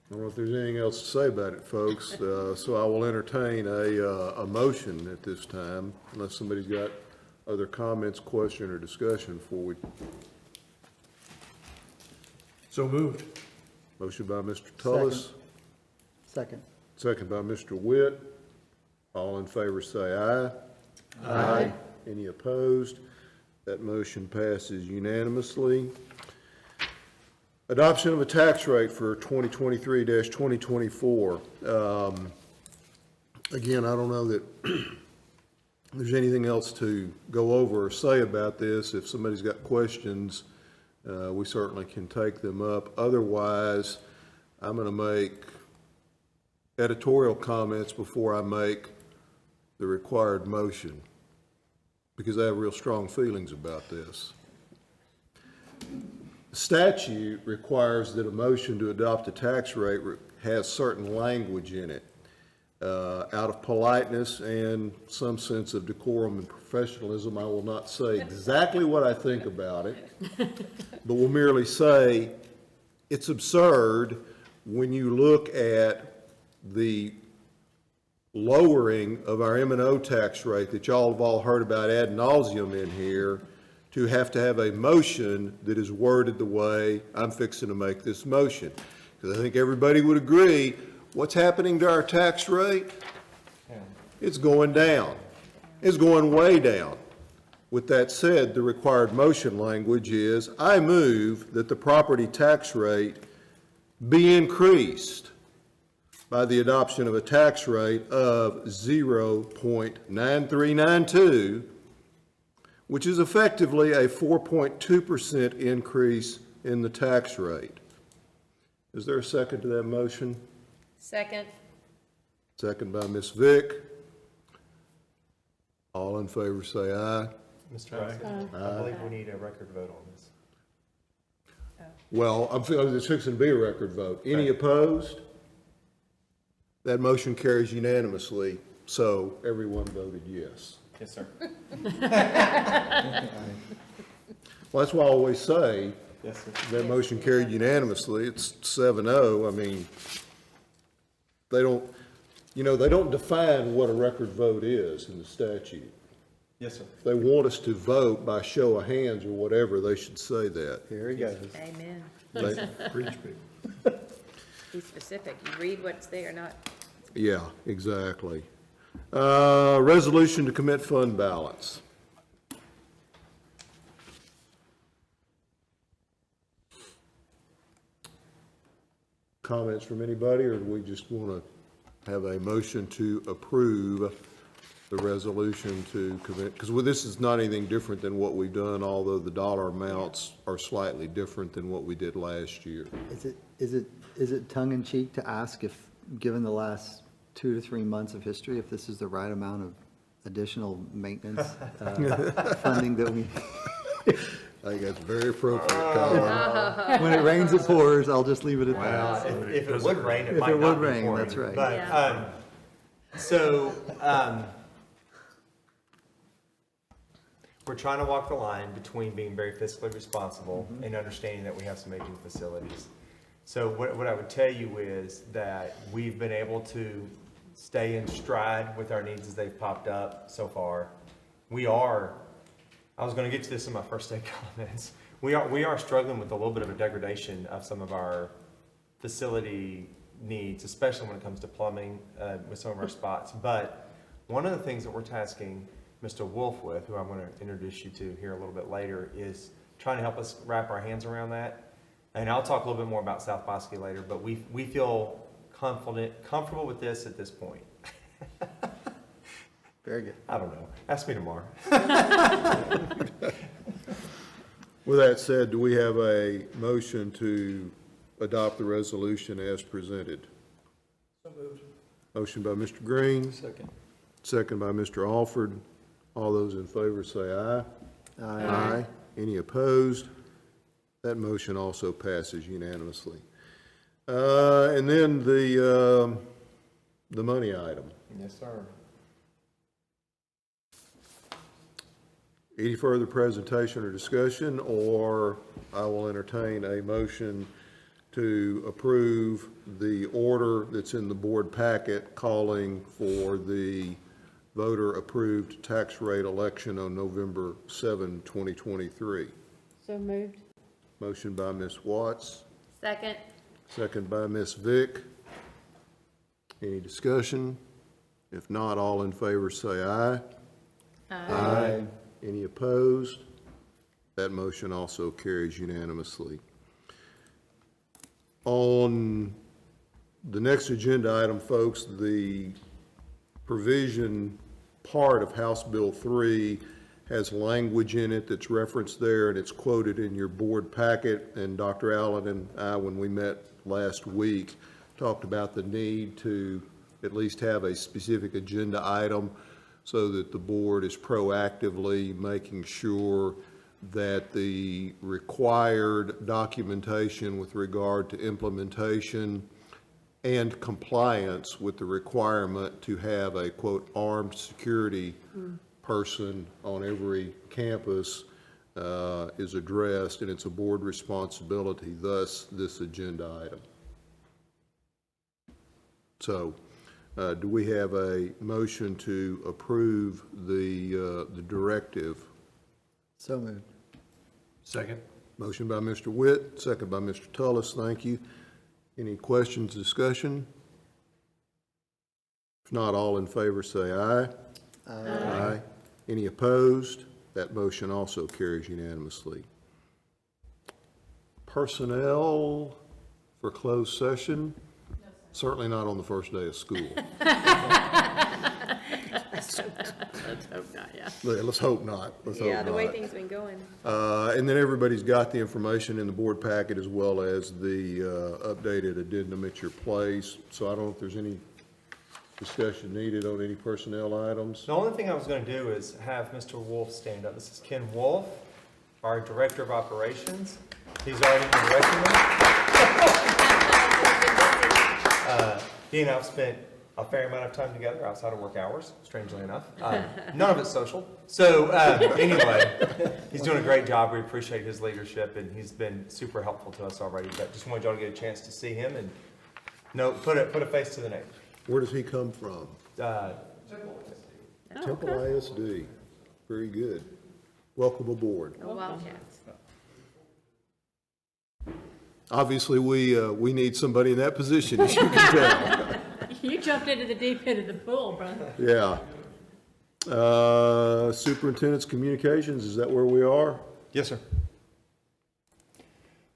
I don't know if there's anything else to say about it, folks, so I will entertain a motion at this time, unless somebody's got other comments, question, or discussion before we. So moved. Motion by Mr. Tullis, Second. second by Mr. Witt. All in favor say aye. Aye. Any opposed? That motion passes unanimously. Adoption of a tax rate for 2023-2024. Again, I don't know that there's anything else to go over or say about this. If somebody's got questions, we certainly can take them up. Otherwise, I'm going to make editorial comments before I make the required motion, because I have real strong feelings about this. The statute requires that a motion to adopt a tax rate has certain language in it. Out of politeness and some sense of decorum and professionalism, I will not say exactly what I think about it, but will merely say it's absurd when you look at the lowering of our M&O tax rate that y'all have all heard about ad nauseum in here, to have a motion that is worded the way I'm fixing to make this motion. Because I think everybody would agree, what's happening to our tax rate? It's going down. It's going way down. With that said, the required motion language is, I move that the property tax rate be increased by the adoption of a tax rate of 0.9392, which is effectively a 4.2% increase in the tax rate. Is there a second to that motion? Second. Second by Ms. Vick. All in favor say aye. Mr. President, I believe we need a record vote on this. Well, I'm feeling it's fixing to be a record vote. Any opposed? That motion carries unanimously, so everyone voted yes. Yes, sir. Well, that's why I always say, Yes, sir. that motion carried unanimously. It's 7-0. I mean, they don't define what a record vote is in the statute. Yes, sir. If they want us to vote by show of hands or whatever, they should say that. Here he goes. Amen. They- Be specific. You read what's there, not. Yeah, exactly. Resolution to commit fund balance. Comments from anybody, or do we just want to have a motion to approve the resolution to commit? Because this is not anything different than what we've done, although the dollar amounts are slightly different than what we did last year. Is it tongue-in-cheek to ask if, given the last 2 to 3 months of history, if this is the right amount of additional maintenance funding that we? I think that's very appropriate, Colin. When it rains, it pours. I'll just leave it at that. If it would rain, it If might it not would be rain, pouring. that's right. But, Yeah. we're trying to walk the line between being very fiscally responsible and understanding that we have some aging facilities. So what I would tell you is that we've been able to stay in stride with our needs as they've popped up so far. I was going to get to this in my first day comments. We are struggling with a little bit of a degradation of some of our facility needs, especially when it comes to plumbing with some of our spots. But one of the things that we're tasking Mr. Wolf with, who I'm going to introduce you to here a little bit later, is trying to help us wrap our hands around that. And I'll talk a little bit more about South Bosque later, but we feel comfortable with this at this point. Very good. I don't know. Ask me tomorrow. With that said, do we have a motion to adopt the resolution as presented? So moved. Motion by Mr. Green. Second. Second by Mr. Alford. All those in favor say aye. Aye. Any opposed? That motion also passes unanimously. And then the money item. Yes, sir. Any further presentation or discussion, or I will entertain a motion to approve the order that's in the board packet calling for the voter-approved tax rate election on November 7, 2023. So moved. Motion by Ms. Watts, Second. second by Ms. Vick. Any discussion? If not, all in favor say aye. Aye. Any opposed? That motion also carries unanimously. On the next agenda item, folks, the provision part of House Bill 3 has language in it that's referenced there, and it's quoted in your board packet. And Dr. Allen and I, when we met last week, talked about the need to at least have a specific agenda item so that the board is proactively making sure that the required documentation with regard to implementation and compliance with the requirement to have a, quote, armed security person on every campus is addressed, and it's a board responsibility, thus this agenda item. So, do we have a motion to approve the directive? So moved. Second. Motion by Mr. Witt, second by Mr. Tullis. Thank you. Any questions, discussion? If not, all in favor say aye. Aye. Any opposed? That motion also carries unanimously. Personnel for closed session? Certainly not on the first day of school. Let's hope not, yeah. Let's hope not. Let's hope Yeah, the way not. things have been going. And then everybody's got the information in the board packet as well as the updated addendum at your place. So I don't know if there's any discussion needed on any personnel items. The only thing I was going to do is have Mr. Wolf stand up. This is Ken Wolf, our Director of Operations. He's already been recommended. He and I have spent a fair amount of time together outside of work hours, strangely enough. None of it's social. So anyway, he's doing a great job. We appreciate his leadership, and he's been super helpful to us already. But just wanted y'all to get a chance to see him and put a face to the name. Where does he come from? Temple ISD. Very good. Welcome aboard. Oh, Wildcats. Obviously, we need somebody in that position, as you can tell. You jumped into the deep end of the pool, brother. Yeah. Superintendent's Communications, is that where we are? Yes, sir.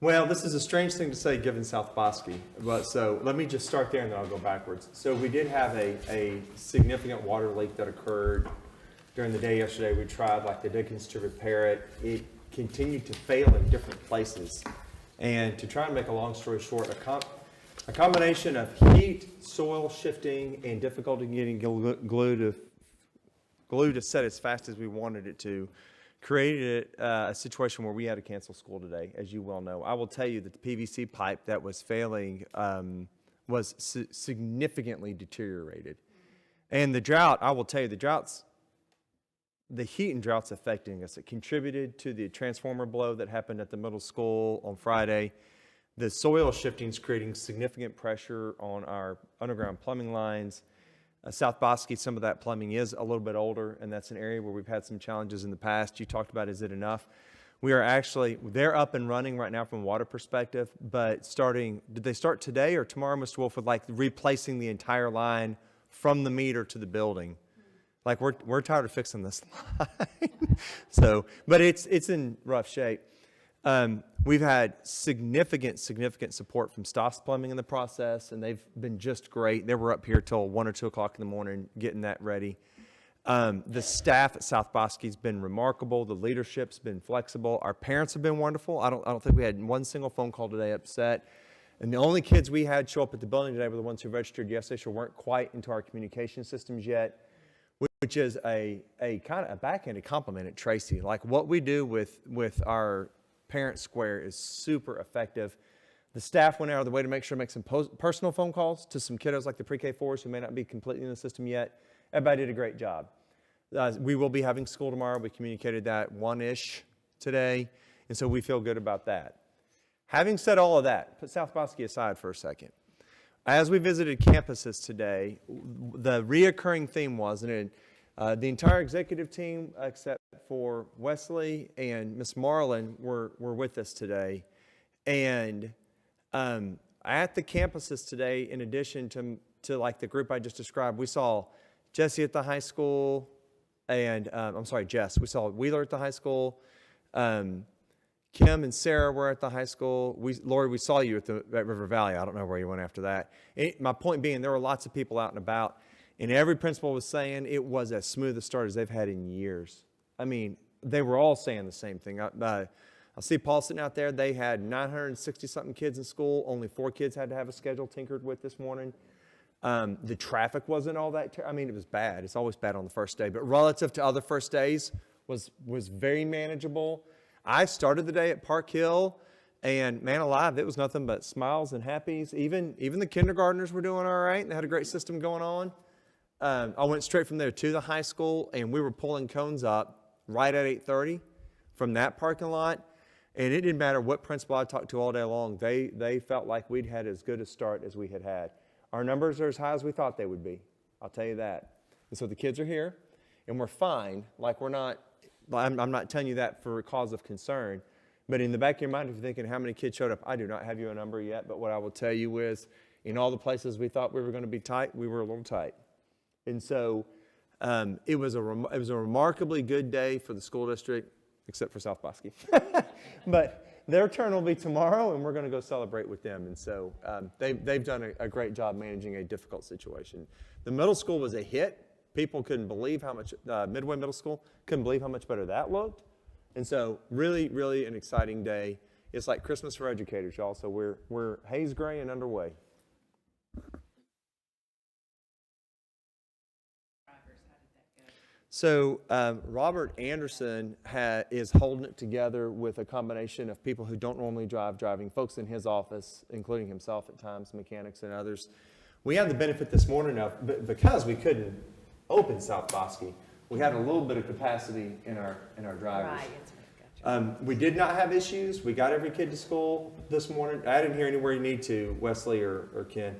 Well, this is a strange thing to say given South Bosque, but so let me just start there and then I'll go backwards. So we did have a significant water leak that occurred during the day yesterday. We tried like the Dickens to repair it. It continued to fail in different places. And to try and make a long story short, a combination of heat, soil shifting, and difficulty getting glue to set as fast as we wanted it to created a situation where we had to cancel school today, as you well know. I will tell you that the PVC pipe that was failing was significantly deteriorated. And the drought, I will tell you, the heat and drought's affecting us. It contributed to the transformer blow that happened at the middle school on Friday. The soil shifting is creating significant pressure on our underground plumbing lines. South Bosque, some of that plumbing is a little bit older, and that's an area where we've had some challenges in the past. You talked about, is it enough? They're up and running right now from a water perspective, but did they start today or tomorrow, Mr. Wolf, with like replacing the entire line from the meter to the building? Like we're tired of fixing this line. But it's in rough shape. We've had significant support from Stoss Plumbing in the process, and they've been just great. They were up here till 1 or 2 o'clock in the morning getting that ready. The staff at South Bosque has been remarkable. The leadership's been flexible. Our parents have been wonderful. I don't think we had one single phone call today upset. And the only kids we had show up at the building today were the ones who registered yesterday, so weren't quite into our communication systems yet, which which is a kind of a backhanded compliment at Tracy. Like what we do with our parent square is super effective. The staff went out of the way to make sure to make some personal phone calls to some kiddos like the pre-K4s who may not be completely in the system yet. Everybody did a great job. We will be having school tomorrow. We communicated that 1-ish today, and so we feel good about that. Having said all of that, put South Bosque aside for a second. As we visited campuses today, the reoccurring theme was, and the entire executive team, except for Wesley and Miss Marlin, were with us today. And at the campuses today, in addition to like the group I just described, we saw Jesse at the high school, and Jess. We saw Wheeler at the high school. Kim and Sarah were at the high school. Lori, we saw you at River Valley. I don't know where you went after that. My point being, there were lots of people out and about, and every principal was saying it was as smooth a start as they've had in years. I mean, they were all saying the same thing. I see Paul sitting out there. They had 960-something kids in school. Only 4 kids had to have a schedule tinkered with this morning. The traffic wasn't all that I mean, it was bad. It's always bad on the first day. But relative to other first days, was very manageable. I started the day at Park Hill, and man alive, it was nothing but smiles and happies. Even the kindergartners were doing all right, and they had a great system going on. I went straight from there to the high school, and we were pulling cones up right at 8:30 from that parking lot. And it didn't matter what principal I talked to all day long. They felt like we'd had as good a start as we had had. Our numbers are as high as we thought they would be. I'll tell you that. And so the kids are here, and we're fine. Like we're not. I'm not telling you that for a cause of concern, but in the back of your mind, if you're thinking how many kids showed up, I do not have you a number yet, but what I will tell you is in all the places we thought we were going to be tight, we were a little tight. And so it was a remarkably good day for the school district, except for South Bosque. But their turn will be tomorrow, and we're going to go celebrate with them. And so they've done a great job managing a difficult situation. The middle school was a hit. People couldn't believe how much, Midway Middle School, couldn't believe how much better that looked. And so really, really an exciting day. It's like Christmas for educators, y'all. So we're haze gray and underway. So Robert Anderson is holding it together with a combination of people who don't normally driving, folks in his office, including himself at times, mechanics and others. We had the benefit this morning of, because we couldn't open South Bosque, we had a little bit of capacity in our drivers. Right. We did not have issues. We got every kid to school this morning. I didn't hear anywhere you need to, Wesley or Ken.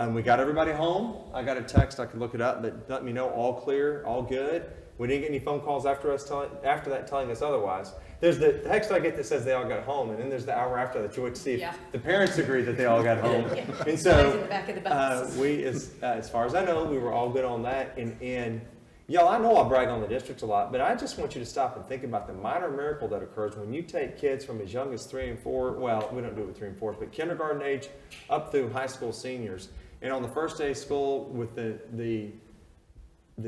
We got everybody home. I got a text, I could look it up, but let me know all clear, all good. We didn't get any phone calls after that telling us otherwise. There's the text I get that says they all got home, and then there's the hour after that you wait to see if the parents agree that they all got home. And so in the back of the bus. we, as far as I know, we were all good on that. And y'all, I know I brag on the district a lot, but I just want you to stop and think about the minor miracle that occurs when you take kids from as young as 3 and 4, well, we don't do it with 3 and 4, but kindergarten age up through high school seniors. And on the first day of school with the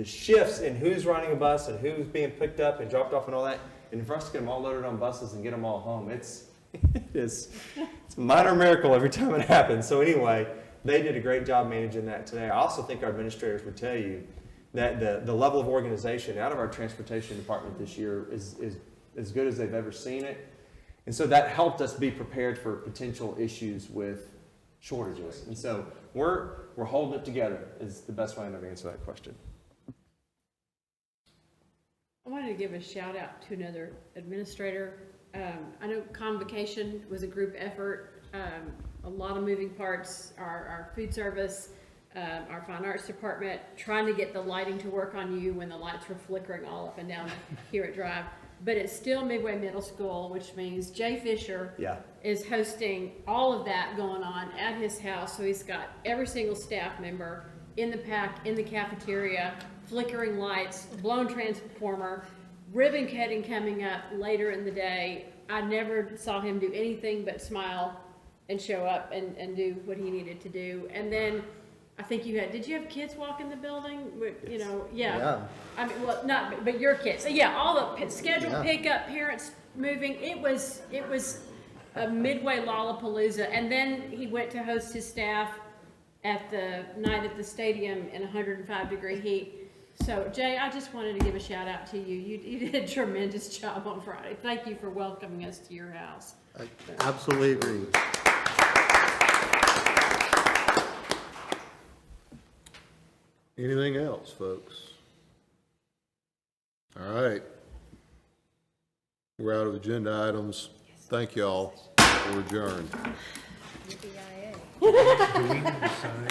shifts in who's riding a bus and who's being picked up and dropped off and all that, and for us to get them all loaded on buses and get them all home, it's a minor miracle every time it happens. So anyway, they did a great job managing that today. I also think our administrators would tell you that the level of organization out of our transportation department this year is as good as they've ever seen it. And so that helped us be prepared for potential issues with shortages. And so we're holding it together is the best way to answer that question. I wanted to give a shout out to another administrator. I know convocation was a group effort, a lot of moving parts, our food service, our fine arts department, trying to get the lighting to work on you when the lights were flickering all up and down here at Drive. But it's still Midway Middle School, which means Jay Fisher is hosting all of that going on at his house. So he's got every single staff member in the pack, in the cafeteria, flickering lights, blown transformer, ribbon cutting coming up later in the day. I never saw him do anything but smile and show up and do what he needed to do. And then I think did you have kids walk in the building? You know, I mean, well, not, but your kids. So yeah, all the scheduled pickup, parents moving. It was a Midway Lollapalooza. And then he went to host his staff at the night at the stadium in 105-degree heat. So Jay, I just wanted to give a shout out to you. You did a tremendous job on Friday. Thank you for welcoming us to your house. I absolutely agree. Anything else, folks? All right. We're out of agenda items. Thank you all. We're adjourned. UBIA. Do we need to sign?